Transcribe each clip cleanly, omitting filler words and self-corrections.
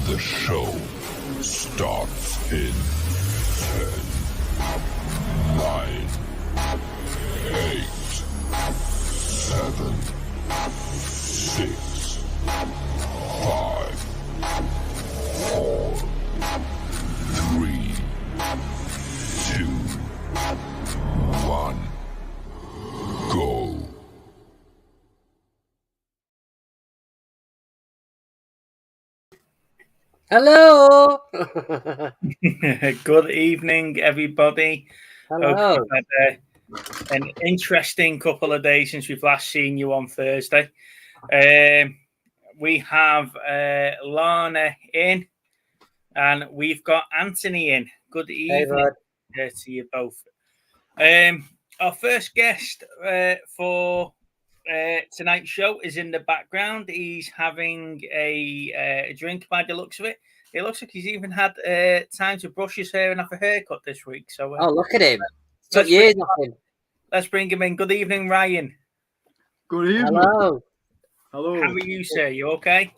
The show starts in 10, 9, 8, 7, 6, 5, 4, 3, 2, 1, go. Hello. Good evening, everybody. Hello. Hope you've had an interesting couple of days since we've last seen you on Thursday. We have Lana in, and we've got Anthony in. Good evening to you both. Our first guest for tonight's show is in the background. He's having a drink by the looks of it. It looks like he's even had time to brush his hair and have a haircut this week. So, look at him. Took years off him. Let's bring him in. Good evening, Ryan. Good evening. Hello. Hello. How are you, sir? You okay?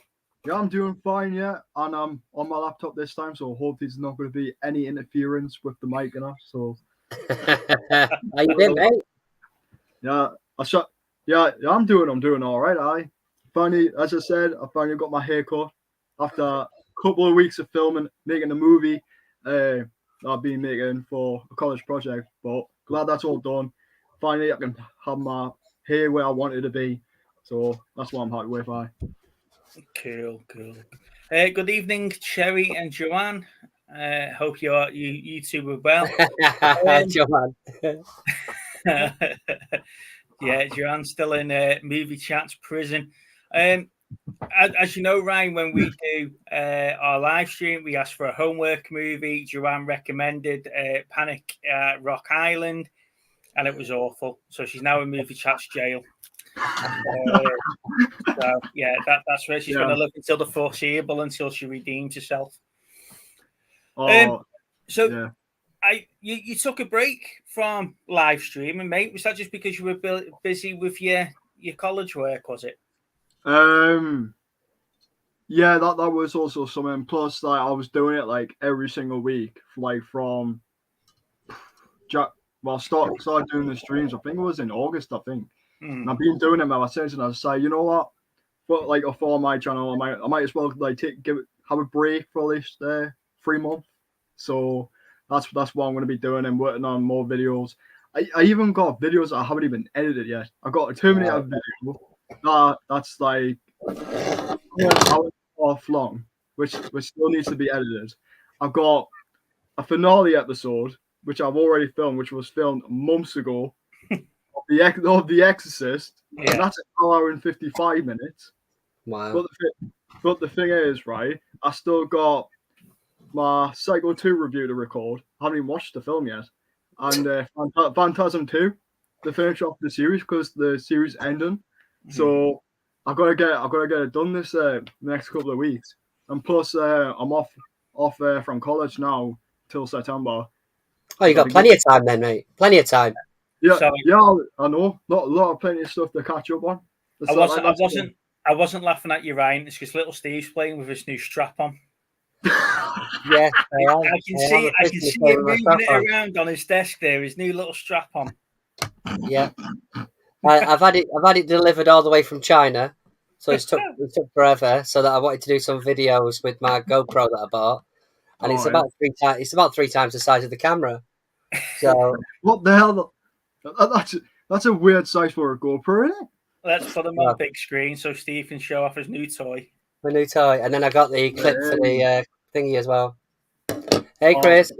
Yeah, I'm doing fine, yeah. And I'm on my laptop this time, so I hope there's not going to be any interference with the mic and that. So How you been, mate? Yeah, I'm doing all right. I finally, as I said, I finally got my hair cut after a couple of weeks of filming, making a movie I've been making for a college project. But glad that's all done. Finally, I can have my hair where I want it to be. So that's what I'm happy with. Cool. Good evening, Cherry and Joanne. Hope you two were well. Joanne. Yeah, Joanne's still in Movie Chat's prison. As you know, Ryan, when we do our live stream, we ask for a homework movie. Joanne recommended Panic at Rock Island, and it was awful. So she's now in Movie Chat's jail. So yeah, that's where she's going to live until the foreseeable, until she redeems herself. You took a break from live streaming, mate. Was that just because you were busy with your college work? Was it? Yeah, that was also something. Plus, like, I was doing it like every single week, like from started doing the streams. I think it was in August. I think. And I've been doing them ever since. And I was like, you know what? But like for my channel, I might as well like have a break for at least 3 months. So that's what I'm going to be doing and working on more videos. I even got videos that I haven't even edited yet. I got a Terminator video that's like 1 hour long, which still needs to be edited. I've got a finale episode which I've already filmed, which was filmed months ago. of the Exorcist, and that's 1 hour and 55 minutes. Wow! But the thing is, right? I still got my Psycho 2 review to record. I haven't even watched the film yet, and Phantasm 2 to finish off the series because the series ending. So I gotta get it done this next couple of weeks. And plus, I'm off from college now till September. Oh, you got plenty of time then, mate. Plenty of time. Yeah, I know. Not a lot of plenty of stuff to catch up on. I wasn't laughing at you, Ryan. It's because little Steve's playing with his new strap on. Yeah, I can see him moving it around on his desk there. His new little strap on. Yeah, I've had it delivered all the way from China, so it took forever. So that I wanted to do some videos with my GoPro that I bought, and it's about 3 times the size of the camera. So what the hell? That's a weird size for a GoPro, isn't it? Let's put them on big screen so Steve can show off his new toy. My new toy, and then I got the clip for the thingy as well. Hey, Chris.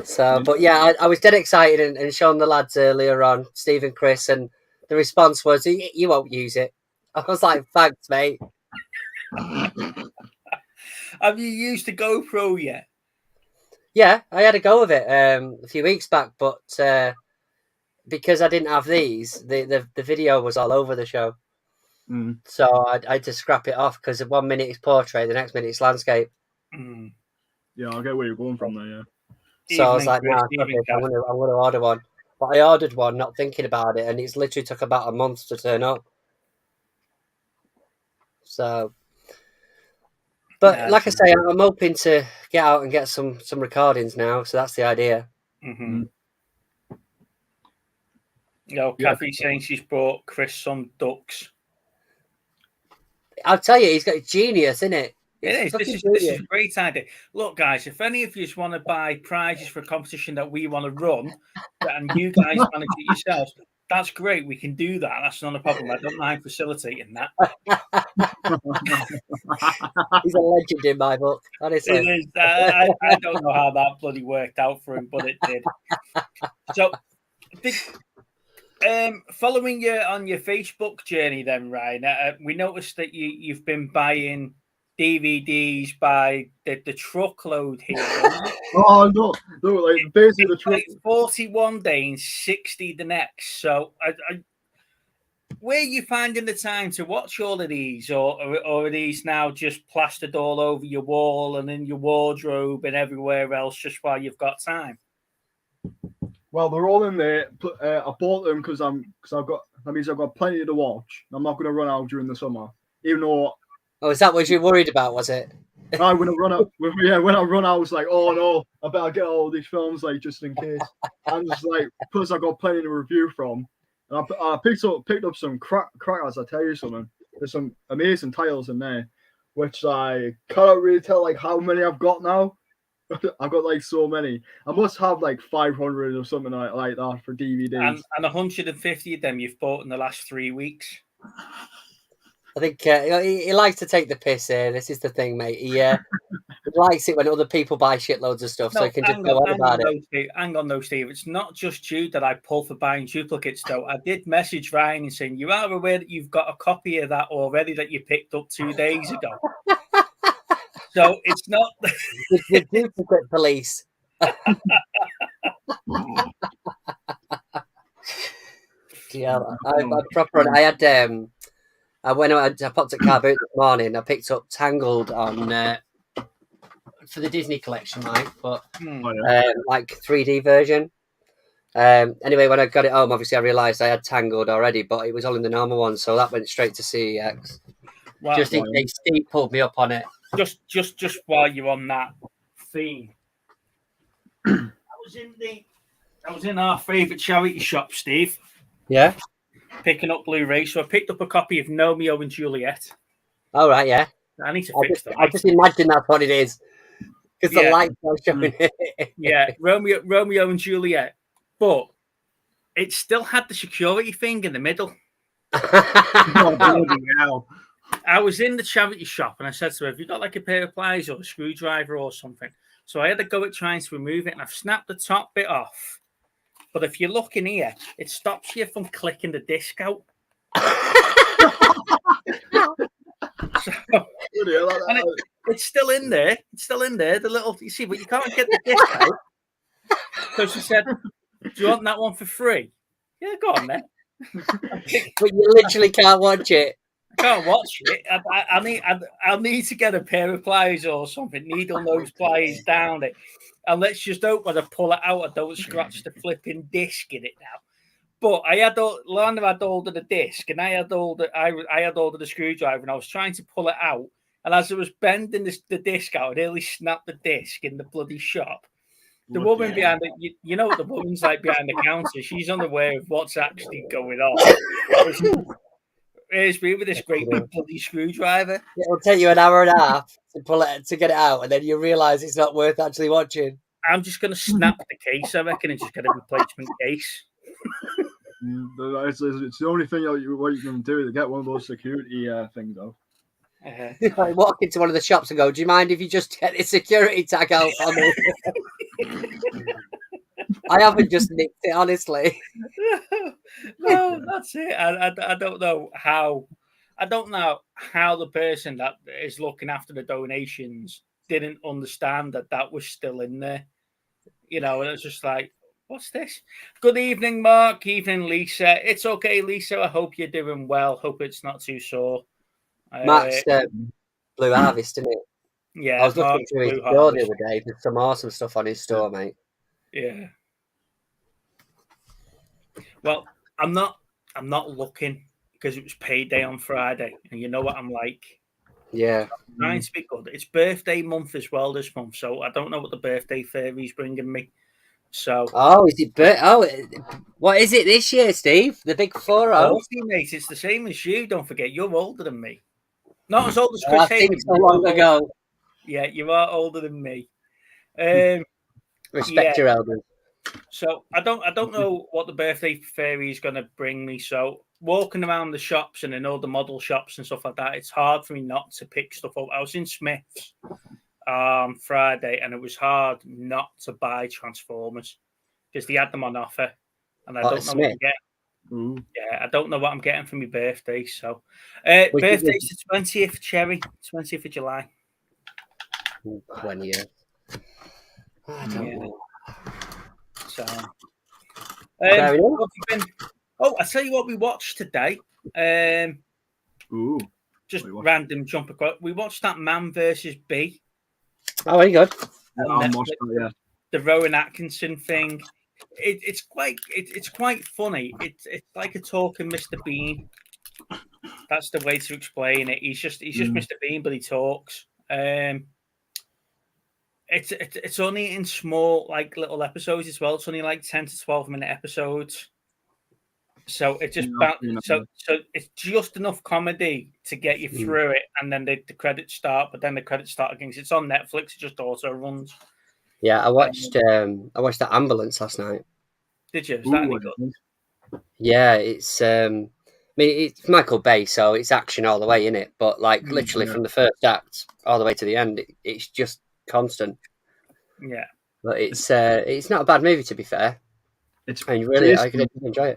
So, but yeah, I was dead excited and showing the lads earlier on, Steve and Chris, and the response was, "You won't use it." I was like, "Thanks, mate." Have you used the GoPro yet? Yeah, I had a go of it a few weeks back, but because I didn't have these, the video was all over the show. So I had to scrap it off because 1 minute it's portrait, the next minute it's landscape. Yeah, I get where you're going from there. Yeah. So I was like, "No, I'm gonna order one." But I ordered one, not thinking about it, and it's literally took about a month to turn up. So But Yeah. like I say, I'm hoping to get out and get some recordings now. So that's the idea. Mm-hmm. Kathy's saying she's brought Chris some ducks. I'll tell you, he's got genius, isn't it? It is. This is a great idea. Look, guys, if any of you want to buy prizes for a competition that we want to run, and you guys manage it yourselves, that's great. We can do that. That's not a problem. I don't mind facilitating that. He's a legend in my book, honestly. It is. I don't know how that bloody worked out for him, but it did. So, following you on your Facebook journey, then, Ryan, we noticed that you've been buying DVDs by the truckload here. Oh no, like basically the truck. Like 41 day and 60 the next. So, where are you finding the time to watch all of these, or are these now just plastered all over your wall and in your wardrobe and everywhere else, just while you've got time? Well, they're all in there. I bought them because I've got plenty to watch. I'm not going to run out during the summer, even though. Oh, is that what you worried about? Was it? When I run out, I was like, oh no, I better get all these films like just in case. And just like, plus I got plenty to review from. And I picked up some crackers. I tell you something. There's some amazing titles in there, which I cannot really tell like how many I've got now. I've got like so many. I must have like 500 or something like that for DVDs. And 150 of them you've bought in the last 3 weeks. I think he likes to take the piss here. This is the thing, mate. He likes it when other people buy shitloads of stuff, so he can just go on about it. Hang on, though, Steve. It's not just you that I pull for buying duplicates, though. I did message Ryan and saying, you are aware that you've got a copy of that already that you picked up 2 days ago. So it's not the duplicate police. Yeah, I had when I popped at car boot this morning, I picked up Tangled on for the Disney collection, right? But like 3D version. Anyway, when I got it home, obviously I realised I had Tangled already, but it was all in the normal one, so that went straight to CEX. Wow, just in case Steve pulled me up on it. Just while you're on that theme, I was in our favourite charity shop, Steve. Yeah. Picking up Blu-ray, so I picked up a copy of Romeo and Juliet. All right, yeah. I need to fix that. I just imagine that's what it is, because the lights are showing it. Yeah, Romeo and Juliet, but it still had the security thing in the middle. I was in the charity shop and I said to her, have you got like a pair of pliers or a screwdriver or something? So I had to go at trying to remove it, and I've snapped the top bit off. But if you look in here, it stops you from clicking the disc out. It's still in there. It's still in there. The little, you see, but you can't get the disc out. So she said, do you want that one for free? Yeah, go on then. But you literally can't watch it. I can't watch it. I need to get a pair of pliers or something, needle nose pliers down it. And let's just hope when I pull it out, I don't scratch the flipping disc in it now. But Lana had hold of the disc, and I had hold of the screwdriver, and I was trying to pull it out. And as I was bending the disc out, I nearly snapped the disc in the bloody shop. The woman behind it, you know what the woman's like behind the counter. She's unaware of what's actually going on. Here's me with this great big bloody screwdriver. It'll take you an hour and a half to get it out, and then you realise it's not worth actually watching. I'm just going to snap the case, I reckon, and just get a replacement case. It's the only thing what you can do to get one of those security things, though. I walk into one of the shops and go, do you mind if you just get the security tag out for me? I haven't just nicked it, honestly. No, that's it. I don't know how. I don't know how the person that is looking after the donations didn't understand that was still in there. You know, and it's just like, what's this? Good evening, Mark. Evening, Lisa. It's okay, Lisa. I hope you're doing well. Hope it's not too sore. Mark's Blue Harvest, isn't it? Yeah, I was looking through his store the other day. There's some awesome stuff on his store, mate. Yeah. Well, I'm not looking because it was payday on Friday, and you know what I'm like. Yeah. trying to be good. It's birthday month as well this month, so I don't know what the birthday fairy's bringing me. So, is it? What is it this year, Steve? The big 4-0. Mate, it's the same as you. Don't forget, you're older than me. Not as old as I Chris think Hayden. so long ago. Yeah, you are older than me. Respect your elders. So I don't know what the birthday fairy is going to bring me. So walking around the shops and in all the model shops and stuff like that, it's hard for me not to pick stuff up. I was in Smith's Friday, and it was hard not to buy Transformers because they had them on offer, and I don't know what I'm getting. Yeah, I don't know what I'm getting for my birthday. So birthday's the 20th, Cherry, 20th of July. 20th. I don't know. So, I tell you what we watched today. Just random jump across. We watched that Man versus Bee. Oh, very good. The Rowan Atkinson thing. It's quite funny. It's like a talking Mr. Bean. That's the way to explain it. He's just Mr. Bean, but he talks. It's only in small, like, little episodes as well. It's only like 10 to 12-minute episodes. So it's just so it's just enough comedy to get you through it, and then the credits start. But then the credits start again. It's on Netflix. It just auto runs. Yeah, I watched that Ambulance last night. Did you? Is that any good? Yeah, it's it's Michael Bay, so it's action all the way in it. But like literally from the first act all the way to the end, it's just constant. Yeah, but it's not a bad movie, to be fair. I could enjoy it.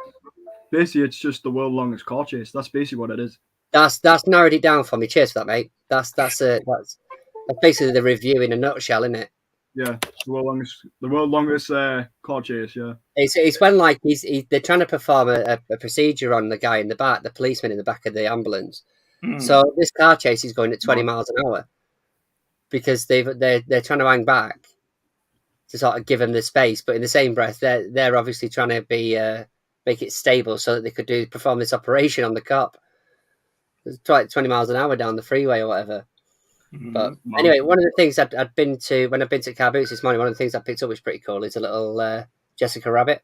Basically, it's just the world's longest car chase. That's basically what it is. That's narrowed it down for me. Cheers for that, mate. That's basically the review in a nutshell, isn't it? Yeah, the world's longest car chase. Yeah, it's when like they're trying to perform a procedure on the guy in the back, the policeman in the back of the ambulance. So this car chase is going at 20 miles an hour because they're trying to hang back to sort of give them the space, but in the same breath, they're obviously trying to be make it stable so that they could perform this operation on the cop. It's like 20 miles an hour down the freeway or whatever. But anyway, one of the things I'd been to when I've been to Car Boots this morning, one of the things I picked up was pretty cool. Is a little Jessica Rabbit.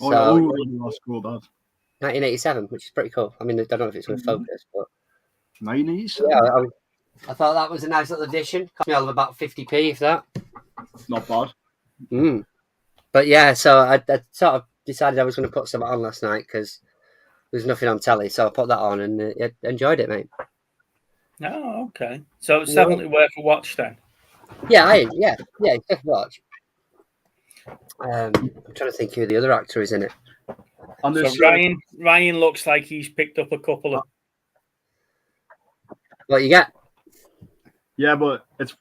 That's cool, Dad. 1987, which is pretty cool. I mean, I don't know if it's going to focus, but 1987. Yeah, I thought that was a nice little addition. Cost me all of about 50p, if that. Not bad. But yeah, so I sort of decided I was going to put some on last night because there was nothing on telly, so I put that on and enjoyed it, mate. Oh, okay. So it's definitely worth a watch then. Yeah, it's definitely a watch. I'm trying to think who the other actor is in it. So Ryan looks like he's picked up a couple of. What you get? Yeah, but it's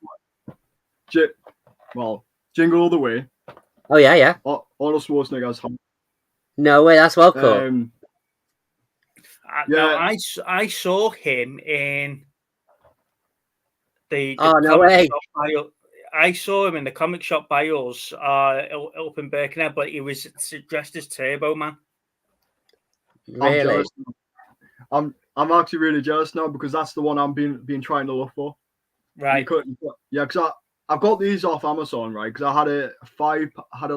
Jingle All the Way. Oh yeah. Arnold Schwarzenegger's home. No way, that's well cool. No, I saw him in the no way. I saw him in the comic shop by us up in Birkenhead, but he was dressed as Turbo Man. Really? I'm actually really jealous now because that's the one I'm been trying to look for. Right. Yeah, because I've got these off Amazon, right? Because I had a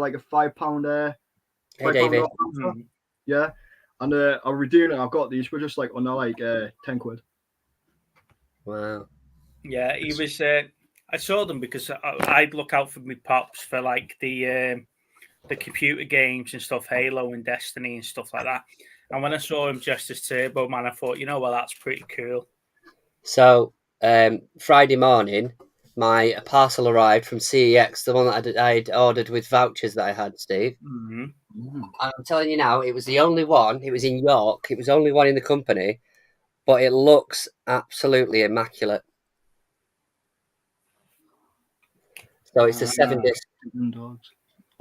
£5 Hey, David. Yeah, and I redeemed it. I've got these for just like under like 10 quid. Wow. Yeah, he was. I saw them because I'd look out for my pops for like the computer games and stuff, Halo and Destiny and stuff like that. And when I saw him dressed as Turbo Man, I thought, that's pretty cool. So Friday morning, my parcel arrived from CEX, the one that I'd ordered with vouchers that I had, Steve. I'm telling you now, it was the only one. It was in York. It was the only one in the company, but it looks absolutely immaculate. So it's a 7-disc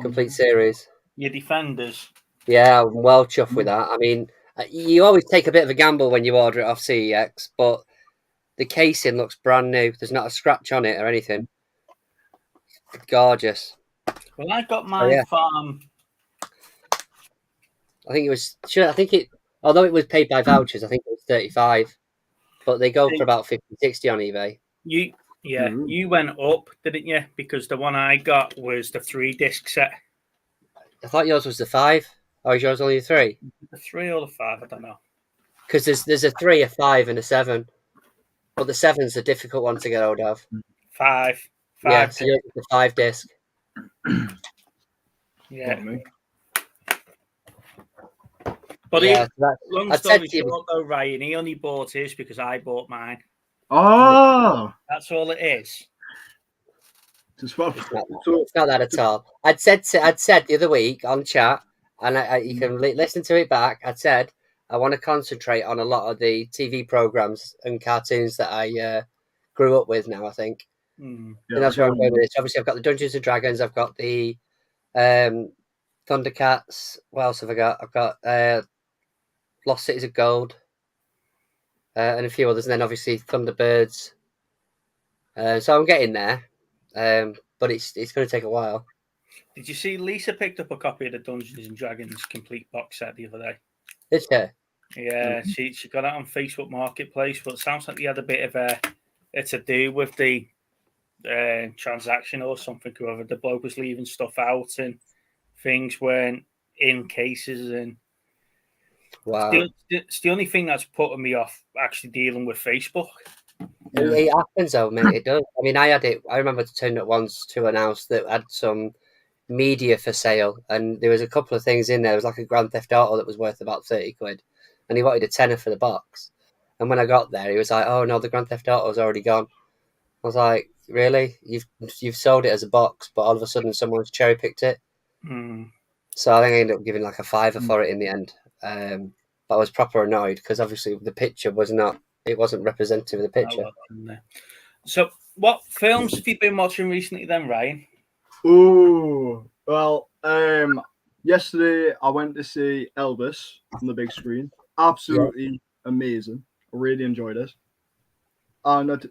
complete series. Your Defenders. Yeah, I'm well chuffed with that. I mean, you always take a bit of a gamble when you order it off CEX, but the casing looks brand new. There's not a scratch on it or anything. Gorgeous. Well, I got my farm. I think it was. Although it was paid by vouchers, I think it was 35. but they go for about 50, 60 on eBay. You went up, didn't you? Because the one I got was the 3-disc set. I thought yours was the 5, or is yours only the 3? The 3 or the 5, I don't know. Because there's a 3, a 5, and a 7, but the 7's a difficult one to get hold of. 5. Yeah, so yours is the 5-disc. Yeah. But yeah, long story short, though, Ryan, he only bought his because I bought mine. Oh, that's all it is. It's not that at all. I'd said the other week on chat, and you can listen to it back. I'd said I want to concentrate on a lot of the TV programs and cartoons that I grew up with. Now I think, and that's where I'm going with this. Obviously, I've got the Dungeons and Dragons. I've got the Thundercats. What else have I got? I've got Lost Cities of Gold, and a few others, and then obviously Thunderbirds. So I'm getting there. But it's going to take a while. Did you see Lisa picked up a copy of the Dungeons and Dragons complete box set the other day? Did she? Yeah, she got it on Facebook Marketplace, but it sounds like he had a bit of a to do with the transaction or something. Whoever the bloke was leaving stuff out and things weren't in cases, and wow, it's the only thing that's putting me off actually dealing with Facebook. It happens though, mate. It does. I mean, I had it. I remember turning up once to an house that had some media for sale, and there was a couple of things in there. It was like a Grand Theft Auto that was worth about 30 quid, and he wanted a tenner for the box. And when I got there, he was like, "Oh no, the Grand Theft Auto's already gone." I was like, "Really? You've sold it as a box, but all of a sudden someone's cherry picked it." So I think I ended up giving like a £5 for it in the end. But I was proper annoyed because obviously the picture was not. It wasn't representative of the picture. So, what films have you been watching recently, then, Ryan? Oh, well, yesterday I went to see Elvis on the big screen. Absolutely amazing. I really enjoyed it. And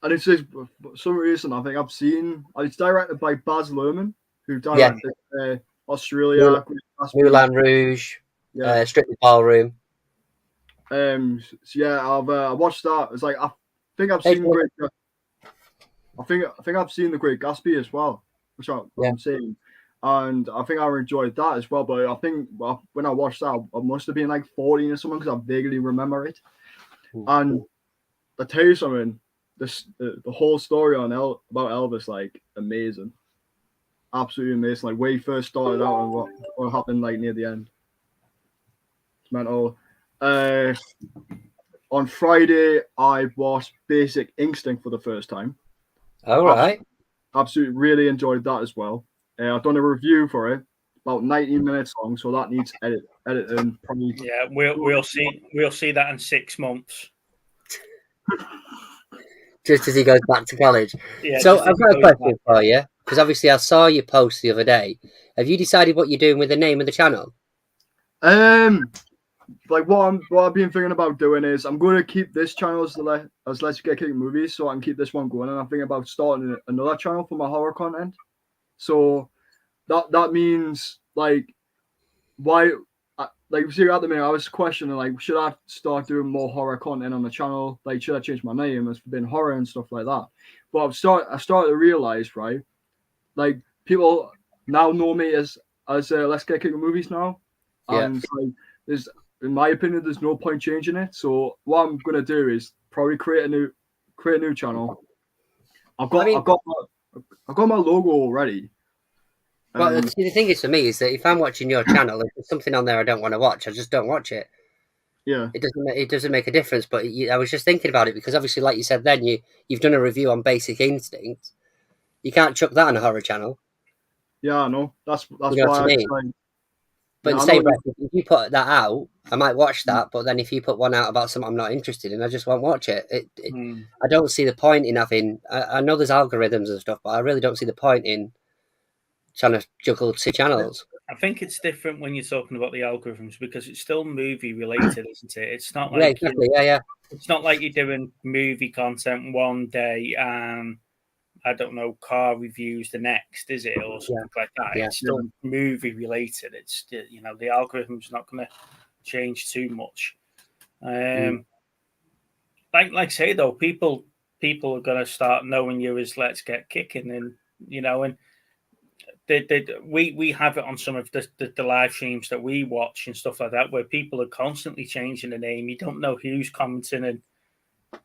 it's just for some reason I think I've seen. It's directed by Baz Luhrmann, who directed Australia, Moulin Rouge, Strictly Ballroom. So yeah, I watched that. It's like I think I've seen Great. I think I've seen The Great Gatsby as well, which I'm saying, and I think I enjoyed that as well. But I think when I watched that, I must have been like 14 or something because I vaguely remember it. And I tell you something, the whole story on about Elvis, like amazing, absolutely amazing. Like way he first started out and what happened like near the end. It's mental. On Friday, I watched Basic Instinct for the first time. All right. Absolutely, really enjoyed that as well. I've done a review for it, about 19 minutes long, so that needs editing. Probably. Yeah, we'll see that in 6 months. Just as he goes back to college. Yeah, so I've got a question for you, because obviously I saw your post the other day. Have you decided what you're doing with the name of the channel? Like what I've been thinking about doing is I'm going to keep this channel as Let's Get Kicking Movies, so I can keep this one going, and I'm thinking about starting another channel for my horror content. So that means like why like see at the minute I was questioning like should I start doing more horror content on the channel, like should I change my name as being horror and stuff like that. But I started to realize, right, like people now know me as Let's Get Kicking Movies now, and like in my opinion there's no point changing it. So what I'm gonna do is probably create a new channel. I've got my logo already. But see, the thing is for me is that if I'm watching your channel, if there's something on there I don't want to watch, I just don't watch it. Yeah, it doesn't make a difference. But I was just thinking about it because obviously, like you said, then you've done a review on Basic Instinct. You can't chuck that on a horror channel. Yeah, I know. That's you know why what I mean? But in the same breath, if you put that out, I might watch that. But then if you put one out about something I'm not interested in, I just won't watch it. I don't see the point in having. I know there's algorithms and stuff, but I really don't see the point in trying to juggle 2 channels. I think it's different when you're talking about the algorithms because it's still movie related, isn't it? It's not like exactly. It's not like you're doing movie content one day and I don't know car reviews the next, is it, or something like that? It's still movie related. It's the algorithm's not going to change too much. like I say though, people are gonna start knowing you as Let's Get Kicking, and and we have it on some of the live streams that we watch and stuff like that, where people are constantly changing the name. You don't know who's commenting and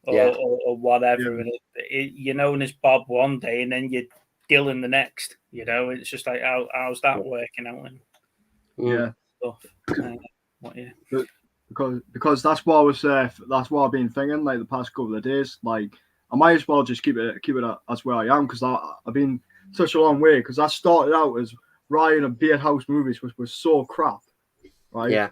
or whatever, and you're known as Bob one day, and then you're Dylan the next. It's just like how's that working out? And stuff. Because that's what I was that's what I've been thinking like the past couple of days. Like I might as well just keep it as where I am, because I've been such a long way, because I started out as Ryan of Beard House Movies, which was so crap, right? Yeah.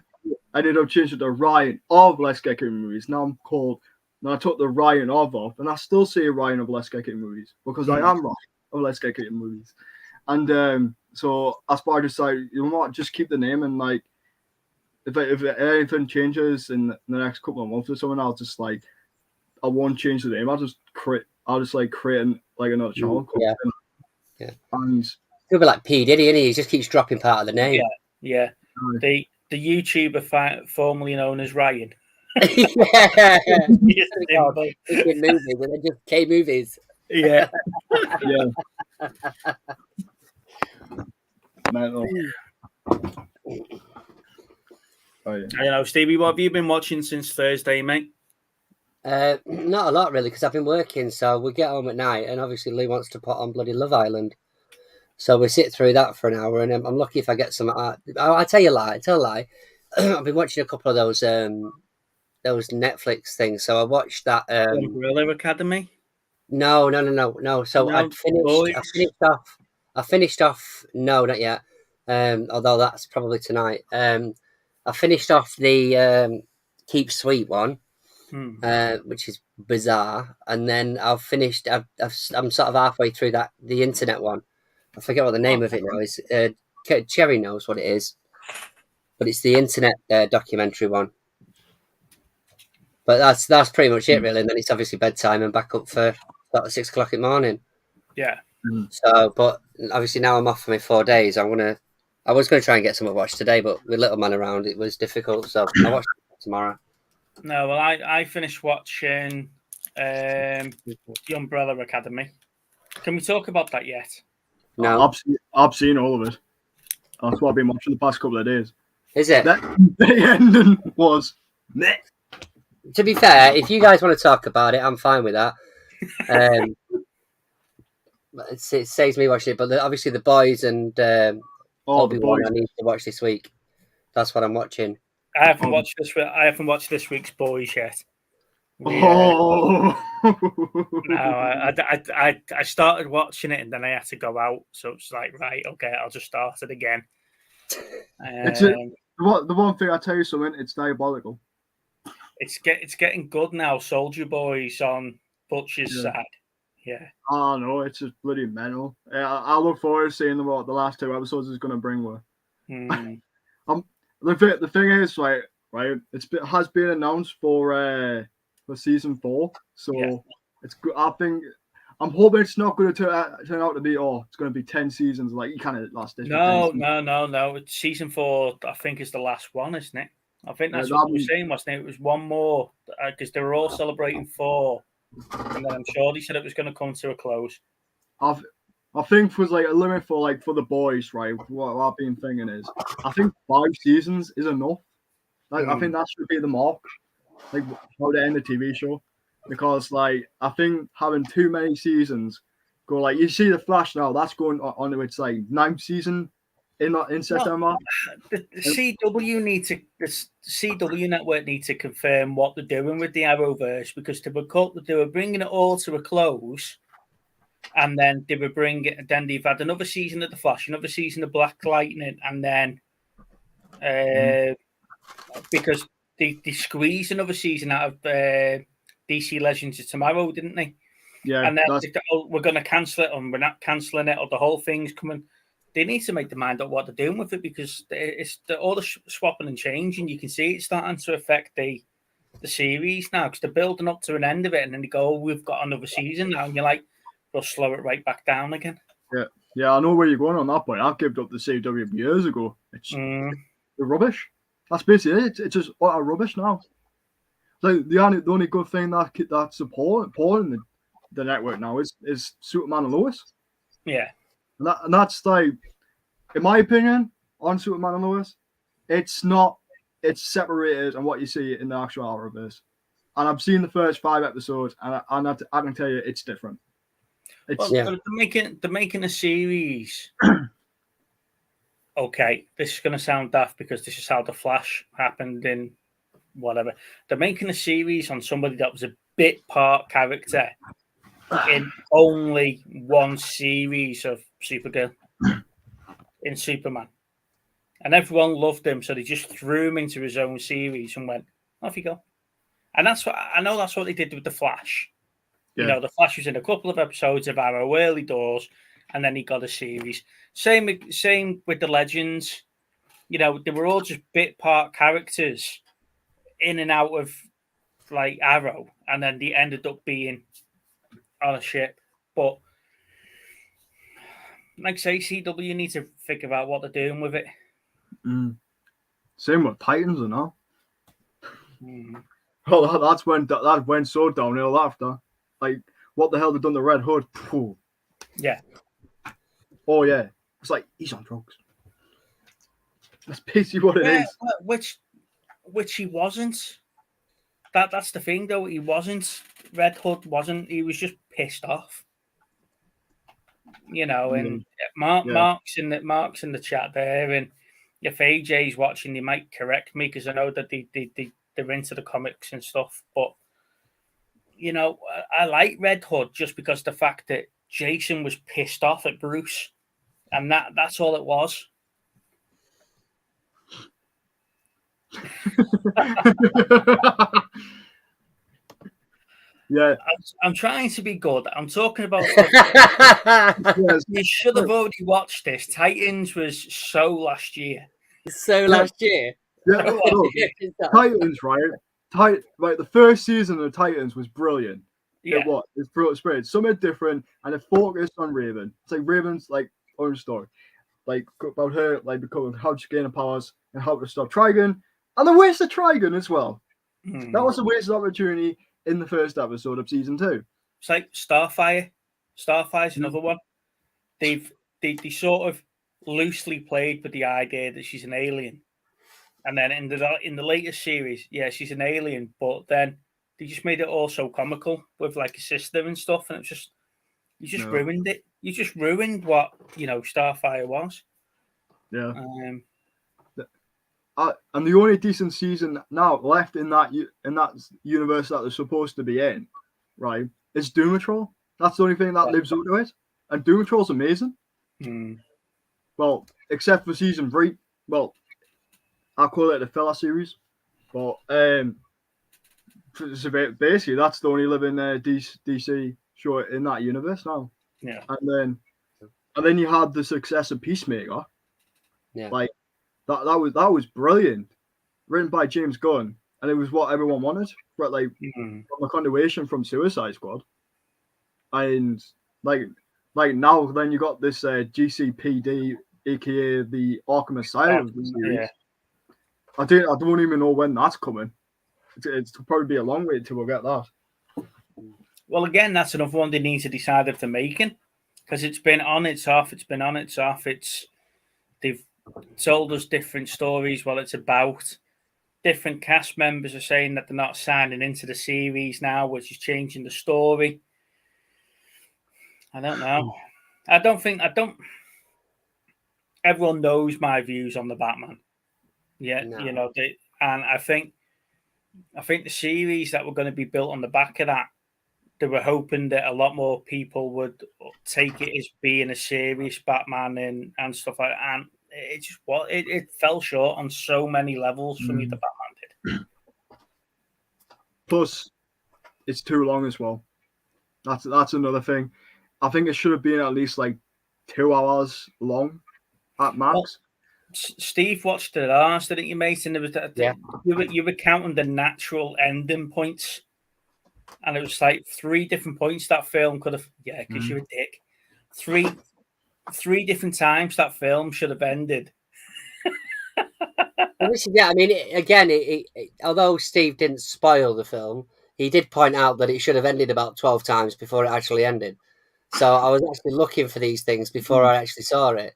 I ended up changing to Ryan of Let's Get Kicking Movies. Now I'm called. Now I took the Ryan of off, and I still say Ryan of Let's Get Kicking Movies, because I am Ryan of Let's Get Kicking Movies. And so that's why I decided, you know what, just keep the name, and like if anything changes in the next couple of months or something, I'll just like I won't change the name. I'll just create like another channel. Yeah. And he'll be like P Diddy, and he just keeps dropping part of the name. Yeah. The YouTuber formerly known as Ryan. Yeah. Movies, and then just K movies. Yeah. Mental. Stevie, what have you been watching since Thursday, mate? Not a lot really, because I've been working, so we get home at night, and obviously Lee wants to put on bloody Love Island, so we sit through that for an hour, and I'm lucky if I get some. I tell you a lie. I've been watching a couple of those Netflix things. So I watched that. Umbrella Academy. No. So I finished off. No, not yet. Although that's probably tonight. I finished off the Keep Sweet one. Which is bizarre, and then I'm sort of halfway through the internet one. I forget what the name of it now is. Cherry knows what it is, but it's the internet documentary one. But that's pretty much it really, and then it's obviously bedtime and back up for about 6 o'clock in the morning. Yeah. So, but obviously now I'm off for my 4 days. I was gonna try and get some watch today, but with little man around, it was difficult. So I'll watch it tomorrow. No, well, I finished watching the Umbrella Academy. Can we talk about that yet? No. I've seen all of it. That's what I've been watching the past couple of days. Is it? The ending was meh. To be fair, if you guys want to talk about it, I'm fine with that. It saves me watching it, but obviously the boys and Obi-Wan I need to watch this week. That's what I'm watching. I haven't watched this week's Boys yet. No, I started watching it and then I had to go out, so it's like, right, okay, I'll just start it again. The one thing I tell you something, it's diabolical. It's getting good now. Soldier Boy's on Butcher's side. Yeah. Oh no, it's just bloody mental. I look forward to seeing what the last 2 episodes is going to bring with. The thing is, right, has been announced for season 4, so it's good. I'm hoping it's not going to turn out to be it's going to be 10 seasons like you kind of last. No. It's season 4. I think is the last one, isn't it? I think that's what we were saying, wasn't it? It was one more because they were all celebrating 4, and then I'm sure they said it was going to come to a close. I think was like a limit for the boys, right? What I've been thinking is, I think 5 seasons is enough. I think that should be the mark, like how to end the TV show, because like I think having too many seasons go like you see the Flash now, that's going on to its like 9th season in September. The CW network need to confirm what they're doing with the Arrowverse, because they were bringing it all to a close. And then they've had another season of The Flash, another season of Black Lightning, and then because they squeezed another season out of DC Legends of Tomorrow, didn't they? Yeah. And then we're going to cancel it, and we're not cancelling it, or the whole thing's coming. They need to make the mind up what they're doing with it, because it's all the swapping and changing. You can see it's starting to affect the series now, because they're building up to an end of it, and then they go, we've got another season now, and you're like, we'll slow it right back down again. Yeah, I know where you're going on that point. I gave up the CW years ago. It's rubbish. That's basically it. It's just utter rubbish now. So the only good thing that's supporting the network now is Superman and Lois. Yeah. And that's like, in my opinion, on Superman and Lois, it's not. It's separated on what you see in the actual Arrowverse. And I've seen the first 5 episodes, and I can tell you it's different. Well, they're making a series. Okay, this is going to sound daft because this is how the Flash happened in whatever. They're making a series on somebody that was a bit part character in only one series of Supergirl in Superman. And everyone loved him, so they just threw him into his own series and went, off you go. And that's what I know. That's what they did with the Flash. Yeah. You know, the Flash was in a couple of episodes of Arrow early doors, and then he got a series. Same with the Legends. You know, they were all just bit part characters in and out of like Arrow, and then they ended up being on a ship. But like I say, CW need to figure out what they're doing with it. Same with Titans and all. Well, that went so downhill after. Like, what the hell they done to Red Hood? Phew. Yeah. Oh yeah. It's like he's on drugs. That's basically what it is. Which he wasn't. That's the thing though. He wasn't. Red Hood wasn't. He was just pissed off. You know, and Mark's in the chat there, and if AJ's watching, they might correct me because I know that they're into the comics and stuff. But you know, I like Red Hood just because the fact that Jason was pissed off at Bruce, and that's all it was. Yeah, I'm trying to be good. I'm talking about stuff. You should have already watched this. Titans was so last year. Last year. Yeah, Titans, right? Right, the first season of Titans was brilliant. Yeah. It's brilliant. Something different, and it focused on Raven. It's like Raven's like own story, like about her like becoming how to gain powers and how to stop Trigon, and the waste of Trigon as well. That was a wasted opportunity in the first episode of season 2. It's like Starfire. Starfire's another one. They sort of loosely played with the idea that she's an alien, and then in the latest series, yeah, she's an alien, but then they just made it all so comical with like a sister and stuff, and you just ruined it. You just ruined what Starfire was. Yeah. And the only decent season now left in that universe that they're supposed to be in, right, is Doom Patrol. That's the only thing that lives up to it. And Doom Patrol's amazing. Well, except for season 3. Well, I'll call it the filler series. But basically, that's the only living DC show in that universe now. Yeah. And then you had the success of Peacemaker. Yeah. Like, that was brilliant, written by James Gunn, and it was what everyone wanted. But like from a continuation from Suicide Squad, and like now then you got this GCPD, aka the Arkham Asylum series. Yeah. I don't even know when that's coming. It's probably be a long wait till we'll get that. Well, again, that's another one they need to decide if they're making, because it's been on, it's off. It's been on, it's off. They've told us different stories while it's about. Different cast members are saying that they're not signing into the series now, which is changing the story. I don't know. I don't. Everyone knows my views on the Batman. Yeah, no. And I think the series that were going to be built on the back of that, they were hoping that a lot more people would take it as being a serious Batman and stuff like that. And it just it fell short on so many levels for me. The Batman did. Plus, it's too long as well. That's another thing. I think it should have been at least like 2 hours long at max. Well, Steve watched it last, didn't you, mate? And there was you were counting the natural ending points, and it was like 3 different points that film could have. Yeah, because you're a dick. Three different times that film should have ended. Which, yeah, I mean, although Steve didn't spoil the film, he did point out that it should have ended about 12 times before it actually ended. So I was actually looking for these things before I actually saw it.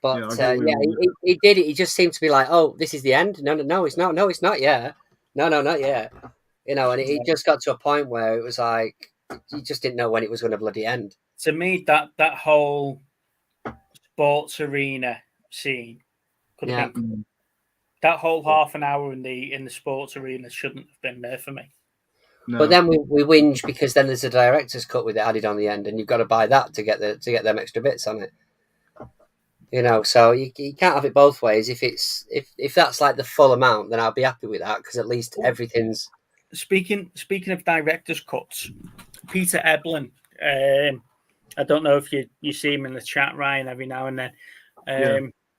But I get what yeah, you mean. he did it. He just seemed to be like, "Oh, this is the end." No, no, no, it's not. No, it's not yet. No, no, not yet. And it just got to a point where it was like you just didn't know when it was going to bloody end. To me, that whole sports arena scene could have been that whole half an hour in the sports arena shouldn't have been there for me. No. But then we whinge because then there's a director's cut with it added on the end, and you've got to buy that to get them extra bits on it. So you can't have it both ways. If that's like the full amount, then I'll be happy with that because at least everything's. Speaking of director's cuts, Peter Eblin. I don't know if you see him in the chat, Ryan, every now and then.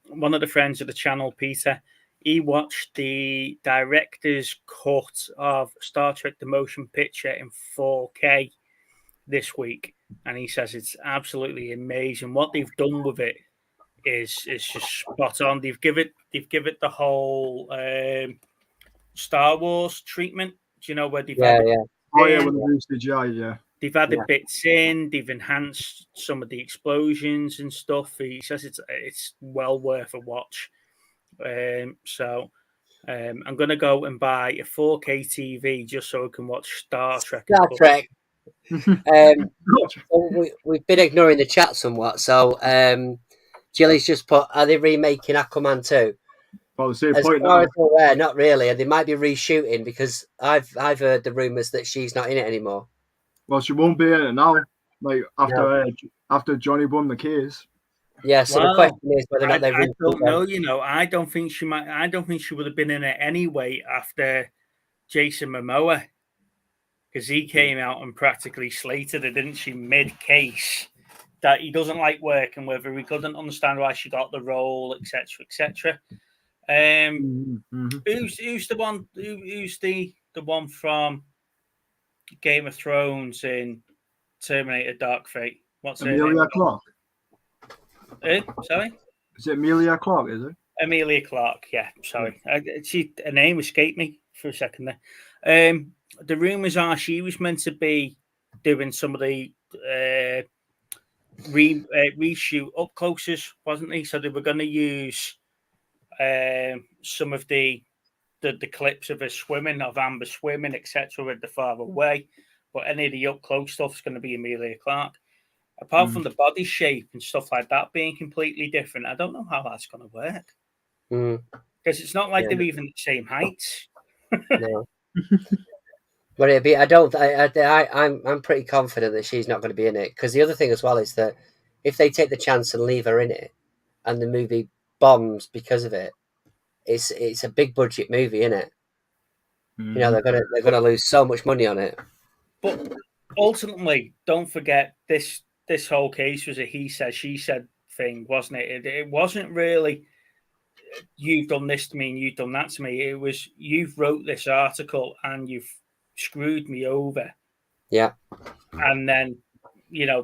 One of the friends of the channel, Peter, he watched the director's cut of Star Trek: The Motion Picture in 4K this week, and he says it's absolutely amazing. What they've done with it is just spot on. They've give it the whole Star Wars treatment. Do you know where they've when they used the CGI, they've added bits in, they've enhanced some of the explosions and stuff. He says it's well worth a watch. So I'm going to go and buy a 4K TV just so I can watch Star Trek. We've been ignoring the chat somewhat. So Jilly's just put, are they remaking Aquaman 2? Well, as far as I'm aware, not really. And they might be reshooting because I've heard the rumours that she's not in it anymore. Well, she won't be in it now. Like after Johnny won the case. Yeah. So the question is whether or not they. I don't know. I don't think she might. I don't think she would have been in it anyway after Jason Momoa, because he came out and practically slated her, didn't she, mid-case, that he doesn't like working with her. He couldn't understand why she got the role, etc., etc. Who's the one? Who's the one from Game of Thrones in Terminator Dark Fate? What's her name? Emilia Clarke. Sorry? Is it Emilia Clarke, is it? Emilia Clarke, yeah. Sorry. Her name escaped me for a second there. The rumours are she was meant to be doing some of the reshoot up closest, wasn't he? So they were going to use some of the clips of her swimming, of Amber swimming, etc., with the far away. But any of the up close stuff is going to be Emilia Clarke. Apart from the body shape and stuff like that being completely different, I don't know how that's going to work. Because it's not like they're even the same heights. No. But it'd be. I'm pretty confident that she's not going to be in it. Because the other thing as well is that if they take the chance and leave her in it, and the movie bombs because of it, it's a big budget movie, isn't it? They're gonna lose so much money on it. But ultimately, don't forget this whole case was a he said she said thing, wasn't it? It wasn't really you've done this to me and you've done that to me. It was you've wrote this article and you've screwed me over. Yeah. And then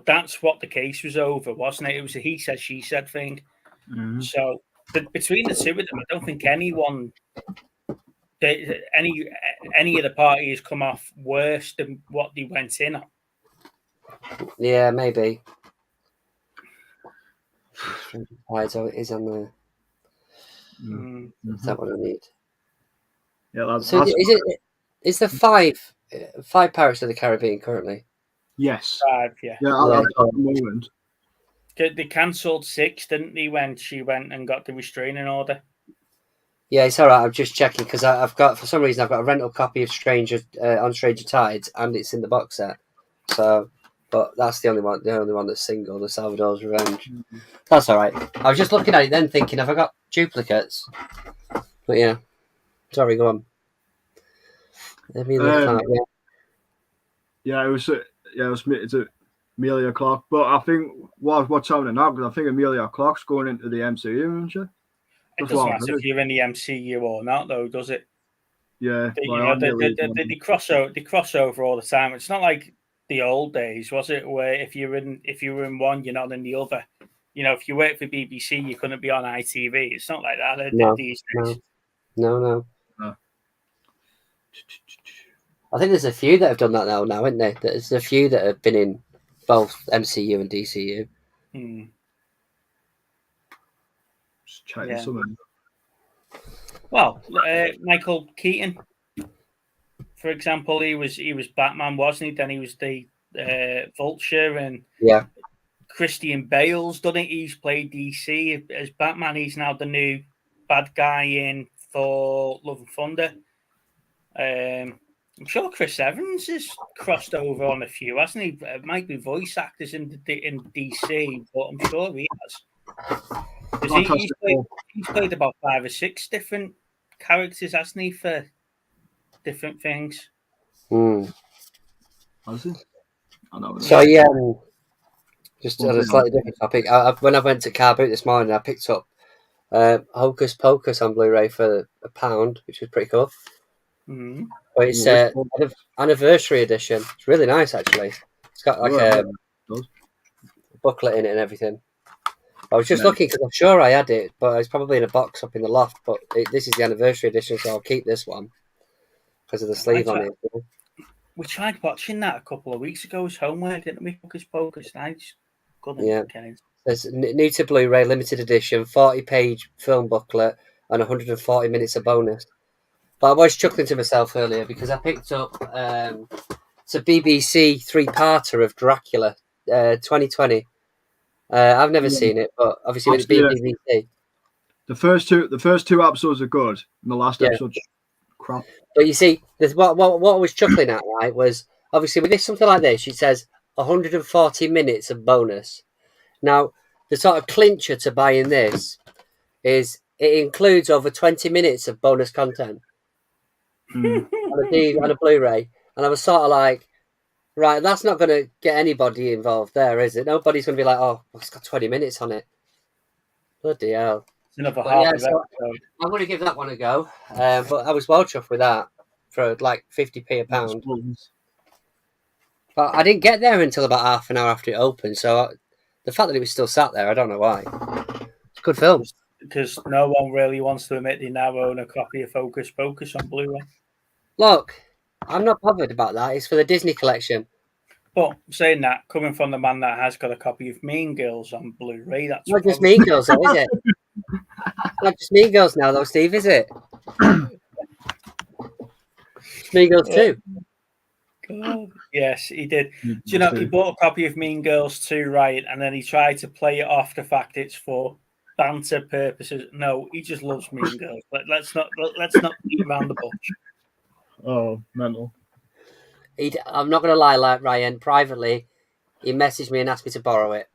that's what the case was over, wasn't it? It was a he said she said thing. So between the two of them, I don't think any of the parties come off worse than what they went in on. Yeah, maybe. Right, so it is on the. Is that what I need? Yeah, is there five Pirates of the Caribbean currently? Yes. 5, yeah. Yeah, at the moment. They cancelled 6, didn't they, when she went and got the restraining order? Yeah, it's all right. I'm just checking because I've got a rental copy of Stranger Tides, and it's in the box set. So, but that's the only one that's single, the Salvador's Revenge. That's all right. I was just looking at it then, thinking, have I got duplicates? But yeah, sorry, go on. Yeah, it was it's Emilia Clarke, but I think what's happening now, because I think Emilia Clarke's going into the MCU, isn't she? It doesn't matter if you're in the MCU or not, though, does it? Yeah, they cross over all the time. It's not like the old days, was it? Where if you were in one, you're not in the other. if you work for BBC, you couldn't be on ITV. It's not like that No, these days. No. I think there's a few that have done that now, isn't there? There's a few that have been in both MCU and DCU. Just chatting something. Well, Michael Keaton, for example, he was Batman, wasn't he? Then he was the Vulture, and Christian Bale's done it. He's played DC as Batman. He's now the new bad guy in Thor: Love and Thunder. I'm sure Chris Evans has crossed over on a few, hasn't he? It might be voice actors in DC, but I'm sure he has. He's played about 5 or 6 different characters, hasn't he, for different things? Has he? I know. So just on a slightly different topic. When I went to Car Boot this morning, I picked up Hocus Pocus on Blu-ray for £1, which was pretty cool. But it's anniversary edition. It's really nice, actually. It's got like a booklet in it and everything. I was just looking because I'm sure I had it, but it's probably in a box up in the loft. But this is the anniversary edition, so I'll keep this one because of the sleeve on it. We tried watching that a couple of weeks ago as homework, didn't we? Hocus Pocus. I just couldn't get it. There's new to Blu-ray limited edition, 40-page film booklet, and 140 minutes of bonus. But I was chuckling to myself earlier because I picked up it's a BBC 3-parter of Dracula, 2020. I've never seen it, but obviously it's BBC. The first two episodes are good, and the last episode's crap. But you see, what I was chuckling at, right, was obviously with something like this, it says 140 minutes of bonus. Now, the sort of clincher to buying this is it includes over 20 minutes of bonus content on a Blu-ray. And I was sort of like, right, that's not going to get anybody involved there, is it? Nobody's going to be like, oh, it's got 20 minutes on it. Bloody hell. It's another half of episode. I'm going to give that one a go. But I was well chuffed with that for like 50p a pound. But I didn't get there until about half an hour after it opened. So the fact that it was still sat there, I don't know why. It's a good film. Because no one really wants to admit they now own a copy of Hocus Pocus on Blu-ray. Look, I'm not bothered about that. It's for the Disney collection. But saying that, coming from the man that has got a copy of Mean Girls on Blu-ray, that's not just Mean Girls, though, is it? Not just Mean Girls now, though, Steve, is it? Mean Girls 2. God. Yes, he did. Do you know, he bought a copy of Mean Girls 2, right? And then he tried to play it off the fact it's for banter purposes. No, he just loves Mean Girls. Let's not beat around the bush. Oh, mental. I'm not going to lie, like Ryan, privately, he messaged me and asked me to borrow it.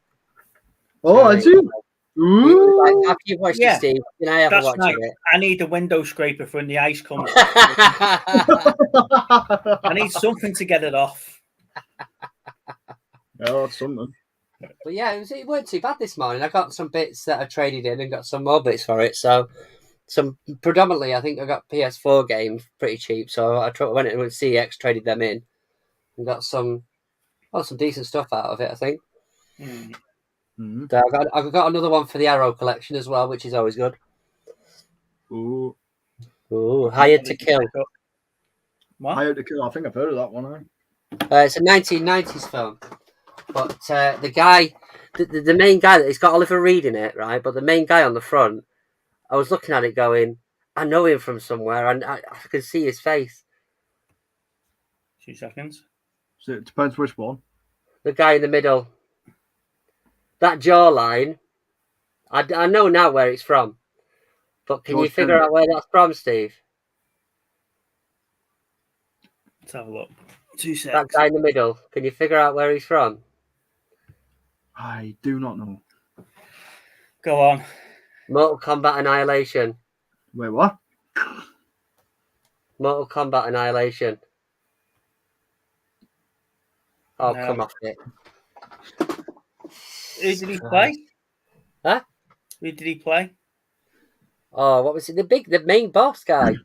Oh, I do. Like, after you've watched it, Steve, can I ever watch it? I need a window scraper for when the ice comes. I need something to get it off. Yeah, that's something. But yeah, it weren't too bad this morning. I got some bits that I traded in and got some more bits for it. So, predominantly, I think I got PS4 games pretty cheap. So I went in with CX, traded them in, and got some decent stuff out of it, I think. So I've got another one for the Arrow collection as well, which is always good. Ooh, Hired to Kill. What? Hired to Kill. I think I've heard of that one. It's a 1990s film, but the guy, the main guy, it's got Oliver Reed in it, right? But the main guy on the front, I was looking at it going, I know him from somewhere, and I can see his face. 2 seconds. So it depends which one. The guy in the middle. That jawline, I know now where it's from, but can you figure out where that's from, Steve? Let's have a look. 2 seconds. That guy in the middle, can you figure out where he's from? I do not know. Go on. Mortal Kombat Annihilation. Wait, what? Mortal Kombat Annihilation. Oh, no. Come off it. Who did he play? Huh? Who did he play? Oh, what was it? The main boss guy.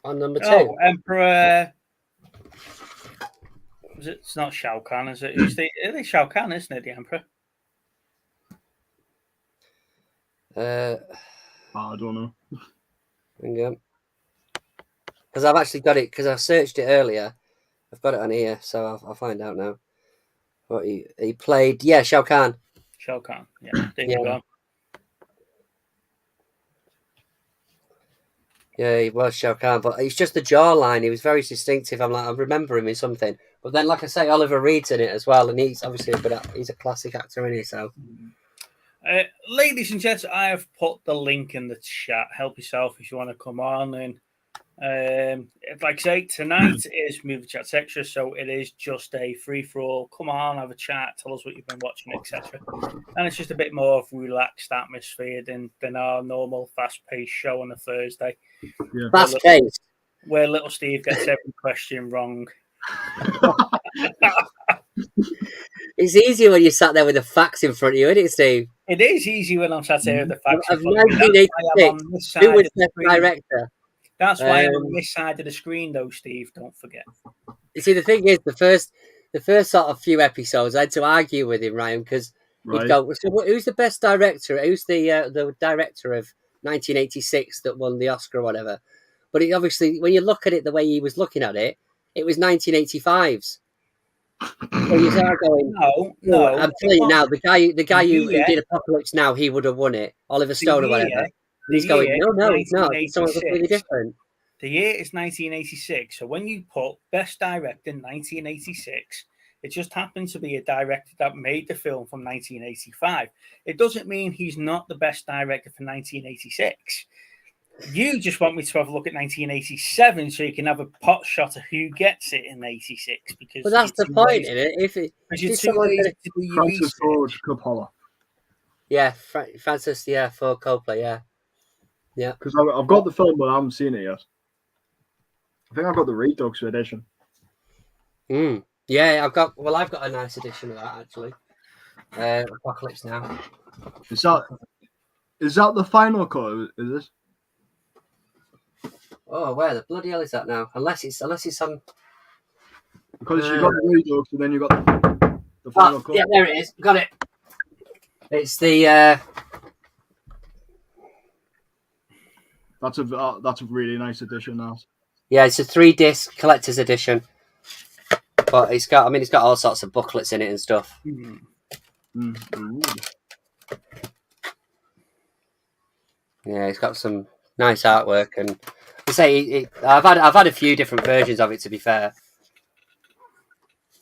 On number 2. Oh, Emperor. It's not Shao Kahn, is it? It is Shao Kahn, isn't it? The Emperor. I don't know. Because I've actually got it, because I searched it earlier. I've got it on here, so I'll find out now. What he played, yeah, Shao Kahn. Shao Kahn, yeah. There you go. Yeah, he was Shao Kahn, but it's just the jawline. He was very distinctive. I'm remembering me something. But then, like I say, Oliver Reed's in it as well, and he's obviously he's a classic actor, isn't he? So, ladies and gents, I have put the link in the chat. Help yourself if you want to come on. And like I say, tonight is Movie Chats Extra, so it is just a free for all. Come on, have a chat, tell us what you've been watching, etc. And it's just a bit more of relaxed atmosphere than our normal fast-paced show on a Thursday. Yeah. Fast-paced, where little Steve gets every question wrong. It's easier when you sat there with the facts in front of you, isn't it, Steve? It is easy when I'm sat here with the facts Of in front of me. 1986, who was best director? That's why I'm on this side of the screen, though, Steve. Don't forget. You see, the thing is, the first sort of few episodes, I had to argue with him, Ryan, because he'd go, "So who's the best director? Who's the director of 1986 that won the Oscar or whatever?" But it obviously, when you look at it the way he was looking at it, it was 1985's. So you start going, no. I'm telling you now, the guy who did Apocalypse Now, he would have won it, Oliver Stone or whatever. He's going, no, he's not. Someone completely different. The year is 1986. So when you put Best Director in 1986, it just happens to be a director that made the film from 1985. It doesn't mean he's not the best director for 1986. You just want me to have a look at 1987 so you can have a pot shot of who gets it in 86. Because that's the point, isn't it? If you're too lazy to do your Francis Ford Coppola. Yeah, Francis, Ford Coppola, yeah. Because I've got the film, but I haven't seen it yet. I think I've got the Redux edition. Yeah, I've got a nice edition of that actually. Apocalypse Now. Is that the final cut? Is this? Oh, where the bloody hell is that now? Unless it's on. Because you got the Redux, and then you got the final cut. Yeah, there it is. Got it. It's the. That's a really nice edition now. Yeah, it's a 3-disc collector's edition, but it's got all sorts of booklets in it and stuff. Yeah, it's got some nice artwork, and I say I've had a few different versions of it, to be fair.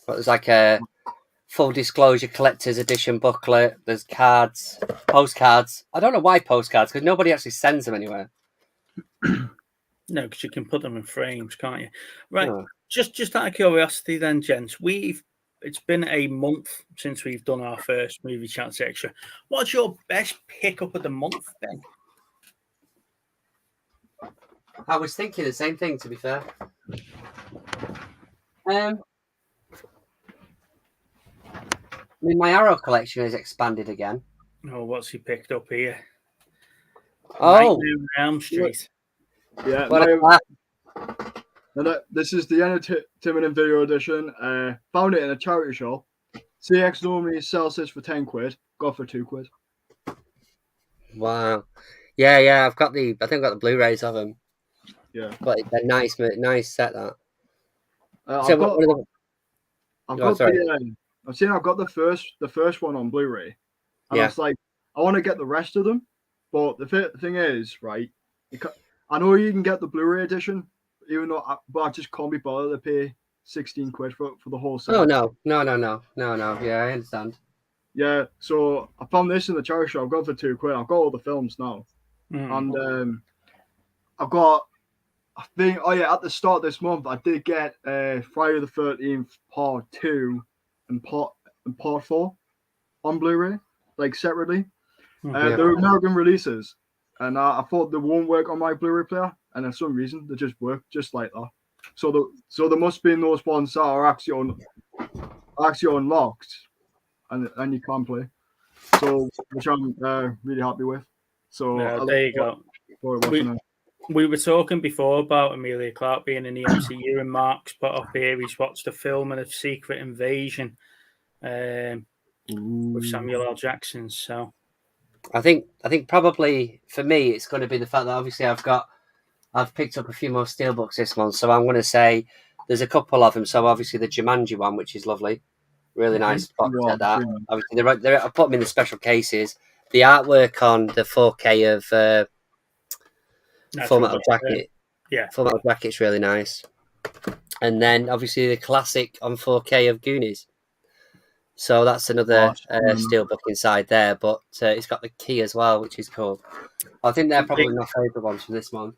But there's like a full disclosure collector's edition booklet. There's cards, postcards. I don't know why postcards, because nobody actually sends them anywhere. No, because you can put them in frames, can't you? Right. Oh. Just out of curiosity, then, gents, it's been a month since we've done our first Movie Chats Extra. What's your best pickup of the month, then? I was thinking the same thing, to be fair. My Arrow collection has expanded again. Oh, what's he picked up here? Oh, Elm Street. Yeah, this is the entertainment video edition. Found it in a charity shop. CX normally sells this for £10. Got for £2. Wow. Yeah. I think I've got the Blu-rays of them. Yeah, but it's a nice set that. I've got the first one on Blu-ray, and I was like, I want to get the rest of them, but the thing is, right? I know you can get the Blu-ray edition, even though, I just can't be bothered to pay £16 for the whole set. Oh no. Yeah, I understand. Yeah, so I found this in the charity shop. I've got it for £2. I've got all the films now, and I've got. I think. Oh yeah, at the start of this month, I did get Friday the 13th Part 2 and Part 4 on Blu-ray, like separately. They're American releases, and I thought they won't work on my Blu-ray player, and for some reason they just work just like that. So there must be those ones that are actually unlocked, and you can play. So which I'm really happy with. So there you go. We were talking before about Emilia Clarke being in the MCU, and Mark's put up here he's watched a film of Secret Invasion with Samuel L. Jackson. So I think probably for me it's going to be the fact that obviously I've picked up a few more steelbooks this month, so I'm going to say there's a couple of them. So obviously the Jumanji one, which is lovely, really nice box Yeah, set. That yeah. obviously I put them in the special cases. The artwork on the 4K of Full Metal Jacket, Yeah. Full Metal Jacket's really nice. And then obviously the classic on 4K of Goonies. So that's another steelbook inside there, but it's got the key as well, which is cool. I think they're probably my favourite ones for this month.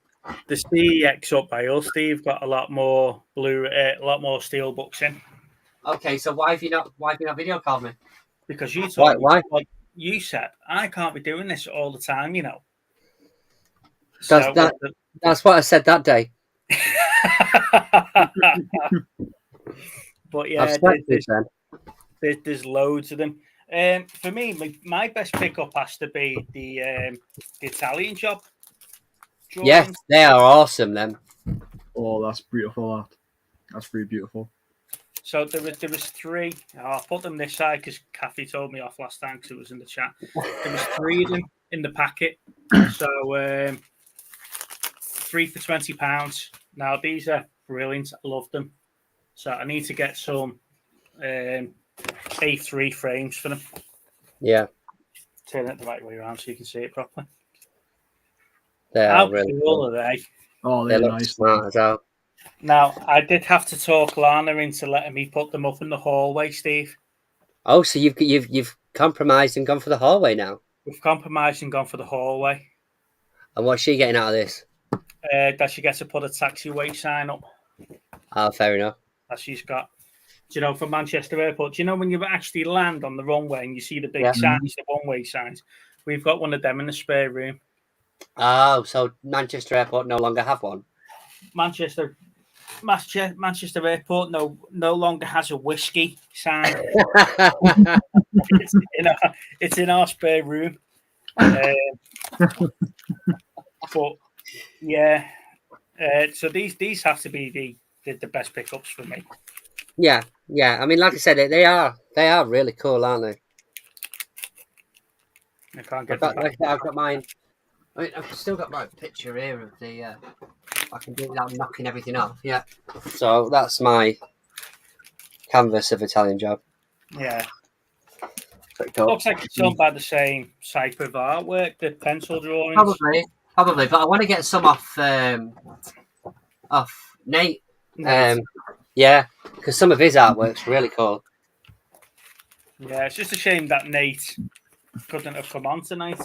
The CX up by us, Steve, got a lot more steelbooks in. Okay, so why have you not video called me? Because you told why? You said I can't be doing this all the time, you know. That's what I said that day. But yeah, there's loads of them. For me, my best pickup has to be the Italian job. Yes, they are awesome. Them. Oh, that's beautiful. That's pretty beautiful. So there was three. I'll put them this side because Kathy told me off last time because it was in the chat. There was 3 of them in the packet. So 3 for £20. Now these are brilliant. I love them. So I need to get some A3 frames for them. Yeah. Turn it the right way around so you can see it properly. They are really cool. Are they? Oh, they look nice. Smart as well. Now, I did have to talk Lana into letting me put them up in the hallway, Steve. Oh, so you've compromised and gone for the hallway now? We've compromised and gone for the hallway. And what's she getting out of this? That she gets to put a taxiway sign up. Oh, fair enough. That she's got. Do you know, from Manchester Airport, do you know when you actually land on the runway and you see the big signs, the one-way signs? We've got one of them in the spare room. Oh, so Manchester Airport no longer have one? Manchester Airport no longer has a whiskey sign. It's in our spare room. But yeah, so these have to be the best pickups for me. Yeah. I mean, like I said, they are really cool, aren't they? I can't get. I've got mine. I mean, I've still got my picture here of the. I can do it without knocking everything off. Yeah. So that's my canvas of Italian job. Yeah. Cool. Looks like it's done by the same type of artwork, the pencil drawings. Probably, but I want to get some off Nate. Yeah, because some of his artwork's really cool. Yeah, it's just a shame that Nate couldn't have come on tonight.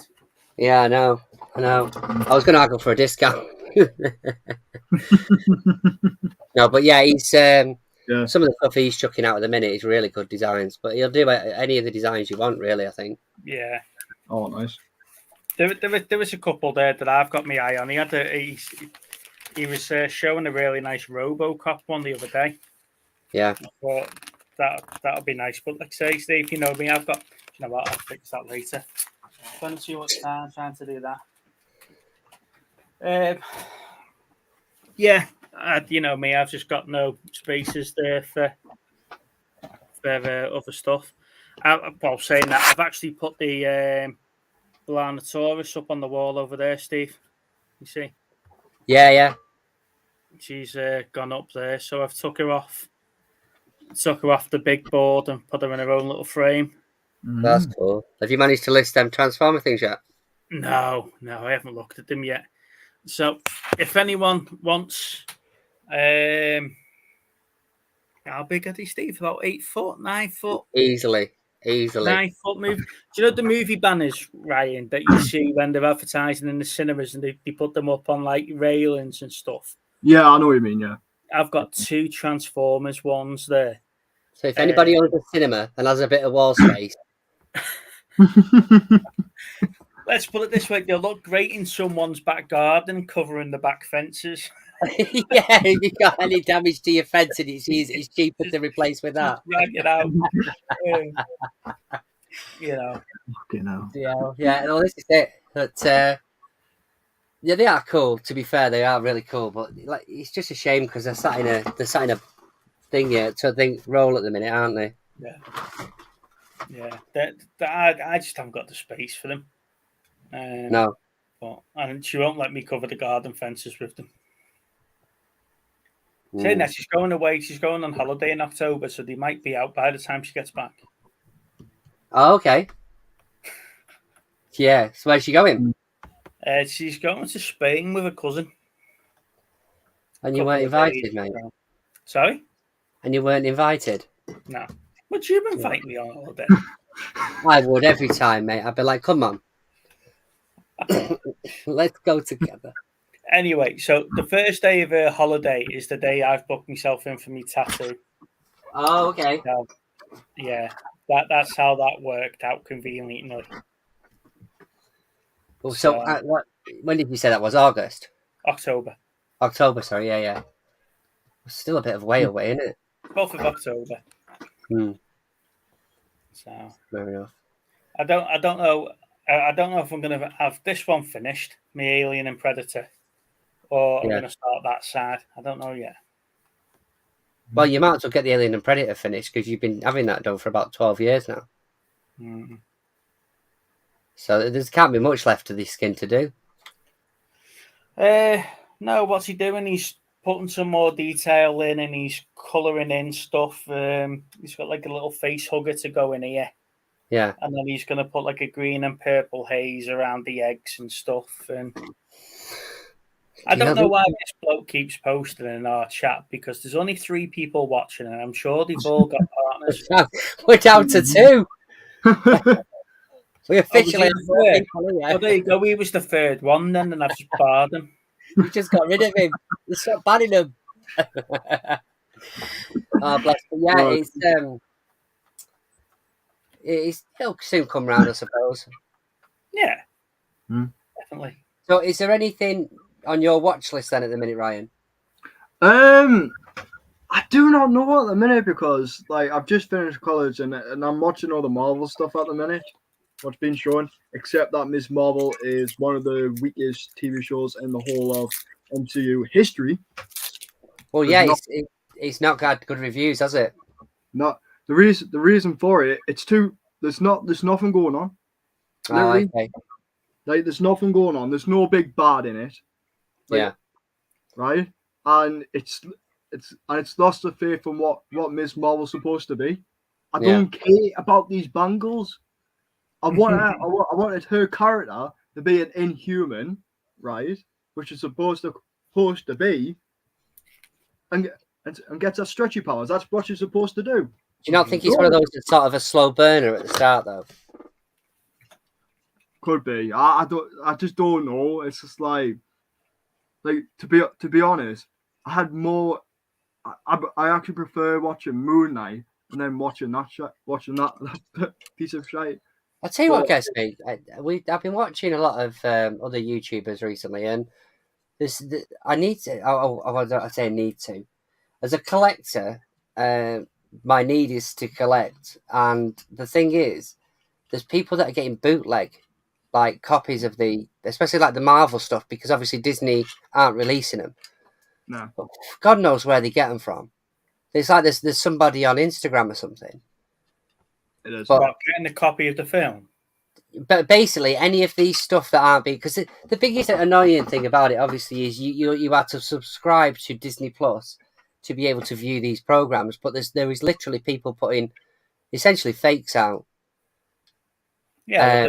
Yeah, I know. I was going to argue for a discount. No, but yeah, he's some of the stuff he's chucking out at the minute is really good designs. But he'll do any of the designs you want, really, I think. Yeah. Oh, nice. There was a couple there that I've got my eye on. He was showing a really nice RoboCop one the other day. Yeah. I thought that'll be nice. But like I say, Steve, you know me, I've got. You know what? I'll fix that later. I'm going to see what time I'm trying to do that. Yeah, you know me, I've just got no spaces there for other stuff. Well, saying that, I've actually put the Lana Taurus up on the wall over there, Steve. You see? Yeah. She's gone up there, so I've took her off the big board and put her in her own little frame. That's cool. Have you managed to list them Transformer things yet? No, I haven't looked at them yet. So, if anyone wants, how big are they, Steve? About 8 foot, 9 foot? Easily. 9 foot movie. Do you know the movie banners, Ryan, that you see when they're advertising in the cinemas and they put them up on like railings and stuff? Yeah, I know what you mean. Yeah, I've got 2 Transformers ones there. So if anybody owns a cinema and has a bit of wall space. Let's put it this way, they'll look great in someone's back garden covering the back fences. Yeah, if you got any damage to your fencing, it's cheaper to replace with that. Drag it out. You know. Fucking hell. Yeah, no, this is it. But yeah, they are cool. To be fair, they are really cool. But like, it's just a shame because they're sat in a thing role at the minute, aren't they? Yeah. I just haven't got the space for them. No. And she won't let me cover the garden fences with them. Mm. Saying that, she's going away. She's going on holiday in October, so they might be out by the time she gets back. Oh, okay. Yeah. So where's she going? She's going to Spain with a cousin. And you weren't invited, mate? Sorry? And you weren't invited? No. Would you invite me on holiday? I would every time, mate. I'd be like, come on. Let's go together. Anyway, so the first day of her holiday is the day I've booked myself in for me tattoo. Oh, okay. So, yeah, that's how that worked out conveniently. Well, so when did you say that was? August? October. October, sorry. Yeah. It's still a bit of way away, isn't it? 12th of October. So fair enough. I don't know. I don't know if I'm going to have this one finished, my Alien and Predator, or I'm going to start that side. I don't know yet. Well, you might as well get the Alien and Predator finished because you've been having that done for about 12 years now. Mm. So there can't be much left of this skin to do. No, what's he doing? He's putting some more detail in and he's colouring in stuff. He's got like a little face hugger to go in here. Yeah. And then he's going to put like a green and purple haze around the eggs and stuff. And I don't know why this bloke keeps posting in our chat because there's only 3 people watching and I'm sure they've all got partners. We're down to 2. We officially have 4 people here. Well, there you go. He was the 3rd one then, and I've just barred him. You just got rid of him. You stopped banning him. Oh, bless him. Yeah, it'll soon come round, I suppose. Yeah, definitely. So, is there anything on your watch list then at the minute, Ryan? I do not know at the minute because I've just finished college and I'm watching all the Marvel stuff at the minute. What's been shown, except that Ms. Marvel is one of the weakest TV shows in the whole of MCU history. Well, yeah, it's not got good reviews, has it? Not the reason for it. There's nothing going on. Literally, okay. There's nothing going on. There's no big bad in it. Right, and it's lost the faith from what Ms. Marvel's supposed to be. I don't care about these bangles. I wanted her character to be an inhuman, right? Which is supposed to be, and gets her stretchy powers. That's what she's supposed to do. Do you not think it's one of those that's sort of a slow burner at the start, though? Could be. I just don't know. It's just like to be honest, I had more. I actually prefer watching Moon Knight and then watching that piece of shit. I'll tell you what gets me. I've been watching a lot of other YouTubers recently, and I need to. I say need to. As a collector, my need is to collect, and the thing is, there's people that are getting bootleg, like copies of especially like the Marvel stuff, because obviously Disney aren't releasing them. No. But God knows where they get them from. It's like there's somebody on Instagram or something. It is. About getting a copy of the film. But basically, any of these stuff that aren't because the biggest annoying thing about it, obviously, is you have to subscribe to Disney Plus to be able to view these programs. But there is literally people putting essentially fakes out. Yeah,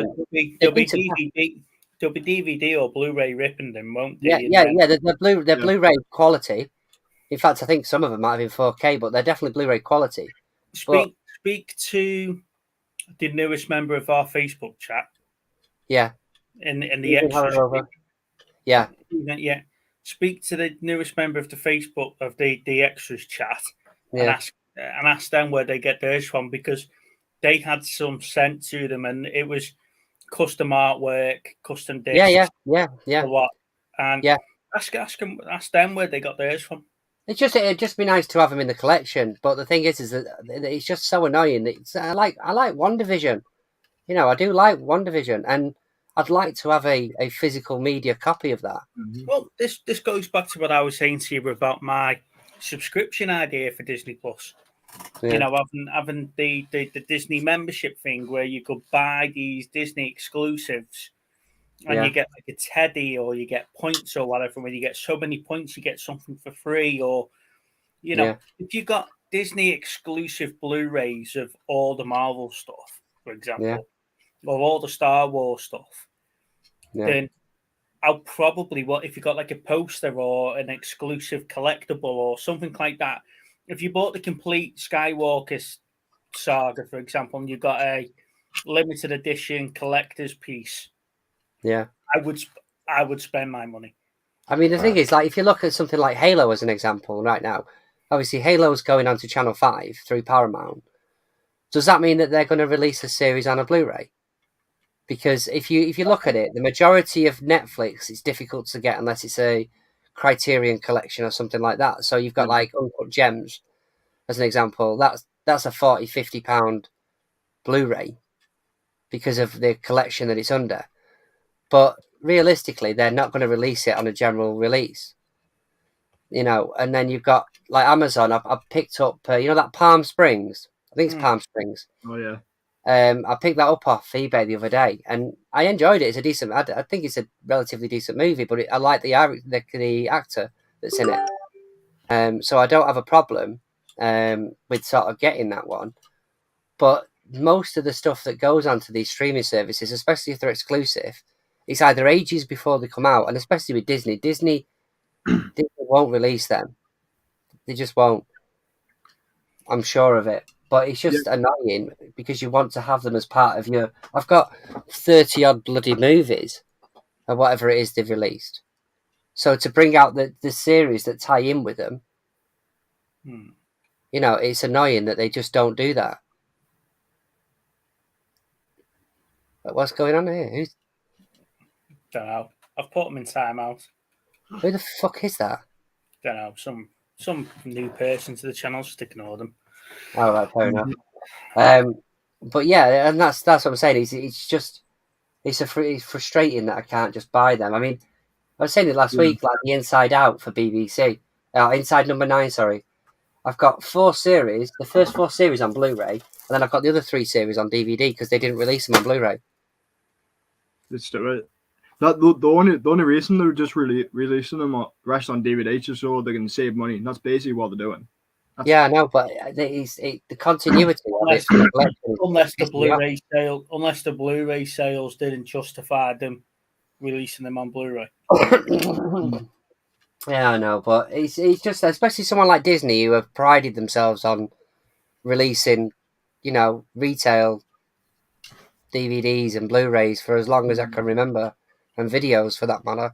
there'll be DVD or Blu-ray ripping them, won't they? Yeah. They're Blu-ray quality. In fact, I think some of them might have been 4K, but they're definitely Blu-ray quality. Speak to the newest member of our Facebook chat. Yeah. In the extras. Yeah. Yeah. Speak to the newest member of the Facebook of the extras chat and ask them where they get theirs from because they had some sent to them and it was custom artwork, custom discs. Yeah. A lot. And ask them where they got theirs from. It'd just be nice to have them in the collection, but the thing is that it's just so annoying. I like WandaVision, I do like WandaVision, and I'd like to have a physical media copy of that. Mm-hmm. Well, this goes back to what I was saying to you about my subscription idea for Disney Plus. Yeah. Having the Disney membership thing where you could buy these Disney exclusives and you get like a teddy, or you get points or whatever. When you get so many points, you get something for free, or if you got Disney exclusive Blu-rays of all the Marvel stuff, for example, or all the Star Wars stuff, then I'll probably if you got like a poster or an exclusive collectible or something like that. If you bought the complete Skywalker saga, for example, and you got a limited edition collector's piece, I would spend my money. I mean, the thing is, like, if you look at something like Halo as an example right now, obviously Halo's going on to Channel 5 through Paramount. Does that mean that they're going to release a series on a Blu-ray? Because if you look at it, the majority of Netflix is difficult to get unless it's a Criterion collection or something like that. So you've got like Uncut Gems as an example. That's a £40-50 Blu-ray because of the collection that it's under. But realistically, they're not going to release it on a general release. And then you've got like Amazon. I've picked up, that Palm Springs. I think it's Palm Springs. Oh yeah. I picked that up off eBay the other day, and I enjoyed it. It's a decent. I think it's a relatively decent movie, but I like the actor that's in it. So I don't have a problem with sort of getting that one. But most of the stuff that goes onto these streaming services, especially if they're exclusive, it's either ages before they come out, and especially with Disney, Disney won't release them. They just won't. I'm sure of it. But it's just annoying because you want to have them as part of your... I've got 30 odd bloody movies or whatever it is they've released. So to bring out the series that tie in with them, it's annoying that they just don't do that. But what's going on here? Don't know. I've put them in timeout. Who the fuck is that? Don't know. Some new person to the channel. Just ignore them. Oh, right, fair enough. But yeah, and that's what I'm saying. It's frustrating that I can't just buy them. I mean, I was saying it last week, like the Inside Out for BBC, Inside Number 9. Sorry, I've got 4 series. The first 4 series on Blu-ray, and then I've got the other 3 series on DVD because they didn't release them on Blu-ray. It's right. The only reason they're just releasing them on rest on DVD just so they can save money. And that's basically what they're doing. Yeah, I know, but the continuity unless the Blu-ray sales didn't justify them releasing them on Blu-ray. Yeah, I know, but it's just, especially someone like Disney who have prided themselves on releasing, retail DVDs and Blu-rays for as long as I can remember, and videos for that matter.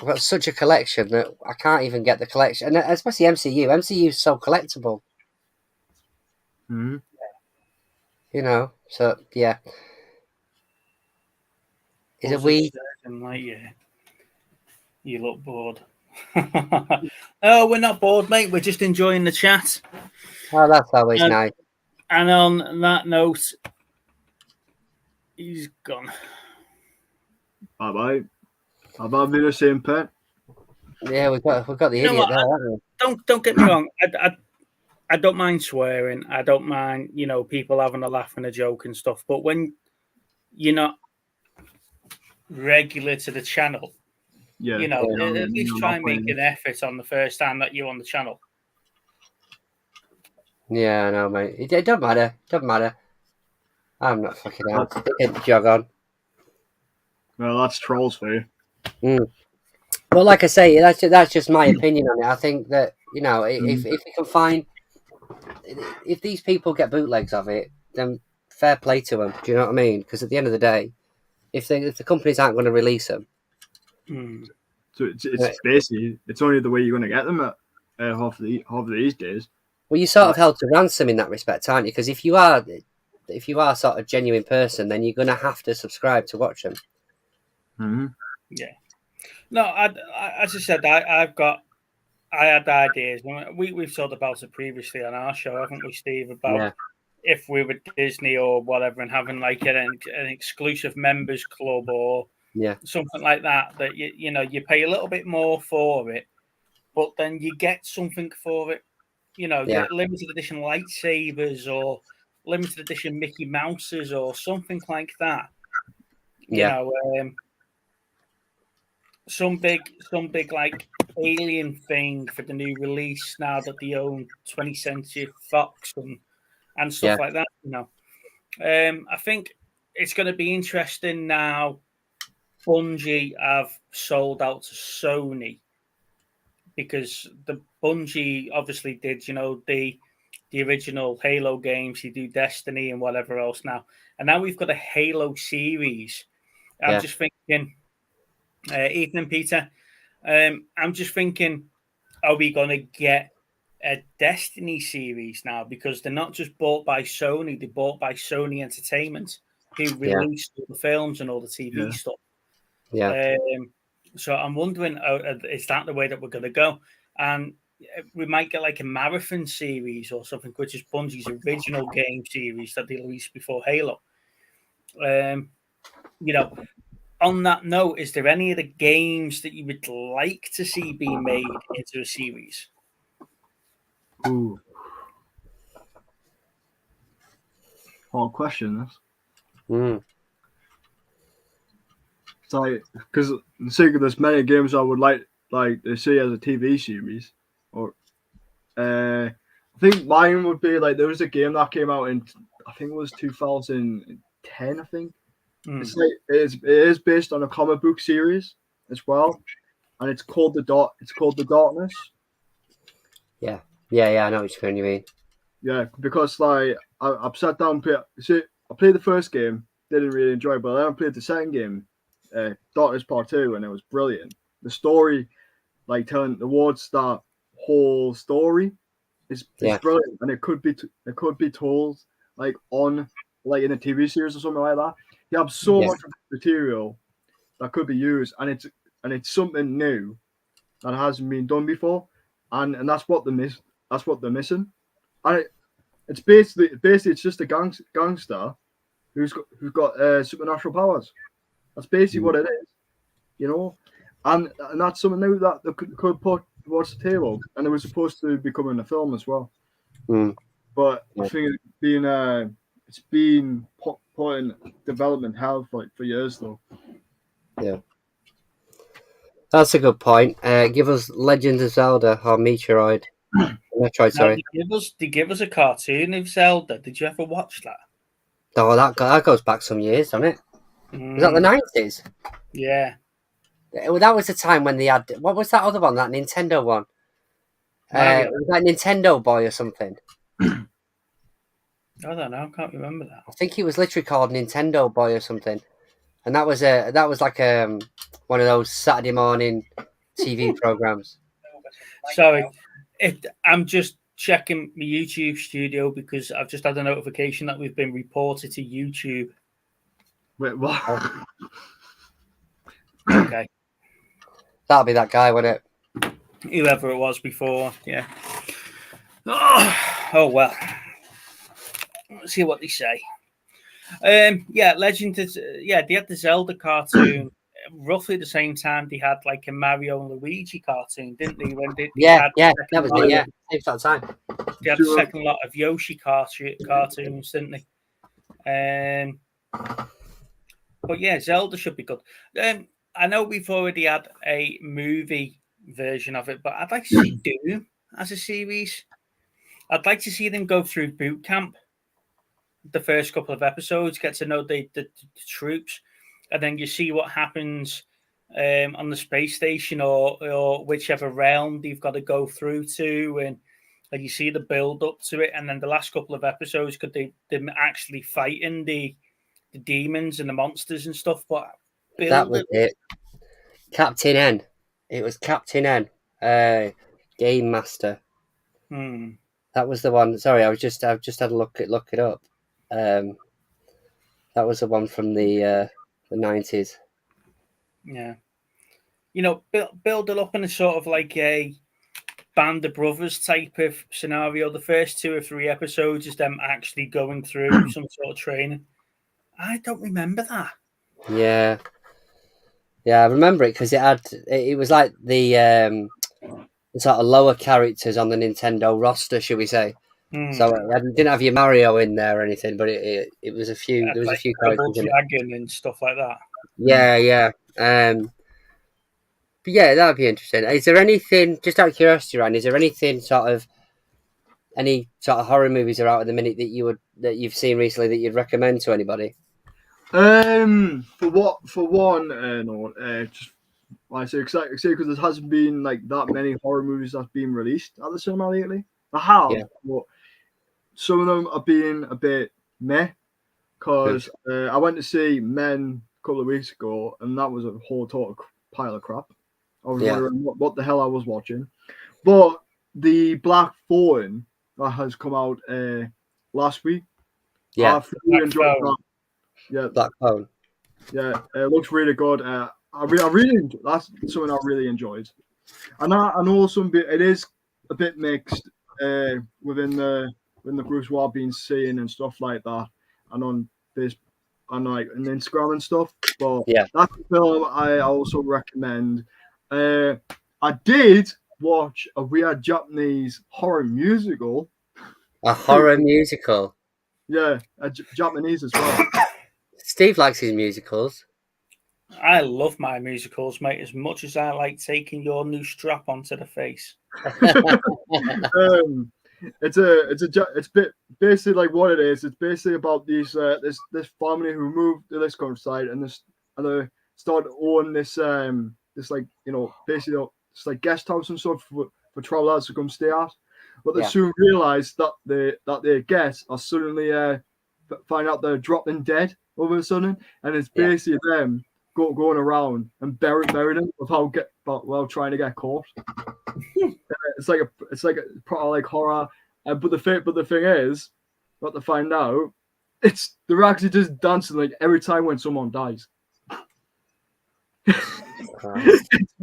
I've got such a collection that I can't even get the collection, and especially MCU. MCU is so collectible. Mm-hmm. So yeah. Is it we? You look bored. Oh, we're not bored, mate. We're just enjoying the chat. Oh, that's always nice. And on that note, he's gone. Bye. I've been the same pet. Yeah, we've got the idiot there, haven't we? Don't get me wrong. I don't mind swearing. I don't mind, people having a laugh and a joke and stuff. But when you're not regular to the channel, at least try and make an effort on the first time that you're on the channel. Yeah, I know, mate. It don't matter. I'm not fucking out. Jog on. Well, that's trolls for you. Well, like I say, that's just my opinion on it. I think that if you can find, if these people get bootlegs of it, then fair play to them. Do you know what I mean? Because at the end of the day, if the companies aren't going to release them, so it's basically it's only the way you're going to get them at half of these days. Well, you're sort of held to ransom in that respect, aren't you? Because if you are sort of a genuine person, then you're going to have to subscribe to watch them. Mm-hmm. Yeah. No, as I said, I had ideas. We've talked about it previously on our show, haven't we, Steve? About if we were Disney or whatever, and having like an exclusive members club or something like that. That you pay a little bit more for it, but then you get something for it. Limited edition lightsabers or limited edition Mickey Mouses or something like that. You know, some big like alien thing for the new release now that they own 20th Century Fox and stuff like that. You know, I think it's going to be interesting now. Bungie have sold out to Sony because the Bungie obviously did, you know, the original Halo games. You do Destiny and whatever else now, and now we've got a Halo series. I'm just thinking, evening, Peter. I'm just thinking, are we going to get a Destiny series now? Because they're not just bought by Sony; they're bought by Sony Entertainment, who released all the films and all the TV stuff. Yeah. So I'm wondering, is that the way that we're going to go? And we might get like a marathon series or something, which is Bungie's original game series that they released before Halo. You know, on that note, is there any of the games that you would like to see being made into a series? Ooh. Hard question, this. It's like, because there's many games I would like to see as a TV series, or I think mine would be like, there was a game that came out in, I think it was 2010. I think it's like it is based on a comic book series as well, and it's called the Darkness. Yeah, I know which one you mean. Yeah, because like I've sat down, I played the first game, didn't really enjoy it, but then I played the second game, Darkness Part 2, and it was brilliant. The story, like telling towards that whole story, is brilliant, and it could be told like on like in a TV series or something like that. You have so much material that could be used, and it's something new that hasn't been done before, and that's what they're missing. And it's basically it's just a gangster who's got supernatural powers. That's basically what it is, you know, and that's something new that they could put towards the table, and it was supposed to become in a film as well. But I think it's been put in development hell for years though. Yeah, that's a good point. Give us Legend of Zelda or Metroid. Sorry. They give us a cartoon of Zelda. Did you ever watch that? Oh, that goes back some years, doesn't it? Was that the 90s? Yeah. That was the time when they had, what was that other one? That Nintendo one? Was that Nintendo Boy or something? I don't know. I can't remember that. I think it was literally called Nintendo Boy or something, and that was like one of those Saturday morning TV programs. Sorry, I'm just checking my YouTube studio because I've just had a notification that we've been reported to YouTube. Wait, what? Okay. That'll be that guy, won't it? Whoever it was before, yeah. Oh well. Let's see what they say. Legend is they had the Zelda cartoon roughly the same time they had like a Mario and Luigi cartoon, didn't they? When they that was it. Yeah, same sort of time. They had the second lot of Yoshi cartoons, didn't they? But yeah, Zelda should be good. I know we've already had a movie version of it, but I'd like to see Doom as a series. I'd like to see them go through boot camp, the first couple of episodes, get to know the troops, and then you see what happens on the space station or whichever realm they've got to go through to, and you see the build up to it, and then the last couple of episodes could them actually fighting the demons and the monsters and stuff. But that was it. Captain N. It was Captain N. Game Master. That was the one. Sorry, I've just had a look it up. That was the one from the 90s. Yeah, you know, build it up in a sort of like a Band of Brothers type of scenario. The first 2 or 3 episodes is them actually going through some sort of training. I don't remember that. Yeah, I remember it because it was like the sort of lower characters on the Nintendo roster, should we say? So it didn't have your Mario in there or anything, but it was a few. There was like a few characters in Dragon and stuff like that. Yeah. But yeah, that'd be interesting. Is there anything, just out of curiosity, Ryan? Is there anything any sort of horror movies are out at the minute that you've seen recently that you'd recommend to anybody? For one, no, just like I say, because there hasn't been like that many horror movies that's been released at the cinema lately. I have, Yeah. but some of them are being a bit meh. Because I went to see Men a couple of weeks ago, and that was a whole total pile of crap. I was wondering what the hell I was watching. But the Black Phone that has come out last week, I've really enjoyed that. Yeah, Black Phone. Yeah, it looks really good. I really that's something I really enjoyed. And I know it is a bit mixed within the groups what I've been seeing and stuff like that, and on this on like on Instagram and stuff. But that's a film I also recommend. I did watch a weird Japanese horror musical. A horror musical? Yeah, Japanese as well. Steve likes his musicals. I love my musicals, mate, as much as I like taking your new strap onto the face. It's basically like what it is. It's basically about these this family who moved to this countryside and they started to own this like basically it's like guest house and stuff for travelers to come stay at. But they soon realise that their guests are suddenly find out they're dropping dead all of a sudden, and it's basically them going around and burying them while trying to get caught. It's like a proper like horror, but the thing is, what they find out, they're actually just dancing like every time when someone dies.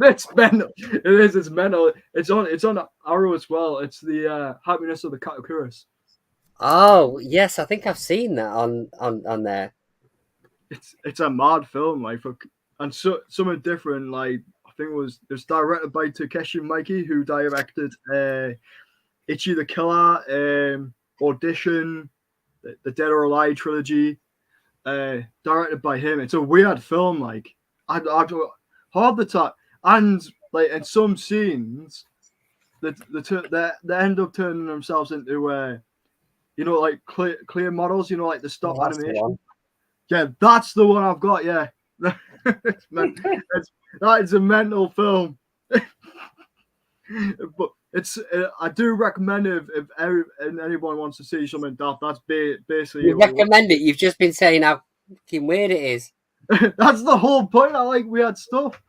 It's mental. It is. It's mental. It's on Arrow as well. It's the Happiness of the Katakuris. Oh yes, I think I've seen that on there. It's a mad film, like and something different. Like I think it's directed by Takeshi Miike, who directed Ichi the Killer, Audition, the Dead or Alive trilogy. Directed by him. It's a weird film. Like I half the time, and like in some scenes, they end up turning themselves into like clear models. Like the stop animation. Yeah, that's the one I've got. Yeah, that is a mental film. But I do recommend it if anyone wants to see something daft. That's basically. You recommend it. You've just been saying how fucking weird it is. That's the whole point. I like weird stuff.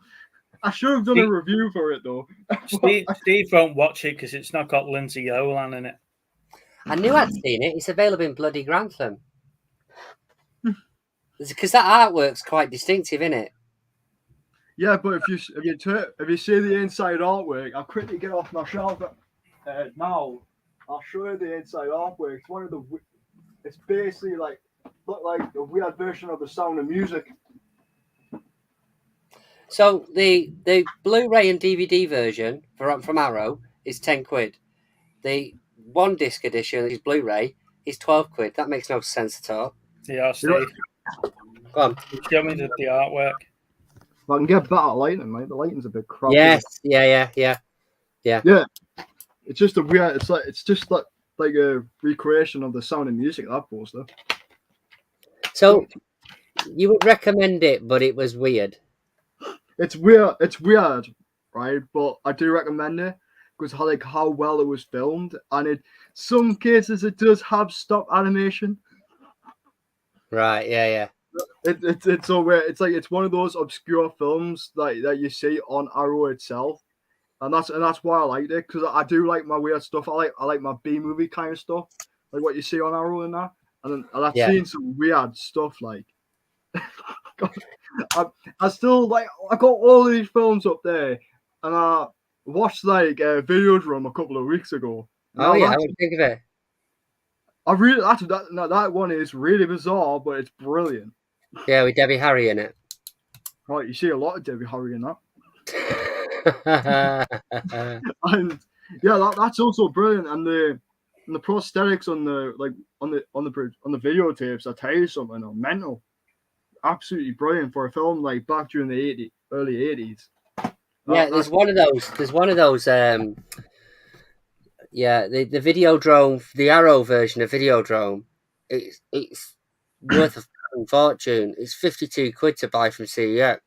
I should have done a review for it though. Steve won't watch it because it's not got Lindsay Lohan in it. I knew I'd seen it. It's available in bloody Grantham. Because that artwork's quite distinctive, isn't it? Yeah, but if you see the inside artwork, I'll quickly get off my shelf now. I'll show you the inside artwork. It's basically like a weird version of The Sound of Music. So the Blu-ray and DVD version from Arrow is £10. The one disc edition, is Blu-ray, is £12. That makes no sense at all. Yeah, Steve. Go on. Show me the artwork. If I can get better lighting, mate. The lighting's a bit crap. Yes, yeah. Yeah, it's just a weird. It's just like a recreation of The Sound of Music. That poster. So you would recommend it, but it was weird. It's weird. It's weird, right? But I do recommend it because how well it was filmed, and in some cases it does have stop animation. Right. Yeah. It's so weird. It's like it's one of those obscure films that you see on Arrow itself, and that's why I liked it, because I do like my weird stuff. I like my B movie kind of stuff, like what you see on Arrow and that. And I've seen some weird stuff like. I still like. I got all these films up there, and I watched like videos from a couple of weeks ago. Oh yeah, I would think of it. I really that one is really bizarre, but it's brilliant. Yeah, with Debbie Harry in it. Right, you see a lot of Debbie Harry in that. And yeah, that's also brilliant. And the prosthetics on the videotapes, I tell you something, are mental. absolutely brilliant for a film like back during the early 80s. Yeah, there's one of those. Yeah, the Videodrome, the Arrow version of Videodrome, it's worth a fucking fortune. It's 52 quid to buy from CEX.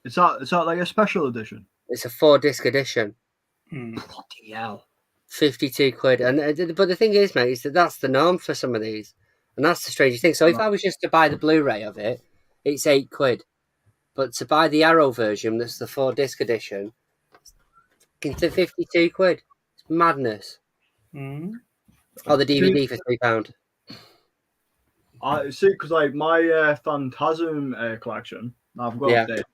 Is that like a special edition? It's a 4-disc edition. Bloody hell. 52 quid. And but the thing is, mate, is that's the norm for some of these. And that's the strangest thing. So if I was just to buy the Blu-ray of it, it's 8 quid. But to buy the Arrow version, that's the 4-disc edition, it's 52 quid. It's madness. Or the DVD for £3. I see, because like my Phantasm collection I've got there,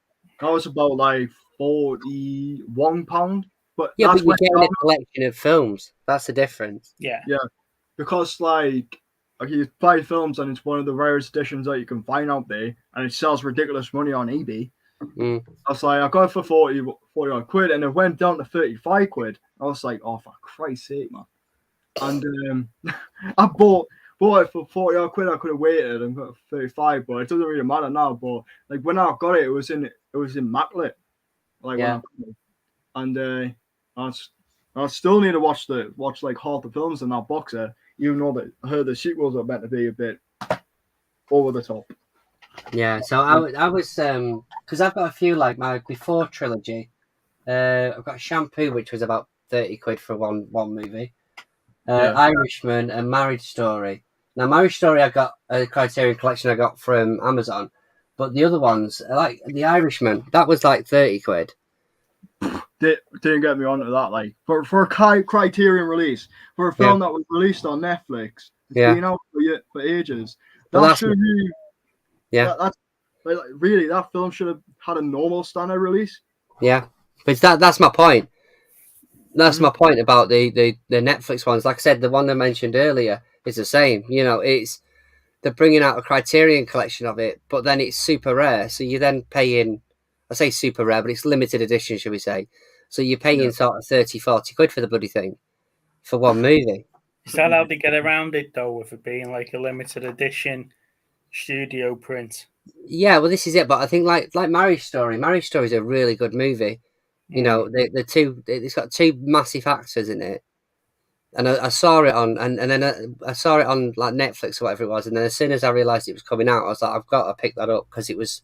that was about like £41. But yeah, that's but you're getting a collection of films. That's the difference. Yeah. Because like you buy films and it's one of the rarest editions that you can find out there, and it sells ridiculous money on eBay. I was like, I got it for 40 odd quid, and it went down to 35 quid. I was like, oh, for Christ's sake, man. And I bought it for 40 odd quid. I could have waited and got 35, but it doesn't really matter now. But like when I got it, it was immaculate. Like and I still need to watch like half the films in that box set, even though that I heard the sequels are meant to be a bit over the top. Yeah, so I was because I've got a few like my before trilogy. I've got Shampoo, which was about 30 quid for one movie. Irishman and Marriage Story. Now, Marriage Story, I got a Criterion Collection I got from Amazon, but the other ones, like the Irishman, that was like 30 quid. Didn't get me onto that. Like for a Criterion release for a film that was released on Netflix, it's been out for ages. That should be. That's like, really, that film should have had a normal standard release. Yeah, but that's my point. That's my point about the Netflix ones. Like I said, the one I mentioned earlier is the same. You know, they're bringing out a Criterion collection of it, but then it's super rare. So you're then paying, I say super rare, but it's limited edition, should we say. So you're paying sort of 30, 40 quid for the bloody thing for one movie. Is that how they get around it, though, with it being like a limited edition studio print? Yeah, well, this is it. But I think like Marriage Story is a really good movie. You know, it's got two massive actors in it. And I saw it on, and then I saw it on like Netflix or whatever it was. And then as soon as I realised it was coming out, I was like, I've got to pick that up because it was,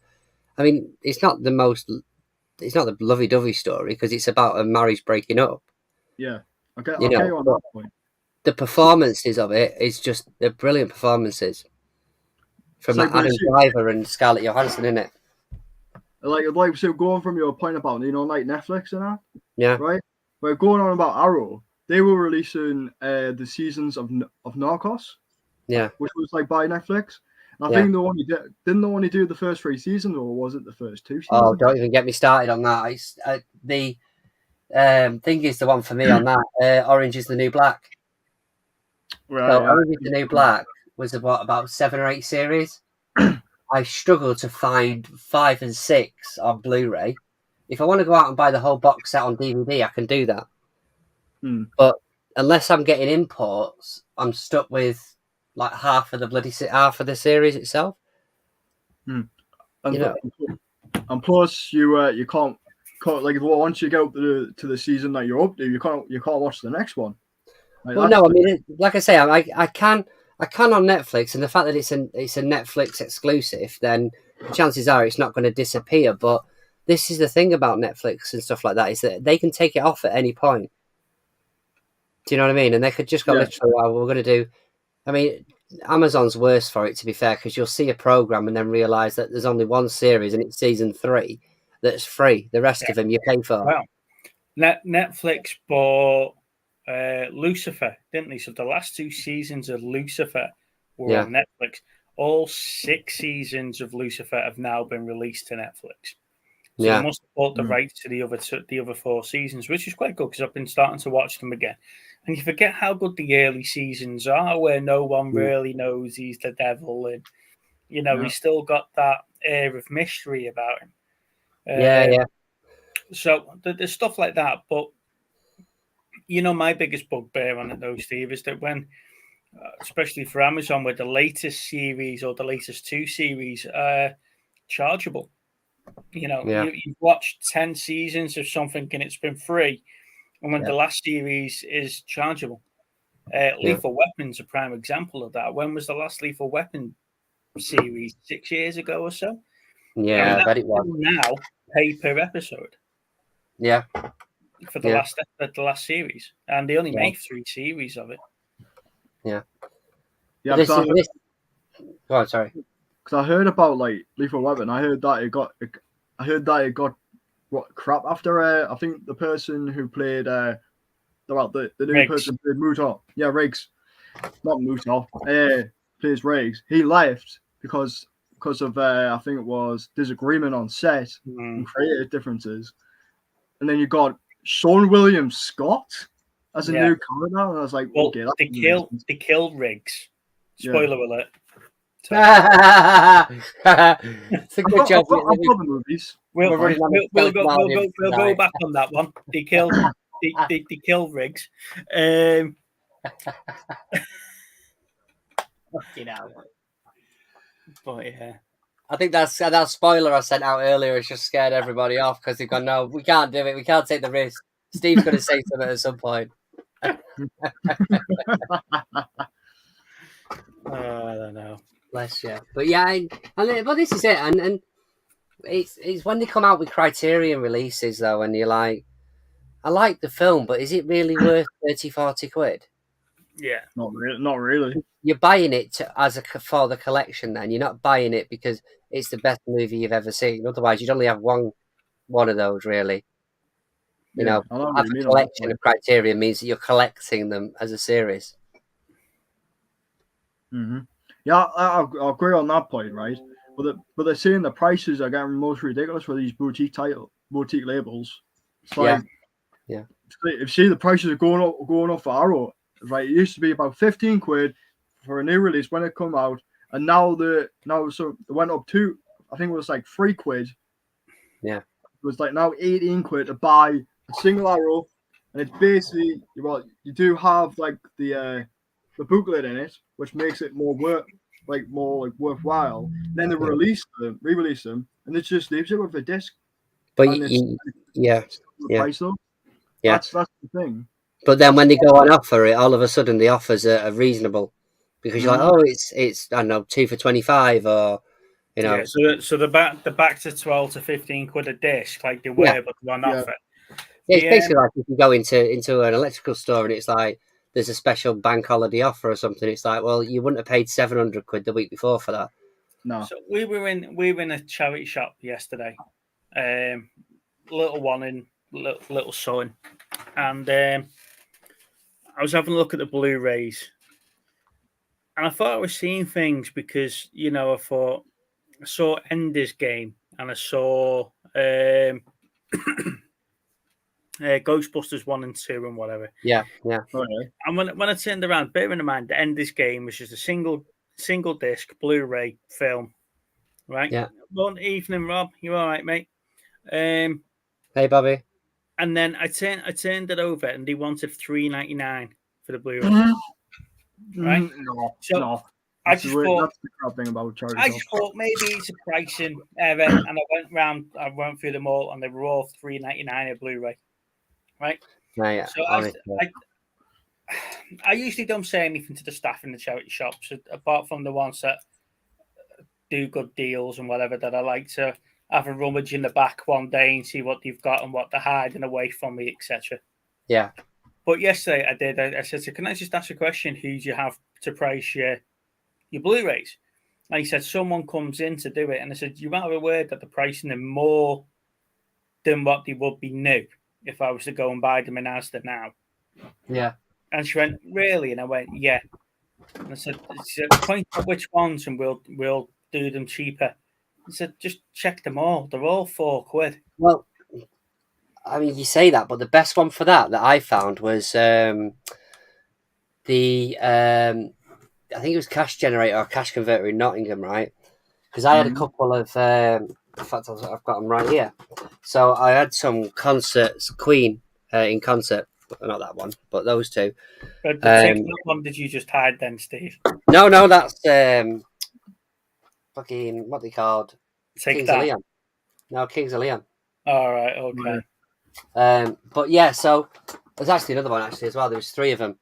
I mean, it's not the lovey-dovey story because it's about a marriage breaking up. Yeah. Okay, on that point. The performances of it is just, they're brilliant performances. From like Adam Driver and Scarlett Johansson, in it. Like so going from your point about, you know, like Netflix and that. Yeah. Right? We're going on about Arrow. They were releasing the seasons of Narcos. Yeah. Which was like by Netflix. And I think didn't they only do the first 3 seasons, or was it the first 2 seasons? Oh, don't even get me started on that. The thing is the one for me on that. Orange is the New Black. Right, so Orange is the New Black was about 7 or 8 series. I struggle to find 5 and 6 on Blu-ray. If I want to go out and buy the whole box set on DVD, I can do that. But unless I'm getting imports, I'm stuck with like half of the series itself. And, and plus, you can't like once you go to the season that you're up to, you can't watch the next one. Like, well, no, I mean, like I say, I can on Netflix, and the fact that it's a Netflix exclusive, then chances are it's not going to disappear. But this is the thing about Netflix and stuff like that, is that they can take it off at any point. Do you know what I mean? And they could just go literally, well, we're going to do. I mean, Amazon's worse for it, to be fair, because you'll see a program and then realise that there's only one series and it's season 3 that's free. The rest of them you pay for. Well, Netflix bought Lucifer, didn't they? So the last 2 seasons of Lucifer were on Netflix. All 6 seasons of Lucifer have now been released to Netflix. So they must have bought the rights to the other 4 seasons, which is quite good because I've been starting to watch them again. And you forget how good the early seasons are, where no one really knows he's the devil, and he's still got that air of mystery about him. So there's stuff like that, but my biggest bugbear on it, though, Steve, is that when, especially for Amazon, with the latest series or the latest 2 series, chargeable. Yeah. You've watched 10 seasons of something and it's been free, and when Yeah. the last series is chargeable. Lethal Weapon's a prime example of that. When was the last Lethal Weapon series? 6 years ago or so? Yeah, I bet it was. Now pay per episode. Yeah. For the last series, and they only make 3 series of it. Yeah. Yeah, This is. Go on, sorry. Because I heard about like Lethal Weapon. I heard that it got what crap after I think the person who played the new Riggs. person who played Muto. Yeah, Riggs. Not Muto. Plays Riggs. He left because of I think it was disagreement on set and creative differences. And then you got Sean William Scott as a new character, and I was like, well, okay, they killed Riggs. Spoiler alert. So, it's a good job. I've got the movies. We'll go back on that one. They killed Riggs. But yeah. I think that spoiler I sent out earlier has just scared everybody off because they've gone, no, we can't do it. We can't take the risk. Steve's going to say something at some point. I don't know. Bless you. But yeah, but this is it. And it's when they come out with Criterion releases, though, and you're like, I like the film, but is it really worth 30, 40 quid? Yeah. Not really. You're buying it for the collection then. You're not buying it because it's the best movie you've ever seen. Otherwise, you'd only have one of those, really. You know, have a collection of Criterion means that you're collecting them as a series. Mm-hmm. Yeah, I agree on that point, right? But they're saying the prices are getting most ridiculous for these boutique labels. It's like, if you see the prices are going up for Arrow, right? It used to be about 15 quid for a new release when it come out, and now they went up to, I think it was like 3 quid. Yeah, it was like now 18 quid to buy a single Arrow, and it's basically, well, you do have like the booklet in it, which makes it more worthwhile. And then they re-release them, and it just leaves you with a disc. But price though. Yeah, that's the thing. But then when they go on offer, all of a sudden the offers are reasonable because you're like, oh, it's I don't know, 2 for 25, or you know. Yeah, so the back to 12 to 15 quid a disc, like they were, but they're on offer. Yeah, it's basically like if you go into an electrical store and it's like there's a special bank holiday offer or something. It's like, well, you wouldn't have paid 700 quid the week before for that. No. So we were in a charity shop yesterday, little one in little son, and I was having a look at the Blu-rays, and I thought I was seeing things because I saw Ender's Game and I saw Ghostbusters 1 and 2 and whatever. Yeah. Okay. And when I turned around, bear in mind, the Ender's Game was just a single disc Blu-ray film, right? Yeah. One evening, Rob, you all right, mate? Hey, Bobby. And then I turned it over, and they wanted $3.99 for the Blu-ray. Right? No. I just thought that's the crap thing about charity. I just thought maybe it's a pricing error, and I went through them all, and they were all $3.99 a Blu-ray, right? Yeah, so I usually don't say anything to the staff in the charity shops, apart from the ones that do good deals and whatever, that I like to have a rummage in the back one day and see what they've got and what they're hiding away from me, etc. Yeah. But yesterday I did. I said, so can I just ask a question? Who do you have to price your Blu-rays? And he said, someone comes in to do it. And I said, you might have a word that they're pricing them more than what they would be new if I was to go and buy them in Asda now. Yeah. And she went, really? And I went, yeah. And I said, point out which ones and we'll do them cheaper. I said, just check them all. They're all £4. Well, I mean, you say that, but the best one for that I found was I think it was Cash Generator or Cash Converter in Nottingham, right? Because I had a couple of, in fact, I've got them right here. So I had some concerts, Queen in concert, not that one, but those two. But what one did you just hide then, Steve? No, that's fucking what they called. Take Kings that. of Leon. No, Kings of Leon. All right, okay. But yeah, so there's actually another one actually as well. There was 3 of them.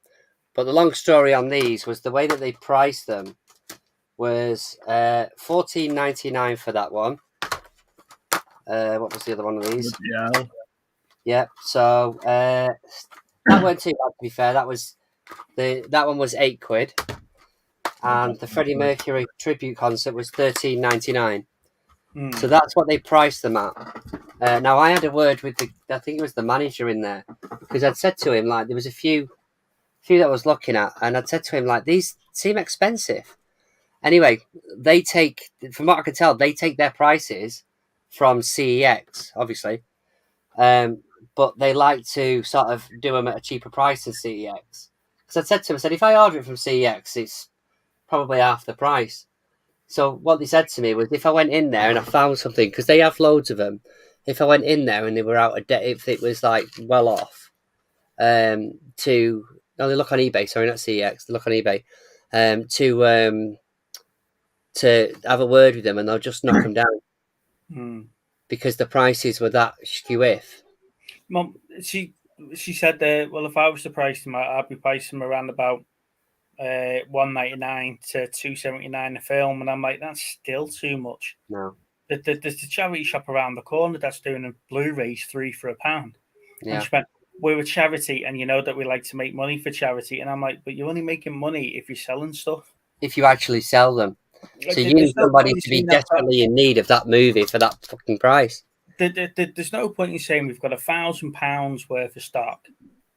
But the long story on these was the way that they priced them was $14.99 for that one. What was the other one of these? Yeah. Yeah. So that weren't too bad to be fair. That one was £8, and the Freddie Mercury tribute concert was $13.99. So that's what they priced them at. Now I had a word with I think it was the manager in there, because I'd said to him like there was a few that I was looking at, and I'd said to him like these seem expensive. Anyway, they take, from what I can tell, they take their prices from CEX, obviously, but they like to sort of do them at a cheaper price than CEX. Because I said to him, I said, if I order it from CEX, it's probably half the price. So what they said to me was, if I went in there and I found something, because they have loads of them, if I went in there and they were out of debt, if it was like well off, they look on eBay. Sorry, not CEX. They look on eBay to have a word with them, and they'll just knock them down because the prices were that skew-if. Mum, she said that, well, if I was to price them, I'd be pricing them around about $1.99 to $2.79 a film, and I'm like, that's still too much. No, there's the charity shop around the corner that's doing a Blu-rays 3 for £1. yeah. And she went, we're a charity, and you know that we like to make money for charity. And I'm like, but you're only making money if you're selling stuff. If you actually sell them. So you need somebody to be desperately in need of that movie for that fucking price. There's no point in saying we've got £1,000 worth of stock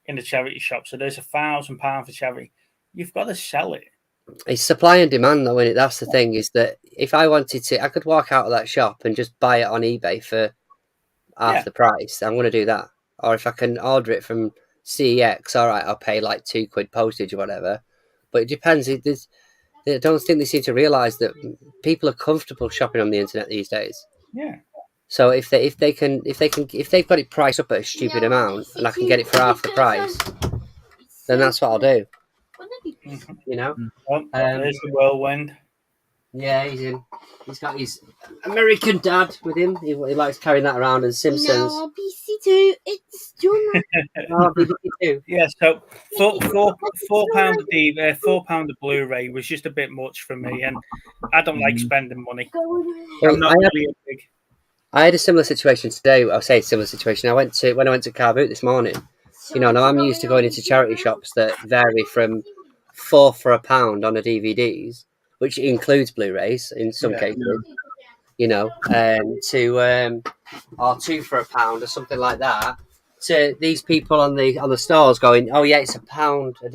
in the charity shop, so there's £1,000 for charity. You've got to sell it. It's supply and demand, though, and that's the thing, is that if I wanted to, I could walk out of that shop and just buy it on eBay for half the price. I'm going to do that. Or if I can order it from CEX, all right, I'll pay like £2 postage or whatever. But it depends. I don't think they seem to realise that people are comfortable shopping on the internet these days. Yeah. So if they've got it priced up at a stupid amount, and I can get it for half the price, then that's what I'll do. Mm-hmm. You know. There's the whirlwind. Yeah, he's got his American dad with him. He likes carrying that around, and Simpsons. No, PC2. It's John. Oh, BBC2. Yeah, so £4 £4 of Blu-ray was just a bit much for me, and I don't like spending money. I'm not really a big. I had a similar situation today. I'll say a similar situation. When I went to Car Boot this morning. You know, now I'm used to going into charity shops that vary from £4 for £1 on the DVDs, which includes Blu-rays in some cases. You know, to or £2 for £1 or something like that. To these people on the stores going, oh yeah, it's £1 a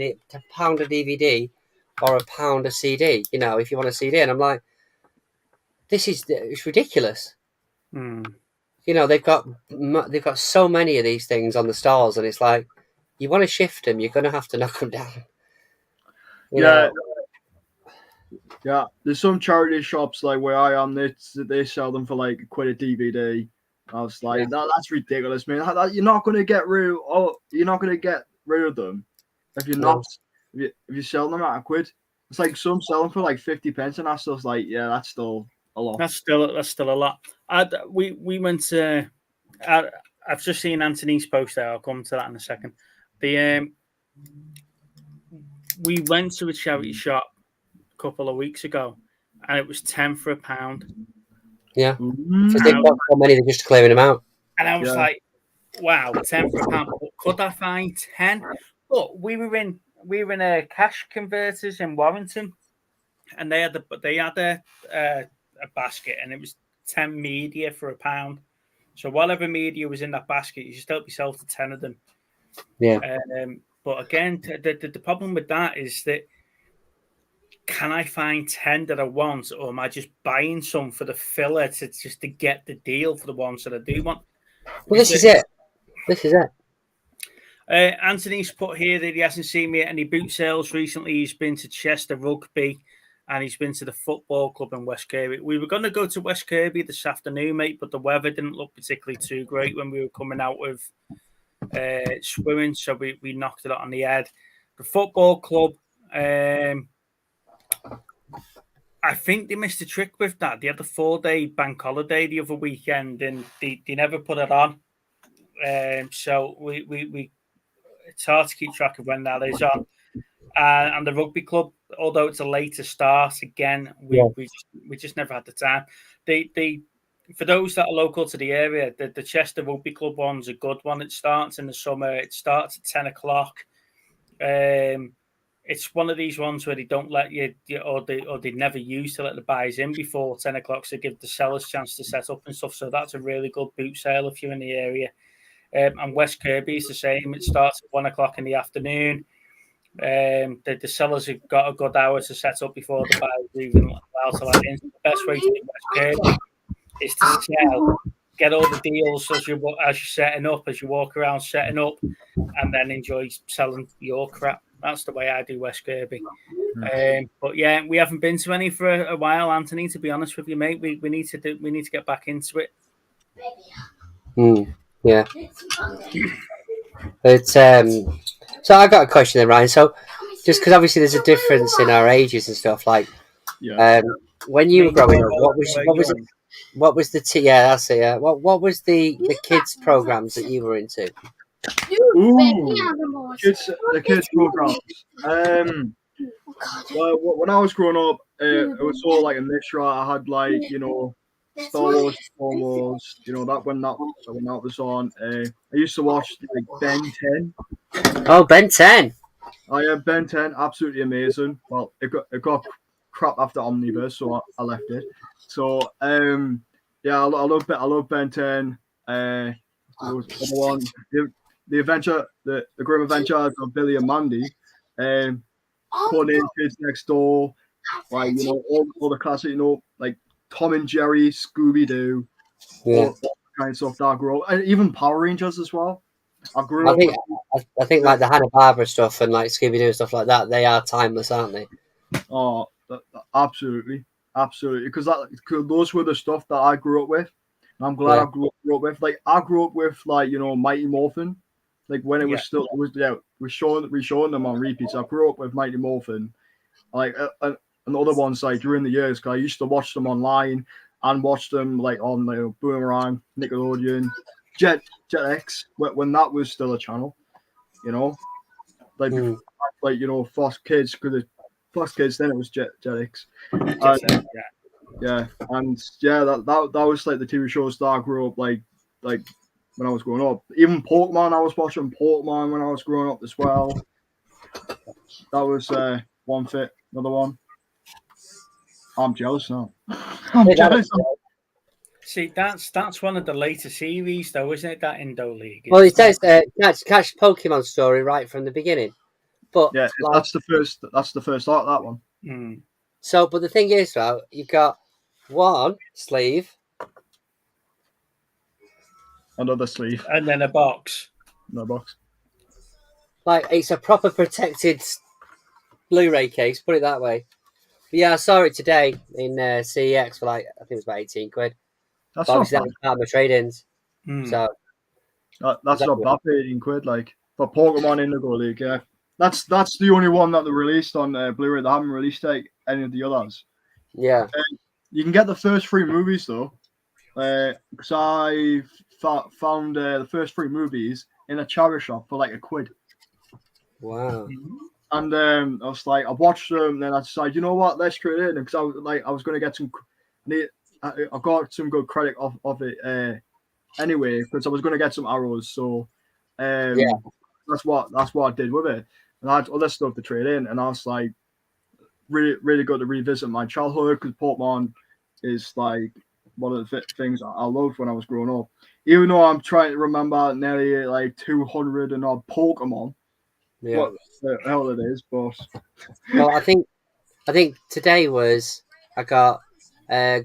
DVD or £1 a CD. You know, if you want a CD, and I'm like, it's ridiculous. You know, they've got so many of these things on the stalls, and it's like, you want to shift them, you're going to have to knock them down. You know? Yeah. There's some charity shops like where I am. They sell them for like £1 a DVD. I was like, that's ridiculous, man. You're not going to get rid. You're not going to get rid of them if you're not. If you sell them at £1. It's like some sell them for like 50p, and that's just like, yeah, that's still a lot. That's still a lot. We went to. I've just seen Anthony's post there. I'll come to that in a second. We went to a charity shop a couple of weeks ago, and it was 10 for £1. Yeah, because they've got so many, they're just clearing them out. And I was like, "Wow, 10 for £1. Could I find 10?" But we were in a cash converters in Warrington, and they had a basket, and it was 10 media for £1. So whatever media was in that basket, you just help yourself to 10 of them. Yeah. But again, the problem with that is that, can I find 10 that I want, or am I just buying some for the filler to get the deal for the ones that I do want? Well, this is it. Anthony's put here that he hasn't seen me at any boot sales recently. He's been to Chester Rugby, and he's been to the football club in West Kirby. We were going to go to West Kirby this afternoon, mate, but the weather didn't look particularly too great when we were coming out of swimming, so we knocked it out on the head. The football club, I think they missed a trick with that. They had the 4-day bank holiday the other weekend, and they never put it on. So we it's hard to keep track of when that is on. And the rugby club, although it's a later start, again, we just never had the time. They for those that are local to the area, the Chester Rugby Club one's a good one. It starts in the summer. It starts at 10 o'clock. It's one of these ones where they don't let you, or they never used to let the buyers in before 10 o'clock to give the sellers a chance to set up and stuff. So that's a really good boot sale if you're in the area. And West Kirby is the same. It starts at 1 o'clock in the afternoon. The sellers have got a good hour to set up before the buyers are even allowed to let in. So the best way to do West Kirby is to sell, get all the deals as you're setting up, as you walk around setting up, and then enjoy selling your crap. That's the way I do West Kirby. But yeah, we haven't been to any for a while, Anthony. To be honest with you, mate, we need to get back into it. Yeah. It's so I got a question then, Ryan. So just because obviously there's a difference in our ages and stuff, like when you were growing up, what was the yeah, that's it. Yeah. What was the kids programs that you were into? The kids programs. Well, when I was growing up, it was all like a mixture. I had like Star Wars, that when that was on. I used to watch like Ben 10. Oh, Ben 10. Oh yeah, Ben 10, absolutely amazing. Well, it got crap after Omniverse, so I left it. So yeah, I love Ben 10. There was another one, the Grim Adventures of Billy and Mandy. Putting in Kids Next Door, like all the classic, like Tom and Jerry, Scooby Doo, all that kind of stuff that I grew up, and even Power Rangers as well. I think like the Hanna-Barbera stuff and like Scooby Doo and stuff like that, they are timeless, aren't they? Oh, absolutely, because those were the stuff that I grew up with. And I'm glad I grew up with. Like I grew up with Mighty Morphin. Like when it was still, we're showing them on repeats. I grew up with Mighty Morphin, like and other ones like during the years. Cause I used to watch them online and watch them like on Boomerang, Nickelodeon, Jetix when that was still a channel. Fox Kids, because Fox Kids then it was Jetix. That was like the TV shows that I grew up like when I was growing up. Even Pokemon, I was watching Pokemon when I was growing up as well. That was one fit. Another one. I'm jealous now. I'm jealous. See, that's one of the later series, though, isn't it? That Indo League. Well, it says catch Pokemon story right from the beginning. But yeah, that's the first. That's the first art. That one. So, but the thing is, right, you've got one sleeve. Another sleeve. And then a box. No box. Like, it's a proper protected Blu-ray case, put it that way. But yeah, I saw it today in CEX for like, I think it was about 18 quid. That's not bad. That was part of my trade-ins. So that's not bad for 18 quid, like, for Pokemon Indigo League, yeah. That's the only one that they released on Blu-ray. They haven't released any of the others. Yeah. You can get the first 3 movies, though. Because I found the first 3 movies in a charity shop for like £1. Wow. And I was like, I watched them, and then I decided, you know what, let's trade in, because I was going to get some. I got some good credit of it anyway, because I was going to get some arrows. So that's what I did with it, and I had other stuff to trade in, and I was like, really really good to revisit my childhood, because Pokemon is like one of the things I loved when I was growing up. Even though I'm trying to remember nearly like 200 and odd Pokemon. Yeah. What the hell it is, but well, I think today was I got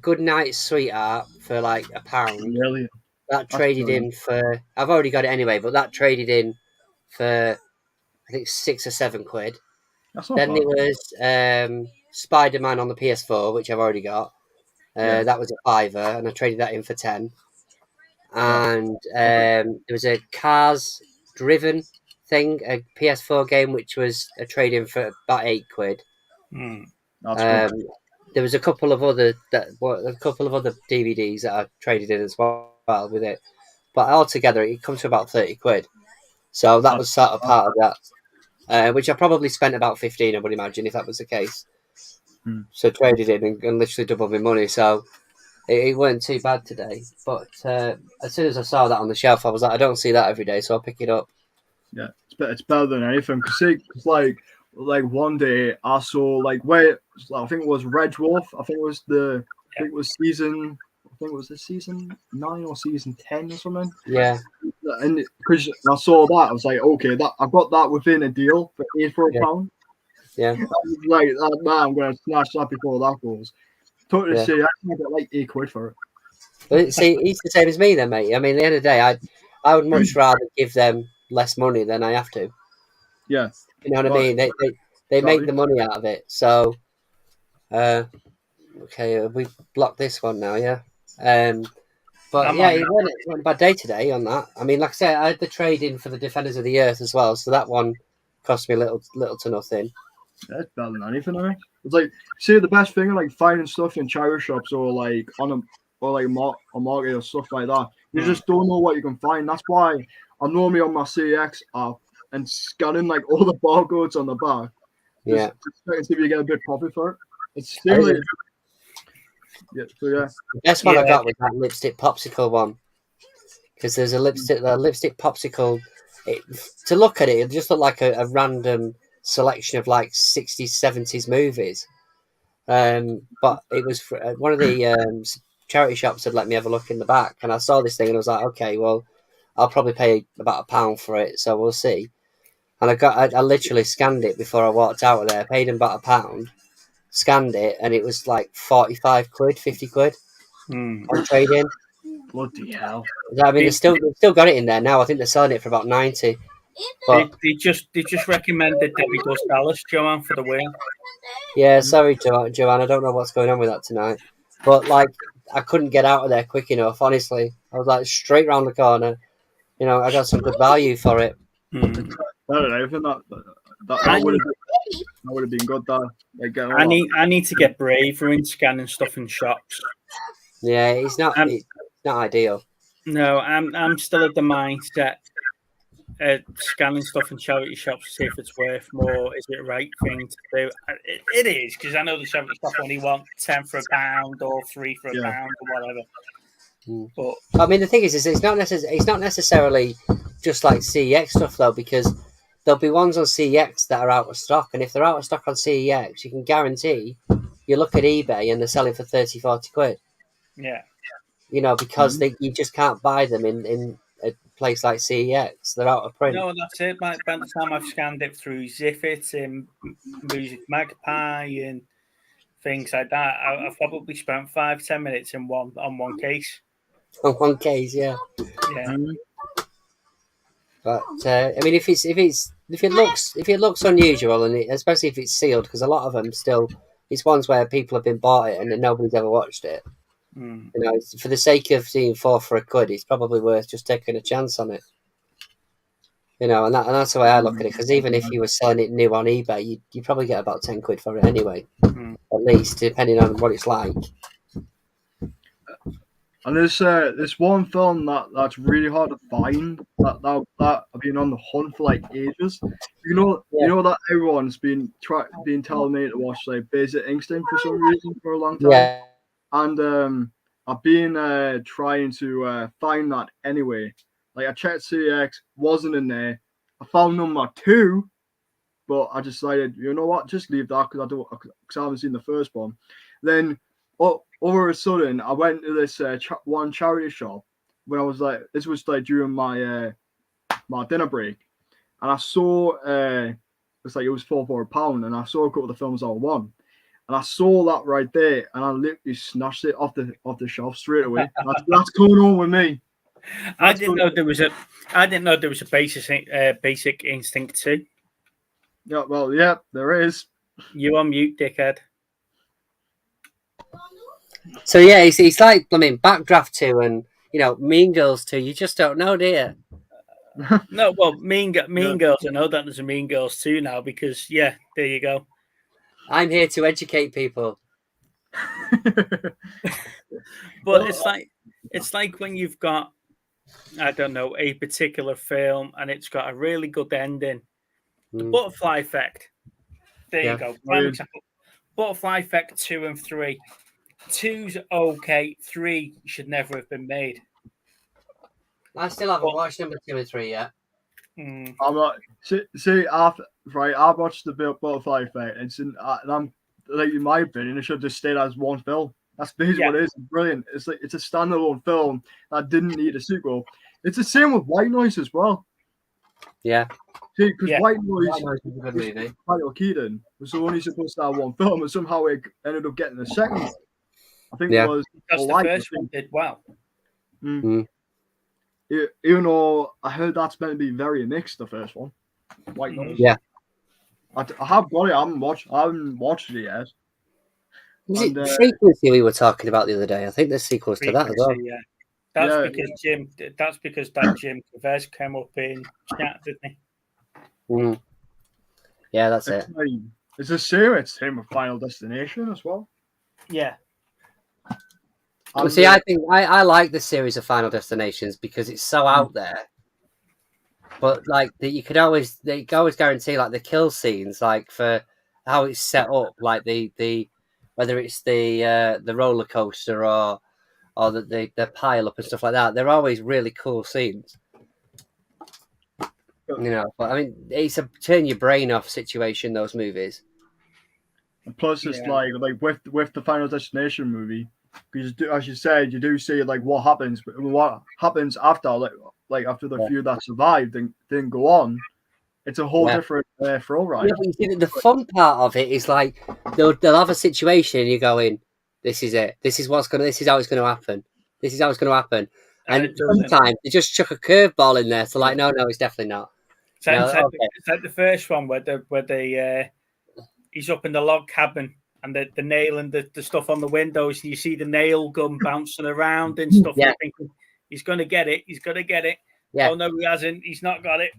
Good Night Sweetheart for like £1. Really? That traded in for, I've already got it anyway, but that traded in for I think 6 or 7 quid. That's not then bad. It was Spider-Man on the PS4, which I've already got. That was a £5, and I traded that in for 10. And there was a Cars Driven thing, a PS4 game, which was a trade in for about 8 quid. That's good. there was a couple of other DVDs that I traded in as well with it, but altogether it comes to about 30 quid. So that was sort of part of that, which I probably spent about 15. I would imagine if that was the case. So traded in and literally doubled my money. So it weren't too bad today. But as soon as I saw that on the shelf, I was like, I don't see that every day, so I'll pick it up. Yeah, it's better than anything. Cause like one day I saw like where I think it was Red Wolf. I think it was season. I think it was the season 9 or season 10 or something. Yeah. And because I saw that, I was like, okay, that I got that within a deal for £8 Yeah. I was like, man, I'm gonna snatch that before that goes. Totally see, I can get like £8 for it. But see, he's the same as me then, mate. I mean, at the end of the day, I would much rather give them less money than I have to. Yeah. You know what I mean? They make the money out of it. So, okay, we blocked this one now, yeah. But yeah, it went a bad day today on that. I mean, like I said, I had the trade in for the Defenders of the Earth as well, so that one cost me little to nothing. That's better than anything, I mean. It's like, see, the best thing, like finding stuff in charity shops or like on market or stuff like that. You just don't know what you can find. That's why I'm normally on my CX app and scanning like all the barcodes on the back. Just to see if you get a bit profit for it. It's still like, The best one I got was that lipstick popsicle one, because there's a lipstick popsicle. To look at it, it just looked like a random selection of like 60s, 70s movies. But it was one of the charity shops had let me have a look in the back, and I saw this thing and I was like, okay, well, I'll probably pay about £1 for it, so we'll see. And I literally scanned it before I walked out of there. I paid him about £1, scanned it, and it was like 45 quid, 50 quid on trading. Bloody hell! I mean, they've still got it in there now. I think they're selling it for about 90. But they just recommended Debbie Does Dallas, Joanne, for the win. Yeah, sorry, Joanne. I don't know what's going on with that tonight. But like, I couldn't get out of there quick enough. Honestly, I was like straight round the corner. You know, I got some good value for it. I don't know. That would have been good. I need to get braver in scanning stuff in shops. Yeah, it's not ideal. No, I'm still at the mindset scanning stuff in charity shops to see if it's worth more. Is it the right thing to do? It is, because I know the charity shop only want 10 for £1 or 3 for £1 or whatever. But I mean, the thing is it's not necessarily just like CEX stuff though, because there'll be ones on CEX that are out of stock, and if they're out of stock on CEX, you can guarantee you look at eBay and they're selling for 30, 40 quid. Yeah. You know, because you just can't buy them in a place like CEX. They're out of print. No, that's it. By the time I've scanned it through Ziffit and Music Magpie and things like that, I've probably spent 5-10 minutes on one case. On one case, yeah. Yeah. But I mean, if it looks unusual, and especially if it's sealed, because a lot of them still, it's ones where people have been bought it and nobody's ever watched it. You know, for the sake of seeing 4 for £1, it's probably worth just taking a chance on it. You know, and that's the way I look at it. Because even if you were selling it new on eBay, you probably get about 10 quid for it anyway, at least, depending on what it's like. And there's one film that's really hard to find that I've been on the hunt for like ages. You know that everyone's been telling me to watch like Basic Instinct for some reason for a long time. Yeah. And I've been trying to find that anyway. Like I checked CX, wasn't in there. I found number 2, but I decided, you know what, just leave that because I haven't seen the first one. Then all of a sudden, I went to this one charity shop when I was like, this was like during my my dinner break, and I saw it was £4 for £1, and I saw a couple of the films I won. And I saw that right there, and I literally snatched it off the shelf straight away. That's going on with me. I didn't know there was a Basic Instinct 2. Yeah, well, yeah, there is. You on mute, dickhead. So yeah, it's like, I mean, Backdraft 2 and, you know, Mean Girls 2. You just don't know, do you? No, well, Mean Girls. I know that there's a Mean Girls 2 now because there you go. I'm here to educate people. But it's like when you've got, I don't know, a particular film and it's got a really good ending. The butterfly effect. There you go. Prime example. Butterfly effect 2 and 3. 2's okay. 3 should never have been made. I still haven't watched number 2 and 3 yet. I'm not. See, after I watched the Butterfly Effect, and I'm like, in my opinion, it should just stay as one film. That's basically what it is. It's brilliant. It's like it's a standalone film that didn't need a sequel. It's the same with White Noise as well. Yeah. See, because White Noise is a good movie. Michael Keaton was only supposed to have one film, and somehow it ended up getting a second one. I think it was because the first one did well. Even though I heard that's meant to be very mixed, the first one. White Noise. Yeah. I have got it. I haven't watched it yet. Was it Frequency we were talking about the other day? I think there's sequels to that as well. Yeah. That's because Jim Cavez came up in chat, didn't he? Yeah, that's it. It's the same with Final Destination as well. Yeah. See, I think I like the series of Final Destinations because it's so out there. But like they could always guarantee like the kill scenes, like for how it's set up, like the whether it's the roller coaster or the pile up and stuff like that. They're always really cool scenes. You know, but I mean, it's a turn your brain off situation. Those movies. And plus, it's like with the Final Destination movie, because as you said, you do see like what happens after after the few that survived and didn't go on. It's a whole different thrill ride. Yeah, but you see, the fun part of it is like they'll have a situation and you're going, "This is it. This is how it's going to happen. This is how it's going to happen." And sometimes they just chuck a curveball in there. So like, no, it's definitely not. It's like the first one where he's up in the log cabin and they're nailing the stuff on the windows, and you see the nail gun bouncing around and stuff. Yeah. Thinking, he's going to get it. He's going to get it. Yeah. Oh, no, he hasn't. He's not got it.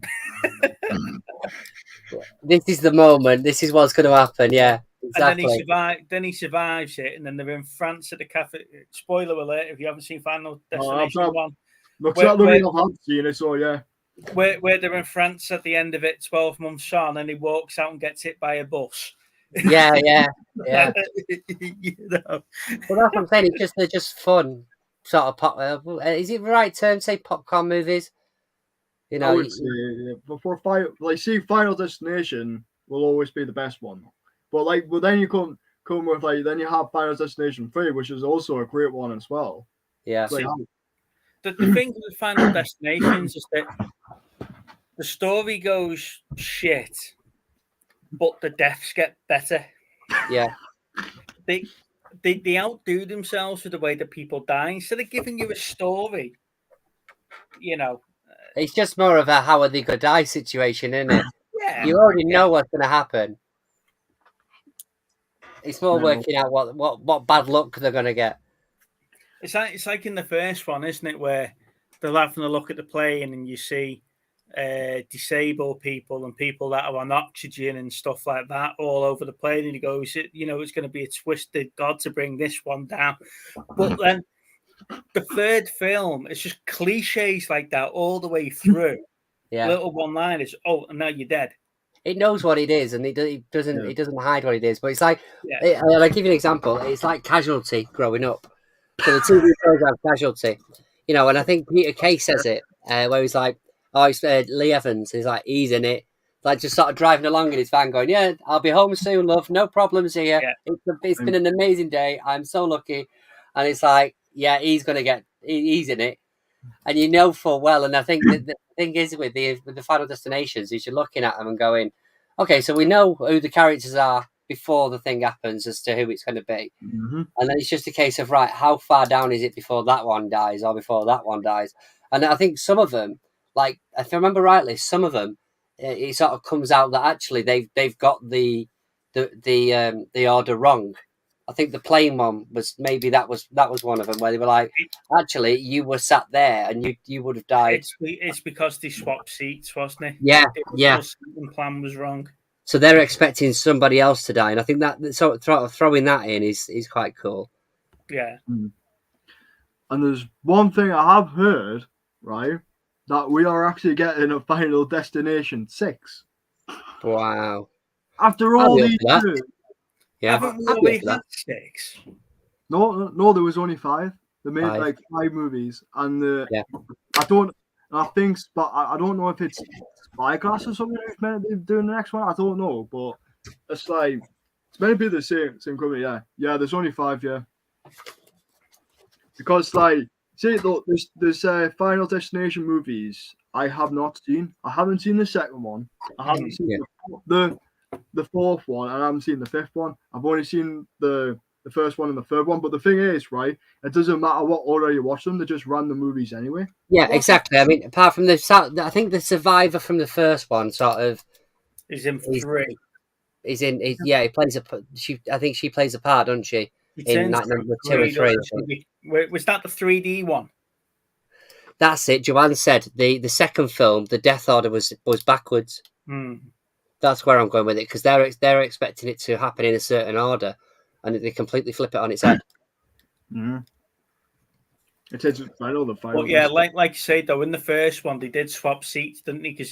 This is the moment. This is what's going to happen. Yeah, exactly. And then he survives it, and then they're in France at the cafe. Spoiler alert, if you haven't seen Final Destination 1. Looks like the real I've seen it, so yeah. Where they're in France at the end of it, 12 months on, and he walks out and gets hit by a bus. Yeah. You know. Well, that's what I'm saying. They're just fun, sort of pop. Is it the right term to say popcorn movies? You know, I would say, Final Destination will always be the best one. But then you come with then you have Final Destination 3, which is also a great one as well. Yeah. The thing with Final Destinations is that the story goes shit, but the deaths get better. Yeah. They outdo themselves with the way that people die. Instead of giving you a story, you know. It's just more of a how are they going to die situation, isn't it? Yeah. You already know what's going to happen. It's more working out what bad luck they're going to get. It's like in the first one, isn't it, where they're having a look at the plane and you see disabled people and people that are on oxygen and stuff like that all over the plane, and you go, it's going to be a twisted God to bring this one down. But then the third film, it's just cliches like that all the way through. Yeah. Little one-liners. Oh, and now you're dead. It knows what it is, and it doesn't hide what it is. But it's like, I'll give you an example. It's like Casualty growing up. So the TV program Casualty, you know, and I think Peter Kay says it, where he's like, it's Lee Evans. He's like, he's in it. Like just sort of driving along in his van going, yeah, I'll be home soon, love. No problems here. Yeah. It's been an amazing day. I'm so lucky. And it's like, yeah, he's in it. And you know full well. And I think the thing is with the Final Destinations is you're looking at them and going, okay, so we know who the characters are before the thing happens as to who it's going to be. Mm-hmm. And then it's just a case of, right, how far down is it before that one dies or before that one dies? And I think some of them, like, if I remember rightly, some of them, it sort of comes out that actually they've got the order wrong. I think the plane one was that was one of them where they were like, actually, you were sat there and you would have died. It's because they swapped seats, wasn't it? Yeah, The seating plan was wrong. So they're expecting somebody else to die, and I think that throwing that in is quite cool. Yeah. And there's one thing I have heard, right, that we are actually getting a Final Destination 6. Wow. After I'll all be up these for that. years. Yeah, Haven't we I'll be up already for had that. 6? No, there was only 5. They made 5. like 5 movies, and Yeah. I think, but I don't know if it's Spyglass or something who's meant to be doing the next one. I don't know, but it's like it's meant to be the same company. Yeah. There's only 5. Yeah, because like see, though, there's Final Destination movies I have not seen. I haven't seen the second one. I haven't seen the fourth one, and I haven't seen the fifth one. I've only seen the first one and the third one. But the thing is, right, it doesn't matter what order you watch them; they're just random movies anyway. Yeah, exactly. I mean, apart from I think the survivor from the first one sort of is in 3. He plays I think she plays a part, doesn't she? In like number 2 or 3. Was that the 3D one? That's it. Joanne said the second film, the Death Order, was backwards. That's where I'm going with it, because they're expecting it to happen in a certain order, and they completely flip it on its head. Mm-hmm. It is final. But yeah, like you say though, in the first one they did swap seats, didn't they? Because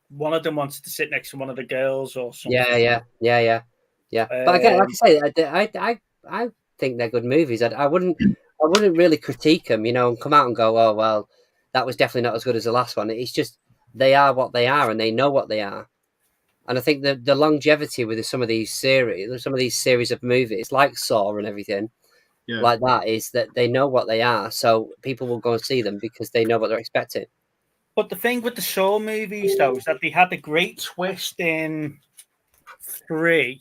one of them wanted to sit next to one of the girls or something. Yeah. But again, like I say, I think they're good movies. I wouldn't really critique them, and come out and go, oh well, that was definitely not as good as the last one. It's just they are what they are, and they know what they are. And I think the longevity with some of these series of movies, like Saw and everything, like that, is that they know what they are. So people will go and see them because they know what they're expecting. But the thing with the Saw movies, though, is that they had a great twist in 3,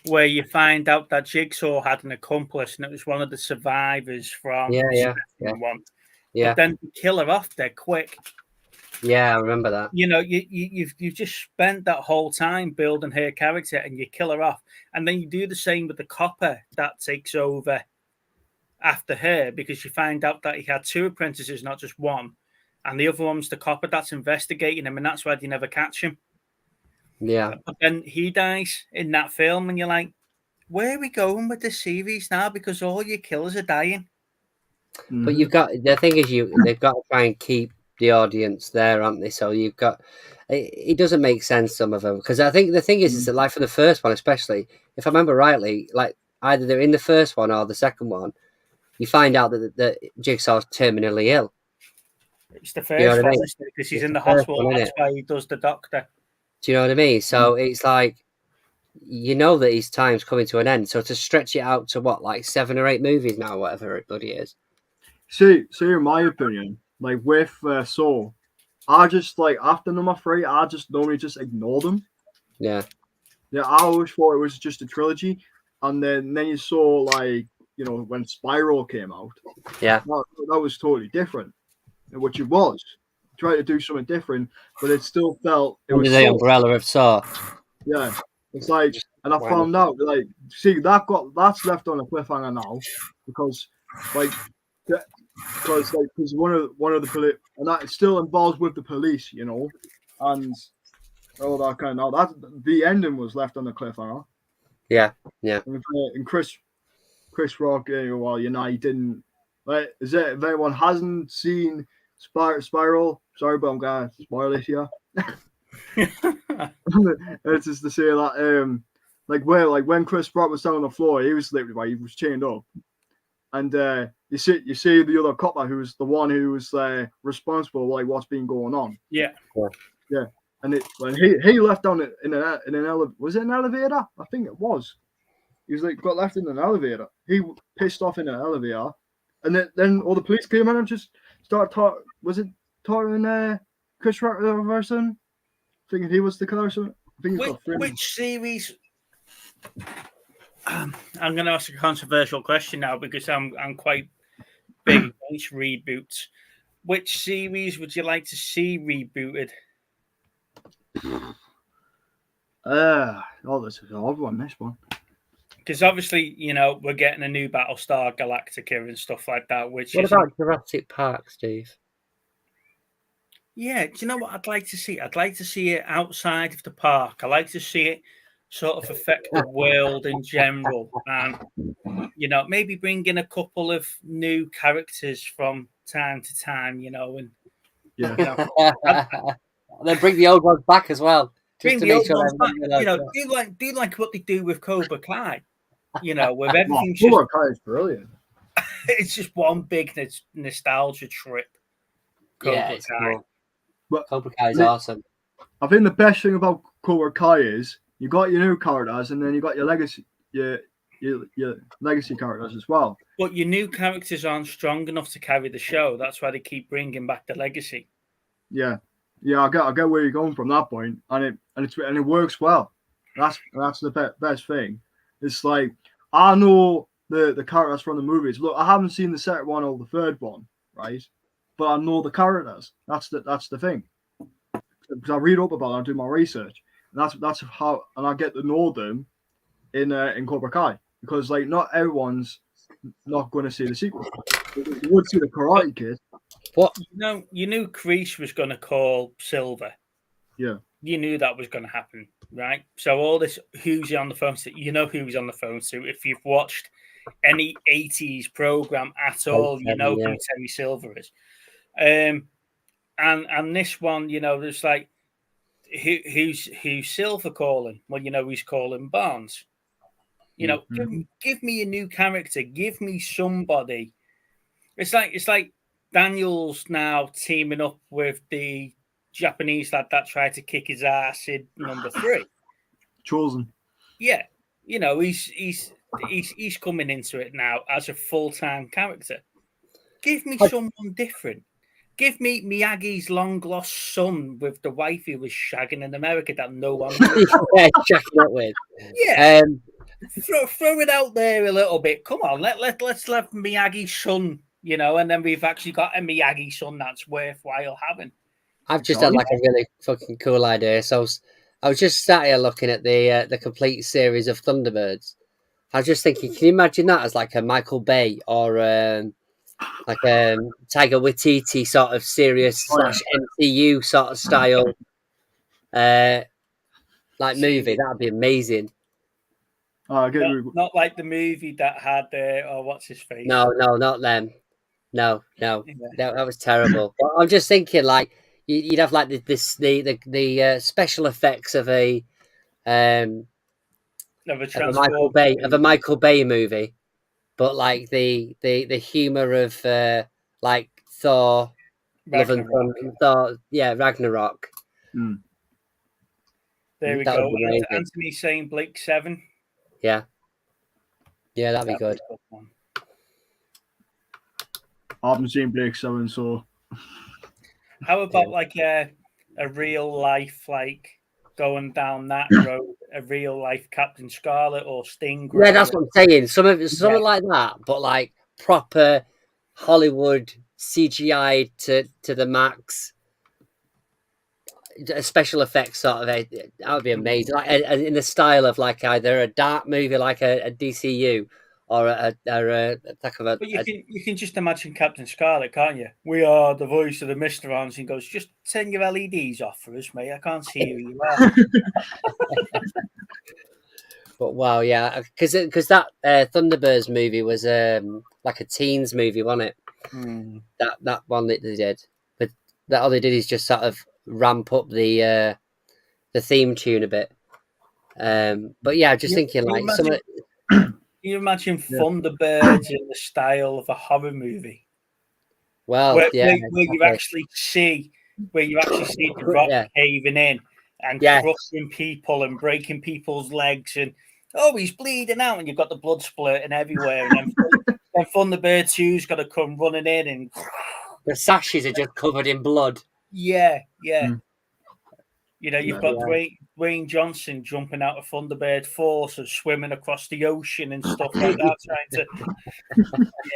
where you find out that Jigsaw had an accomplice, and it was one of the survivors from the second one. Yeah. But then you kill her off dead quick. Yeah, I remember that. You've just spent that whole time building her character, and you kill her off, and then you do the same with the copper that takes over after her, because you find out that he had 2 apprentices, not just one, and the other one's the copper that's investigating him, and that's why they never catch him. Yeah. But then he dies in that film, and you're like, where are we going with this series now? Because all your killers are dying. But you've got the thing is they've got to try and keep the audience there, aren't they? So you've got it doesn't make sense, some of them, because I think the thing is that, like, for the first one especially, if I remember rightly, like either they're in the first one or the second one, you find out that Jigsaw's terminally ill. It's the first one, because he's in the hospital. That's why he does the doctor. Do you know what I mean? So it's like, that his time's coming to an end. So to stretch it out to what, like 7 or 8 movies now, whatever it bloody is. See, in my opinion, like with Saw, I just like after number 3, I just normally just ignore them. Yeah. I always thought it was just a trilogy, and then you saw like when Spiral came out. Yeah. That was totally different, which it was. Tried to do something different, but it still felt it was the umbrella of Saw. Yeah, it's like, and I found out like, see, that's left on a cliffhanger now, because one of the police, and that still involves with the police, and all that kind of. That the ending was left on the cliffhanger. Yeah. And Chris Rock, well, he didn't. Like, if anyone hasn't seen Spiral, sorry, but I'm gonna spoil it here. It's just to say that, when Chris Rock was down on the floor, he was chained up, and you see the other copper who's the one who was responsible, like what's been going on. Yeah. And when he left down in an elevator, was it an elevator? I think it was. He was got left in an elevator. He pissed off in an elevator, and then all the police came in and just started talking. Was it talking Chris Rock the other person, thinking he was the killer? Which series? I'm going to ask a controversial question now, because I'm quite big against reboots. Which series would you like to see rebooted? This is an odd one. This one. Because obviously, we're getting a new Battlestar Galactica and stuff like that. What about Jurassic Park, Steve? Yeah, do you know what I'd like to see? I'd like to see it outside of the park. I like to see it sort of affect the world in general, and maybe bring in a couple of new characters from time to time. And Yeah. Then bring the old ones back as well, just bring to the make old sure ones back. everyone Do like what they do with Cobra Kai. With everything. Cobra Kai is brilliant. It's just one big nostalgia trip. Cobra it's Kai. cool. But Cobra Kai is awesome. I think the best thing about Cobra Kai is you got your new characters, and then you got your legacy, your legacy characters as well. But your new characters aren't strong enough to carry the show. That's why they keep bringing back the legacy. Yeah, I get where you're going from that point, and it works well. That's the best thing. It's like I know the characters from the movies. Look, I haven't seen the second one or the third one, right? But I know the characters. That's the thing. Because I read up about it, I do my research, and that's how, and I get to know them in Cobra Kai, because like not everyone's not going to see the sequel. You would see the Karate Kid. What? You knew Kreese was going to call Silver. Yeah. You knew that was going to happen, right? So all this, who's he on the phone to? You know who he's on the phone to. If you've watched any 80s program at all, you know who Terry Silver is. And this one, there's like, who's Silver calling? Well, he's calling Barnes. Give me a new character. Give me somebody. It's like Daniel's now teaming up with the Japanese lad that tried to kick his ass in number 3. Chosen. Yeah, he's coming into it now as a full-time character. Give me someone different. Give me Miyagi's long-lost son with the wife he was shagging in America that no one checking up with. Yeah. Throw it out there a little bit. Come on, let's let Miyagi's son, and then we've actually got a Miyagi son that's worthwhile having. I've just had like a really fucking cool idea. So I was just sat here looking at the complete series of Thunderbirds. I was just thinking, can you imagine that as like a Michael Bay or like a Tiger Waititi sort of serious / MCU sort of style like movie? That'd be amazing. Not like the movie that had what's his face? No, not them. No, that was terrible. But I'm just thinking, like you'd have like the special effects of a Michael Bay movie, but like the humor of like Thor, Love and Thunder, Thor, Ragnarok. There we go. Anthony saying Blake 7. Yeah, that'd be good. I haven't seen Blake 7, so. How about like a real life, like going down that road, a real life Captain Scarlet or Sting? Yeah, that's what I'm saying. Something like that, but like proper Hollywood CGI to the max. A special effects sort of that would be amazing. Like in the style of like either a dark movie like a DCU or a But you can just imagine Captain Scarlet, can't you? We are the voice of the Mysterons, and goes, just turn your LEDs off for us, mate. I can't see who you are. But wow, yeah, because that Thunderbirds movie was like a teens movie, wasn't it? That one that they did, but that all they did is just sort of ramp up the theme tune a bit. But yeah, just thinking like some. Can you imagine Thunderbirds in the style of a horror movie? Well, where you actually see the Rock caving in and crushing people and breaking people's legs, and he's bleeding out, and you've got the blood splurting everywhere, and then Thunderbird 2's got to come running in, and the sashes are just covered in blood. Yeah. You've got Dwayne Johnson jumping out of Thunderbird Force and swimming across the ocean and stuff like that, trying to,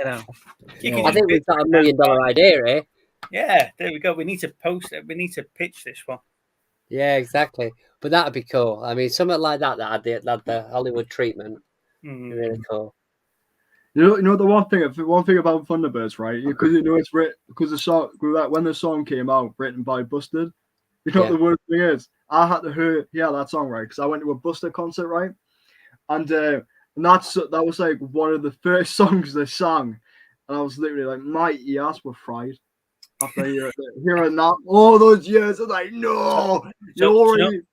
I think we've got $1 million idea here. Yeah, there we go. We need to post it. We need to pitch this one. Yeah, exactly. But that'd be cool. I mean, something like that had the Hollywood treatment. Really cool. You know the one thing about Thunderbirds, right? Because you know it's written because the song when the song came out, written by Busted. You know what the worst thing is? I had to hear that song, right? Because I went to a Busted concert, right? And that was like one of the first songs they sang, and I was literally like, my ears were fried after hearing that all those years. I was like, no, you're already.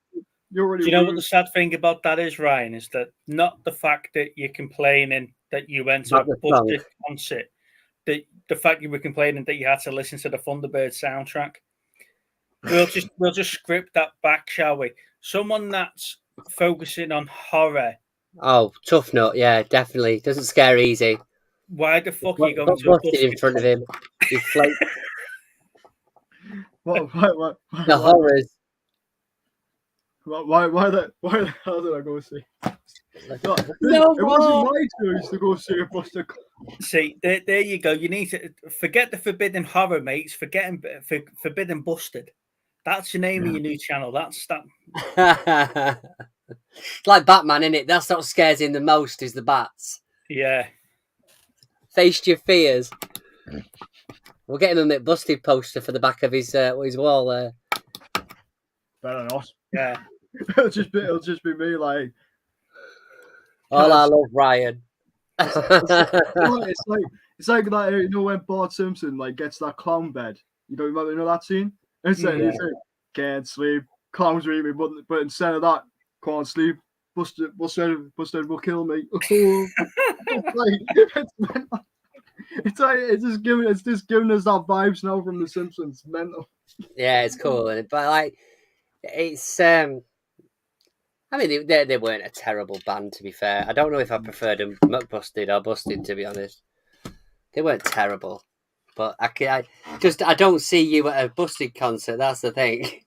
Do you know what the sad thing about that is, Ryan? Is that not the fact that you're complaining that you went to a Busted concert, the fact you were complaining that you had to listen to the Thunderbird soundtrack. We'll just script that back, shall we? Someone that's focusing on horror. Oh, tough nut, yeah, definitely. Doesn't scare easy. Why the fuck are you going to a Busted in front of him? He's float. What? The horrors. Why the hell did I go see? It wasn't my choice to go see a Buster. See, there you go. You need to forget the forbidden horror, mates. Forbidden Busted. That's the name of your new channel. That's that. It's like Batman, isn't it? That's what scares him the most is the bats. Yeah. Face your fears. We'll get him a McBusted poster for the back of his wall there. Better not. Yeah. it'll just be me like. All I love, Ryan. It's like that. You know when Bart Simpson like gets that clown bed. You know that scene? It's like can't sleep. Clowns will eat me, but instead of that, can't sleep. Busted will kill me. It's just giving us that vibes now from The Simpsons. Mental. Yeah, it's cool, but like it's. I mean, they weren't a terrible band, to be fair. I don't know if I preferred them McBusted or Busted, to be honest. They weren't terrible, but I don't see you at a Busted concert. That's the thing.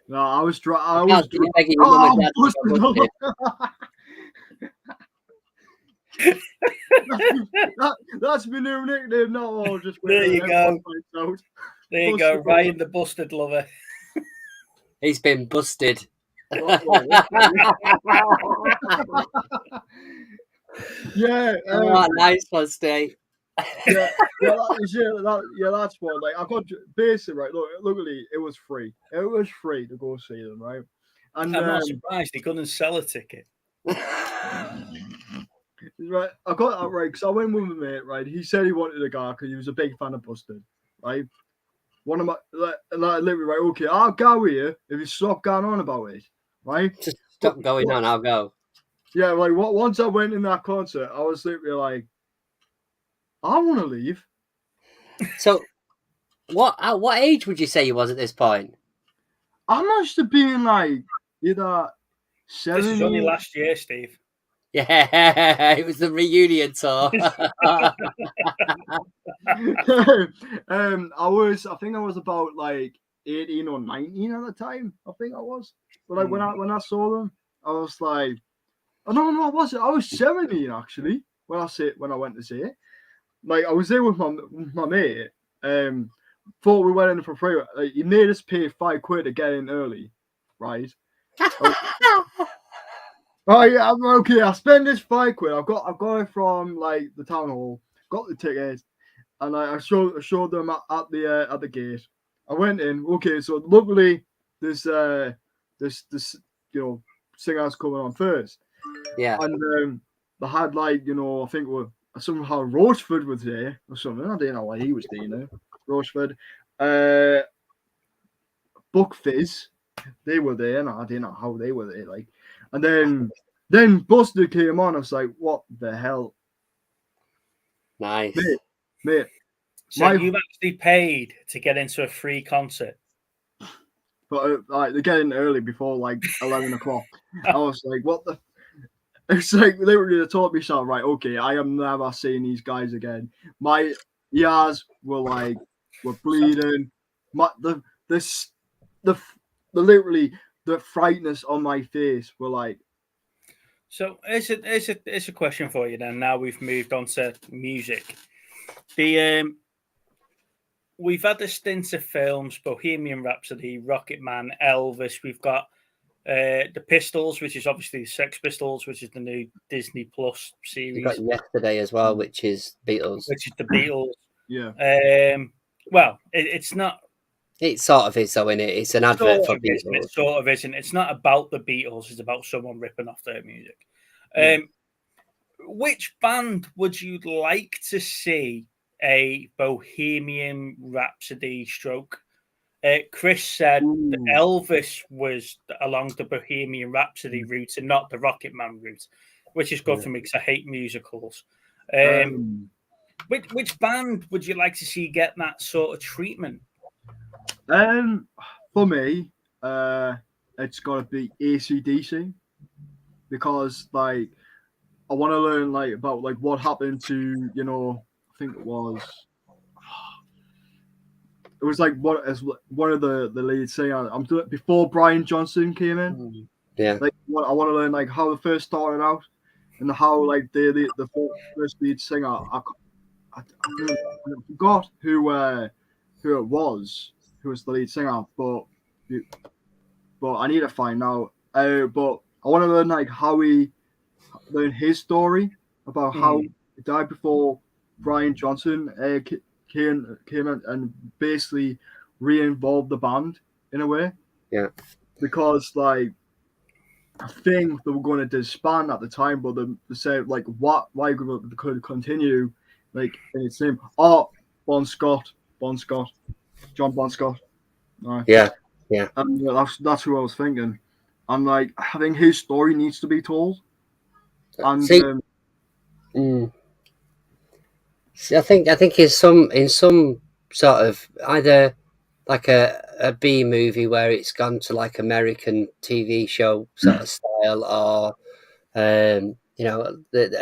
No, I was begging your mum and dad to go Busted. That's my new nickname now. Just there you go. There you go, Ryan the Busted lover. He's been busted. Yeah. Nice one, Steve. That's one. Like I got basically right. Luckily, it was free. It was free to go see them, right? And I'm not surprised he couldn't sell a ticket. Right, I got that right because I went with my mate. Right, he said he wanted a guy because he was a big fan of Busted. Right, one of my literally right. Okay, I'll go with you if you stop going on about it. Right, just stop going on. I'll go. Yeah, like once I went in that concert, I was literally like, I want to leave. So, what age would you say you was at this point? I must have been like either 7. This was only last year, Steve. Yeah, it was the reunion tour. I think I was about like 18 or 19 at the time. I think I was. But like when I saw them, I was like, oh no, I wasn't. I was 17 actually when I went to see it. Like I was there with my mate. Thought we went in for free. Like, he made us pay £5 to get in early, right? Oh yeah, okay. I spent this £5. I got it from like the town hall. Got the tickets, and I showed them at the gate. I went in. Okay, so luckily this singer's coming on first. Yeah, and they had like I think somehow Roachford was there or something. I didn't know why he was there. Roachford, Buck Fizz, they were there, and I didn't know how they were there. Like, and then Busted came on. I was like, what the hell? Nice, mate. So you've actually paid to get into a free concert, but like they get in early before like 11 o'clock. I was like, what the? It's like literally they taught me something. Right, okay, I am never seeing these guys again. My ears were bleeding. The literally the frightness on my face were like. So it's a question for you then. Now we've moved on to music. We've had a stint of films: Bohemian Rhapsody, Rocket Man, Elvis. We've got The Pistols, which is obviously the Sex Pistols, which is the new Disney Plus You got series, Yesterday as well, which is Beatles. which is the Beatles. Yeah. Well, it's not. It sort of is, though, isn't it? It's an advert for Beatles. It sort of isn't. It's not about the Beatles. It's about someone ripping off their music. Yeah. Which band would you like to see a Bohemian Rhapsody stroke? Chris said that Elvis was along the Bohemian Rhapsody route and not the Rocket Man route, which is good for me because I hate musicals. Which band would you like to see get that sort of treatment? For me, it's got to be AC/DC because like I want to learn like about like what happened to I think it was like what as one of the lead singer. I'm doing before Brian Johnson came in. Yeah, like I want to learn like how they first started out and how like the first lead singer. I forgot who it was who was the lead singer, but I need to find out. But I want to learn like how he learn his story about how he died before Brian Johnson came in and basically re-involved the band in a way. Yeah. Because like I think they were going to disband at the time, but they said like why they could continue like in its name. Oh, John Bon Scott. Right. Yeah. And that's who I was thinking. I'm like, I think his story needs to be told. And See, I think in some sort of either like a B movie where it's gone to like American TV show sort of style, or a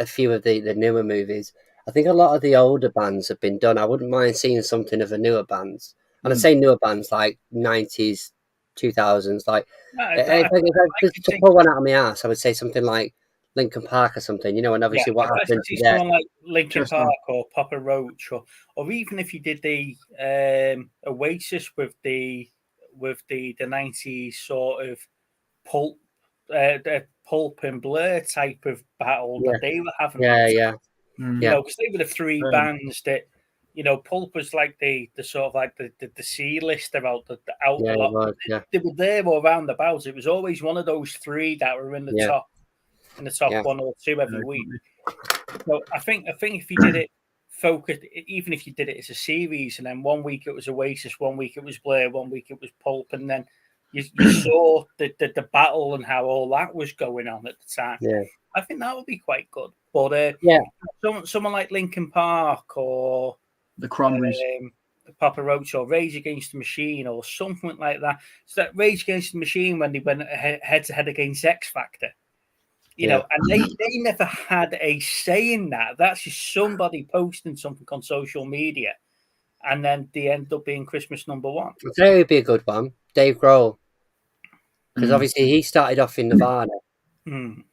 few of the newer movies. I think a lot of the older bands have been done. I wouldn't mind seeing something of the newer bands, and I say newer bands like 90s, 2000s. Like if I to pull one out of my ass, I would say something like Linkin Park or something, and obviously what happened to that. Someone like Linkin Park or Papa Roach, or even if you did the Oasis with the 90s sort of pulp and Blur type of battle that they were having. Because they were the three bands that, Pulp was like the sort of like the C-lister out the outlaw. They were there or round about. It was always one of those three that were in the top. In the top one or two every week. So I think if you did it focused, even if you did it as a series, and then 1 week it was Oasis, 1 week it was Blair, 1 week it was Pulp, and then you saw the battle and how all that was going on at the time. Yeah. I think that would be quite good. But someone like Linkin Park or the Cranberries, Papa Roach or Rage Against the Machine or something like that. So that Rage Against the Machine when they went head to head against X Factor. And they never had a say in that. That's just somebody posting something on social media, and then they end up being Christmas number one. I think it would be a good one, Dave Grohl, because obviously he started off in Nirvana, and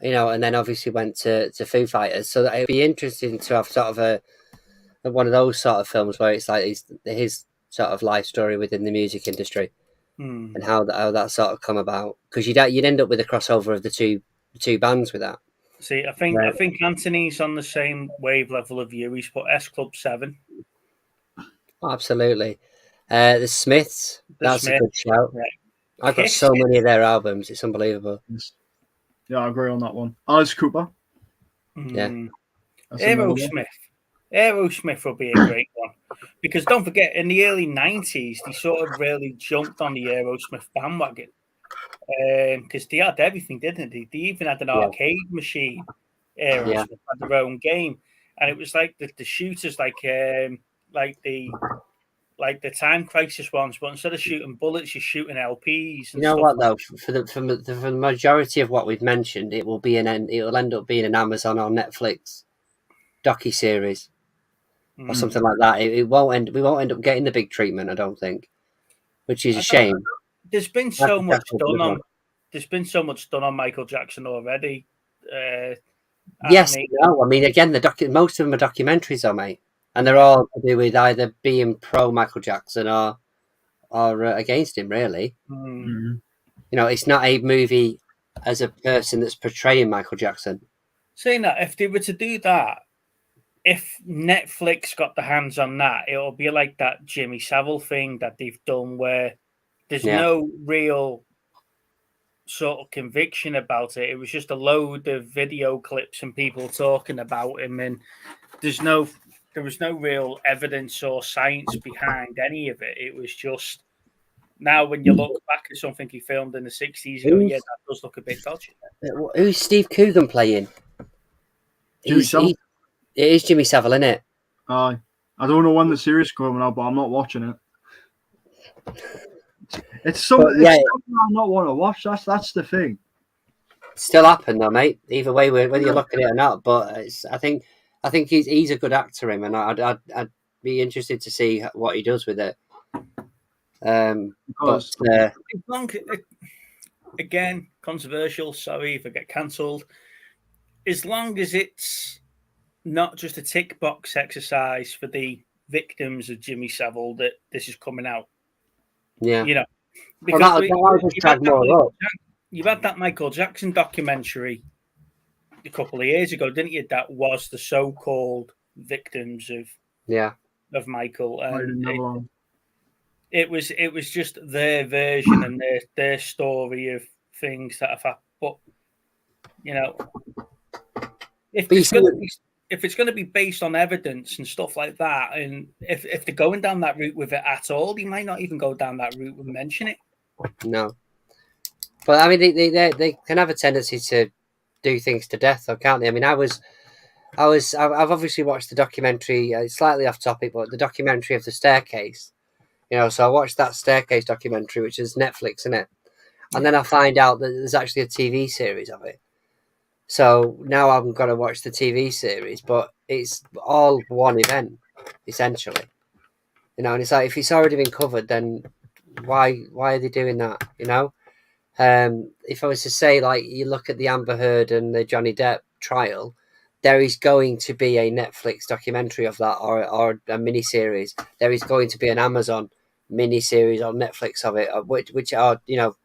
then obviously went to Foo Fighters. So it would be interesting to have sort of a one of those sort of films where it's like his sort of life story within the music industry, and how that sort of come about. Because you'd end up with a crossover of the two bands with that. See, I think Anthony's on the same wave level of you. He's put S Club 7. Oh, absolutely. The Smiths. That's a good shout. Right. I've got so many of their albums. It's unbelievable. Yeah, I agree on that one. Alice Cooper. Yeah. Aerosmith will be a great one. Because don't forget, in the early 90s, they sort of really jumped on the Aerosmith bandwagon. Because they had everything, didn't they? They even had an arcade machine. Aerosmith had their own game, and it was like the shooters, like the Time Crisis ones, but instead of shooting bullets, you're shooting LPs. And what though? For the majority of what we've mentioned, it will end up being an Amazon or Netflix docu-series or something like that. We won't end up getting the big treatment, I don't think, which is a shame. There's been so much done on. There's been so much done on Michael Jackson already. Yes, no. I mean, again, most of them are documentaries, though, mate, and they're all to do with either being pro Michael Jackson or against him, really. You know, it's not a movie as a person that's portraying Michael Jackson. Saying that, if they were to do that, if Netflix got the hands on that, it'll be like that Jimmy Savile thing that they've done where there's no real sort of conviction about it. It was just a load of video clips and people talking about him, and there was no real evidence or science behind any of it. It was just, now when you look back at something he filmed in the 60s, you go, yeah, that does look a bit dodgy. Who's Steve Coogan playing? It is Jimmy Savile, isn't it? I don't know when the series coming out, but I'm not watching it. It's something I not want to watch. That's the thing. Still happen though, mate. Either way, whether you look at it or not. But I think he's a good actor, him, and I'd be interested to see what he does with it. But again, controversial. Sorry if I get cancelled. As long as it's not just a tick box exercise for the victims of Jimmy Savile that this is coming out. Yeah, you know, because you've had that Michael Jackson documentary a couple of years ago, didn't you? That was the so-called victims of Michael, and it was just their version and their story of things that have happened. But you know, if it's going to be based on evidence and stuff like that, and if they're going down that route with it at all, they might not even go down that route and mention it. No, but I mean, they can have a tendency to do things to death, though, can't they? I mean, I've obviously watched the documentary. Slightly off topic, but the documentary of The Staircase. You know, so I watched that Staircase documentary, which is Netflix, isn't it? And then I find out that there's actually a TV series of it. So now I'm going to watch the TV series, but it's all one event, essentially. You know, and it's like, if it's already been covered, then why are they doing that, you know? If I was to say, like, you look at the Amber Heard and the Johnny Depp trial, there is going to be a Netflix documentary of that, or a miniseries. There is going to be an Amazon miniseries on Netflix of it, which are, you know,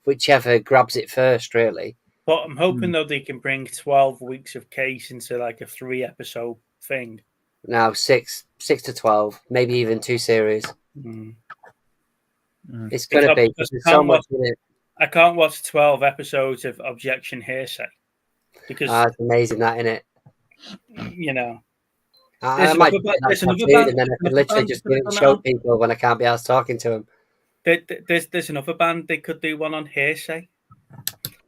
whichever grabs it first, really. But I'm hoping though they can bring 12 weeks of case into like a 3-episode thing. Now 6 to 12, maybe even 2 series. It's going to be. There's so much in it. I can't watch 12 episodes of Objection Hearsay because it's amazing that, isn't it? You know, I might there's another band, and then I can literally just show people when I can't be asked talking to them. There's another band they could do one on Hearsay.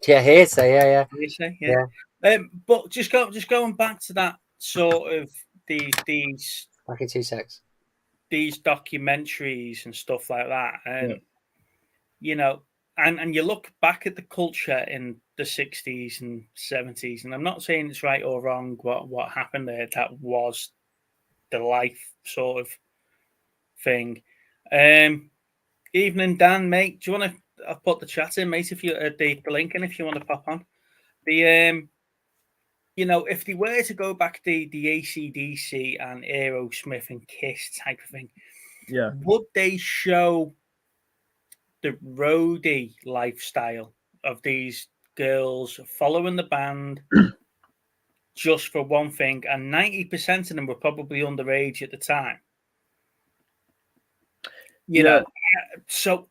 Yeah, Hearsay, Hearsay, yeah. But just going back to that sort of these back in 2 secs. These documentaries and stuff like that, and you know, and you look back at the culture in the 60s and 70s, and I'm not saying it's right or wrong what happened there. That was the life sort of thing. Evening, Dan, mate. Do you want to? I've put the chat in, mate. If you the link in, if you want to pop on the you know, if they were to go back the AC/DC and Aerosmith and Kiss type of thing, would they show the roadie lifestyle of these girls following the band just for one thing? And 90% of them were probably underage at the time. You know, so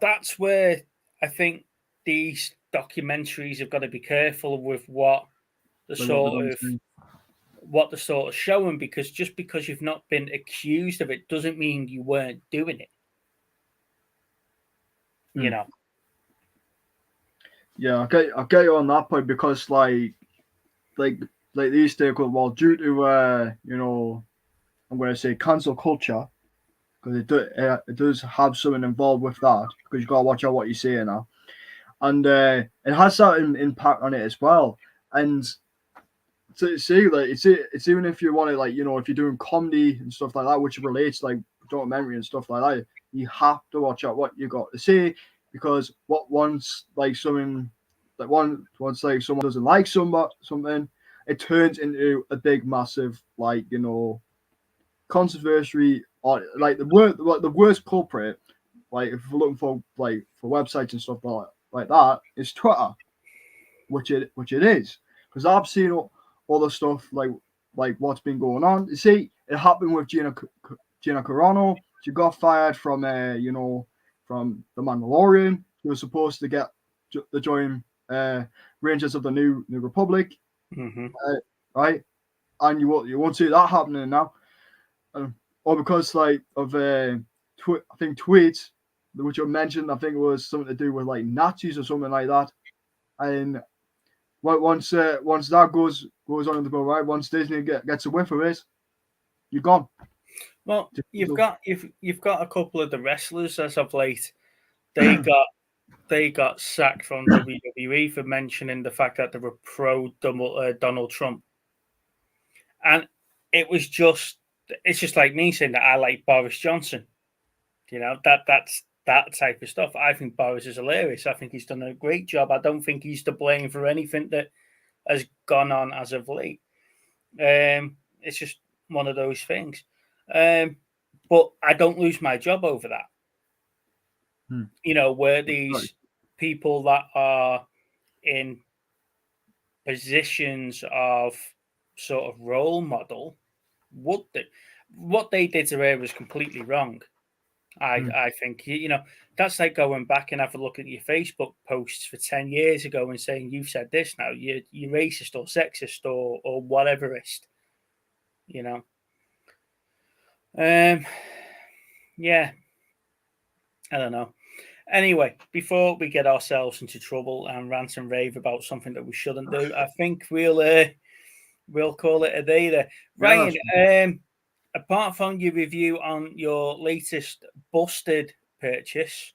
that's where I think these documentaries have got to be careful with what the sort of showing, because just because you've not been accused of it doesn't mean you weren't doing it. You know. Yeah, I get you on that point, because like these days, well, due to you know, I'm going to say cancel culture, because it does have something involved with that, because you got to watch out what you say now, and it has that impact on it as well. And to see, like, it's even if you want to, like, you know, if you're doing comedy and stuff like that, which relates like documentary and stuff like that, you have to watch out what you got to say, because once like someone doesn't like something, it turns into a big massive, like, you know, controversy, or like the worst culprit like if you're looking for websites and stuff like that, it's Twitter, which it is, because I've seen all the stuff like what's been going on. You see, it happened with Gina Carano. She got fired from from the Mandalorian. She was supposed to get the join Rangers of the New Republic, right? And you won't see that happening now, or because of I think tweets which were mentioned. I think it was something to do with like Nazis or something like that. And once that goes on in the go right, once Disney gets a whiff of it, you're gone. Well, you've got a couple of the wrestlers as of late. They got sacked from WWE for mentioning the fact that they were pro Donald Trump, and it's just like me saying that I like Boris Johnson. That's that type of stuff. I think Boris is hilarious. I think he's done a great job. I don't think he's to blame for anything that has gone on as of late. It's just one of those things. But I don't lose my job over that. Where these people that are in positions of sort of role model, what they did to her was completely wrong. I think that's like going back and have a look at your Facebook posts for 10 years ago and saying you've said this now, you're racist or sexist or whateverist. Yeah, I don't know. Anyway, before we get ourselves into trouble and rant and rave about something that we shouldn't do, I think we'll call it a day there. Ryan, apart from your review on your latest busted purchase,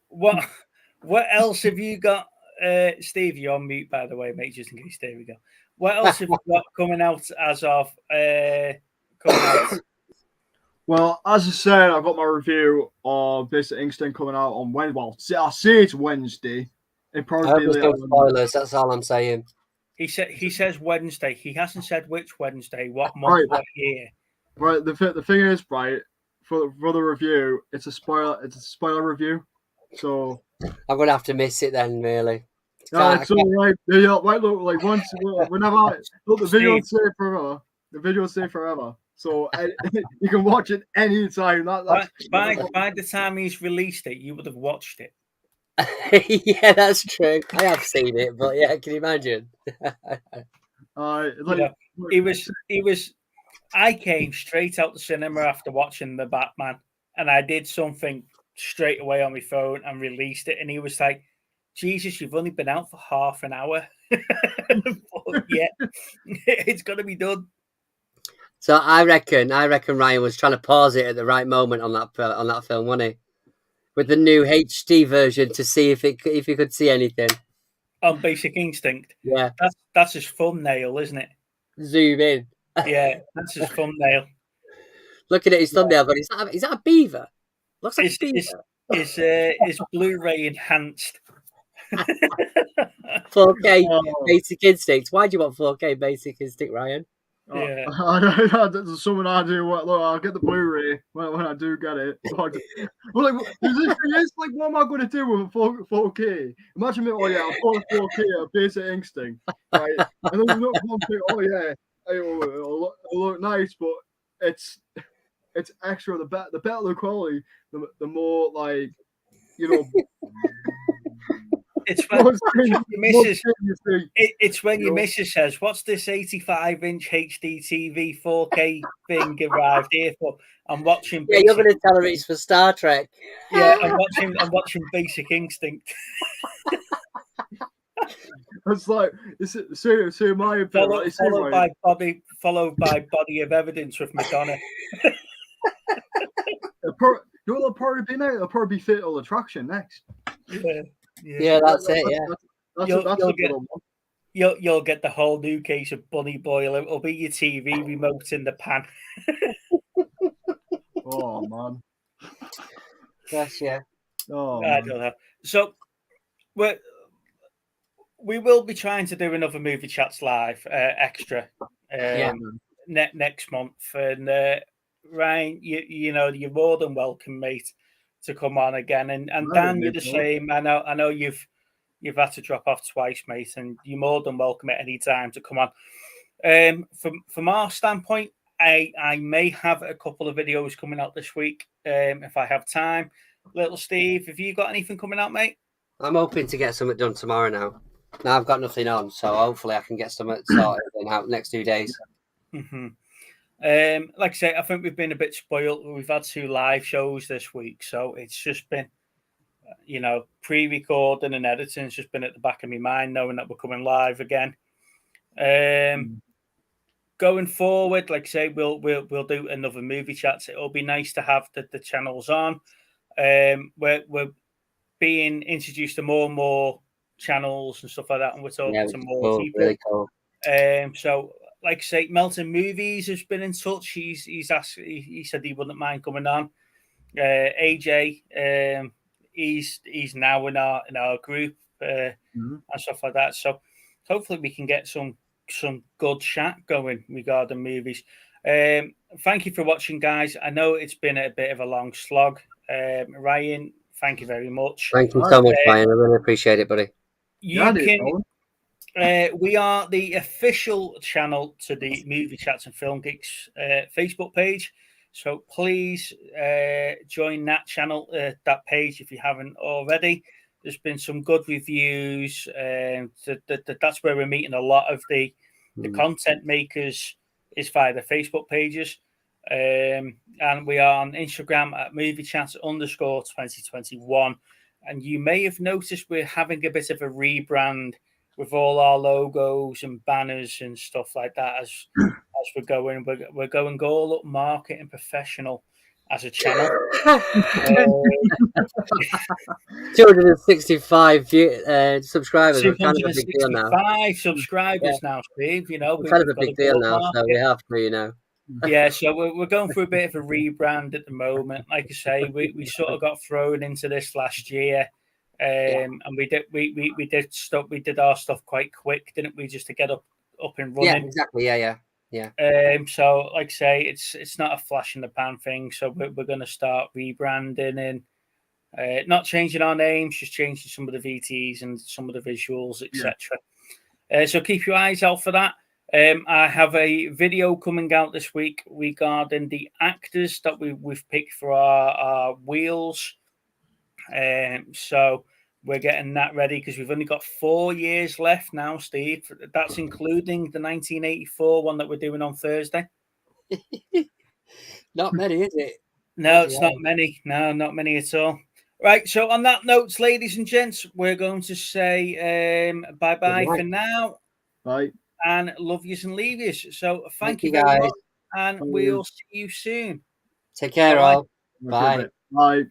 what else have you got? Steve, you're on mute, by the way, mate, just in case. There we go. What else have you got coming out as of coming out? Well, as I said, I've got my review of Basic Instinct coming out on Wednesday. Well, I say it's Wednesday. It probably be spoilers. That's all I'm saying. He says Wednesday. He hasn't said which Wednesday, what month, what year. Right. The thing is, right, for the review, it's a spoiler review. So I'm gonna have to miss it then, really. It's all right. Yeah, right. Look, like whenever the video will stay forever. The video will stay forever. So you can watch it anytime. By the time he's released it, you would have watched it. Yeah, that's true. I have seen it, but yeah, can you imagine? He was. I came straight out the cinema after watching the Batman, and I did something straight away on my phone and released it. And he was like, "Jesus, you've only been out for half an hour." But yeah, it's got to be done. So I reckon Ryan was trying to pause it at the right moment on that film, wasn't he? With the new HD version to see if he could see anything. On Basic Instinct. Yeah. That's his thumbnail, isn't it? Zoom in. Yeah, that's his thumbnail. Looking at his thumbnail, but is that a beaver? Looks like a beaver. It's Blu-ray enhanced. 4K Basic Instinct. Why do you want 4K Basic Instinct, Ryan? Yeah, that's something I do. Look, I'll get the Blu-ray when I do get it. Well, what am I going to do with a 4K? Imagine me. Oh yeah, I'll put a 4K of Basic Instinct, right? And then look one thing. Oh yeah, it'll look nice, but it's extra. The better the quality, the more It's when your missus says, "What's this 85-inch HD TV 4K thing arrived here for?" I'm watching. Yeah, you're going to tell her it's for Star Trek. Yeah, I'm watching Basic Instinct. It's like so my opinion. Followed by Body of Evidence with Madonna. It'll probably be now. It'll probably be Fatal Attraction next. Yeah, that's it. Yeah, you'll get the whole new case of Bunny Boy. It'll be your TV remote in the pan. Oh man. Yes, yeah. Oh, I don't know. So we will be trying to do another Movie Chats live extra next month. And Ryan, you're more than welcome, mate. to come on again. And Dan, you're the same. I know you've had to drop off twice, mate, and you're more than welcome at any time to come on. From our standpoint, I may have a couple of videos coming out this week if I have time. Little Steve, have you got anything coming out, mate? I'm hoping to get something done tomorrow now. Now I've got nothing on, so hopefully I can get something sorted and out next 2 days. Mm-hmm. Like I say, I think we've been a bit spoiled. We've had 2 live shows this week, so it's just been, pre-recording and editing. It's just been at the back of my mind, knowing that we're coming live again. Going forward, like I say, we'll do another movie chats. It'll be nice to have the channels on. We're being introduced to more and more channels and stuff like that, and we're talking to more people. Really cool. So, like I say, Melton Movies has been in touch. He's asked. He said he wouldn't mind coming on. AJ, he's now in our group and stuff like that. So, hopefully, we can get some good chat going regarding movies. Thank you for watching, guys. I know it's been a bit of a long slog. Ryan, thank you very much. Thank you so much, Ryan. I really appreciate it, buddy. We are the official channel to the Movie Chats and Film Geeks Facebook page. So please join that channel, that page, if you haven't already. There's been some good reviews. That's where we're meeting a lot of the content makers is via the Facebook pages. And we are on Instagram at moviechats_2021. And you may have noticed we're having a bit of a rebrand with all our logos and banners and stuff like that as we're going. We're going all up market and professional as a channel. 265 subscribers. 265 subscribers now, Steve. We're kind of a big deal now, so we have to, Yeah, so we're going through a bit of a rebrand at the moment. Like I say, we sort of got thrown into this last year, and we did our stuff quite quick, didn't we? Just to get up and running. Yeah, exactly. Yeah. So, like I say, it's not a flash in the pan thing. So we're going to start rebranding and not changing our names, just changing some of the VTs and some of the visuals, etc. So keep your eyes out for that. I have a video coming out this week regarding the actors that we've picked for our wheels. So we're getting that ready because we've only got 4 years left now, Steve. That's including the 1984 one that we're doing on Thursday. Not many, is it? No, it's not many. No, not many at all. Right. So on that note, ladies and gents, we're going to say bye-bye for now. Bye. And love yous and leave yous. So thank you very much. And we'll see you soon. Take care, all. Bye. Bye.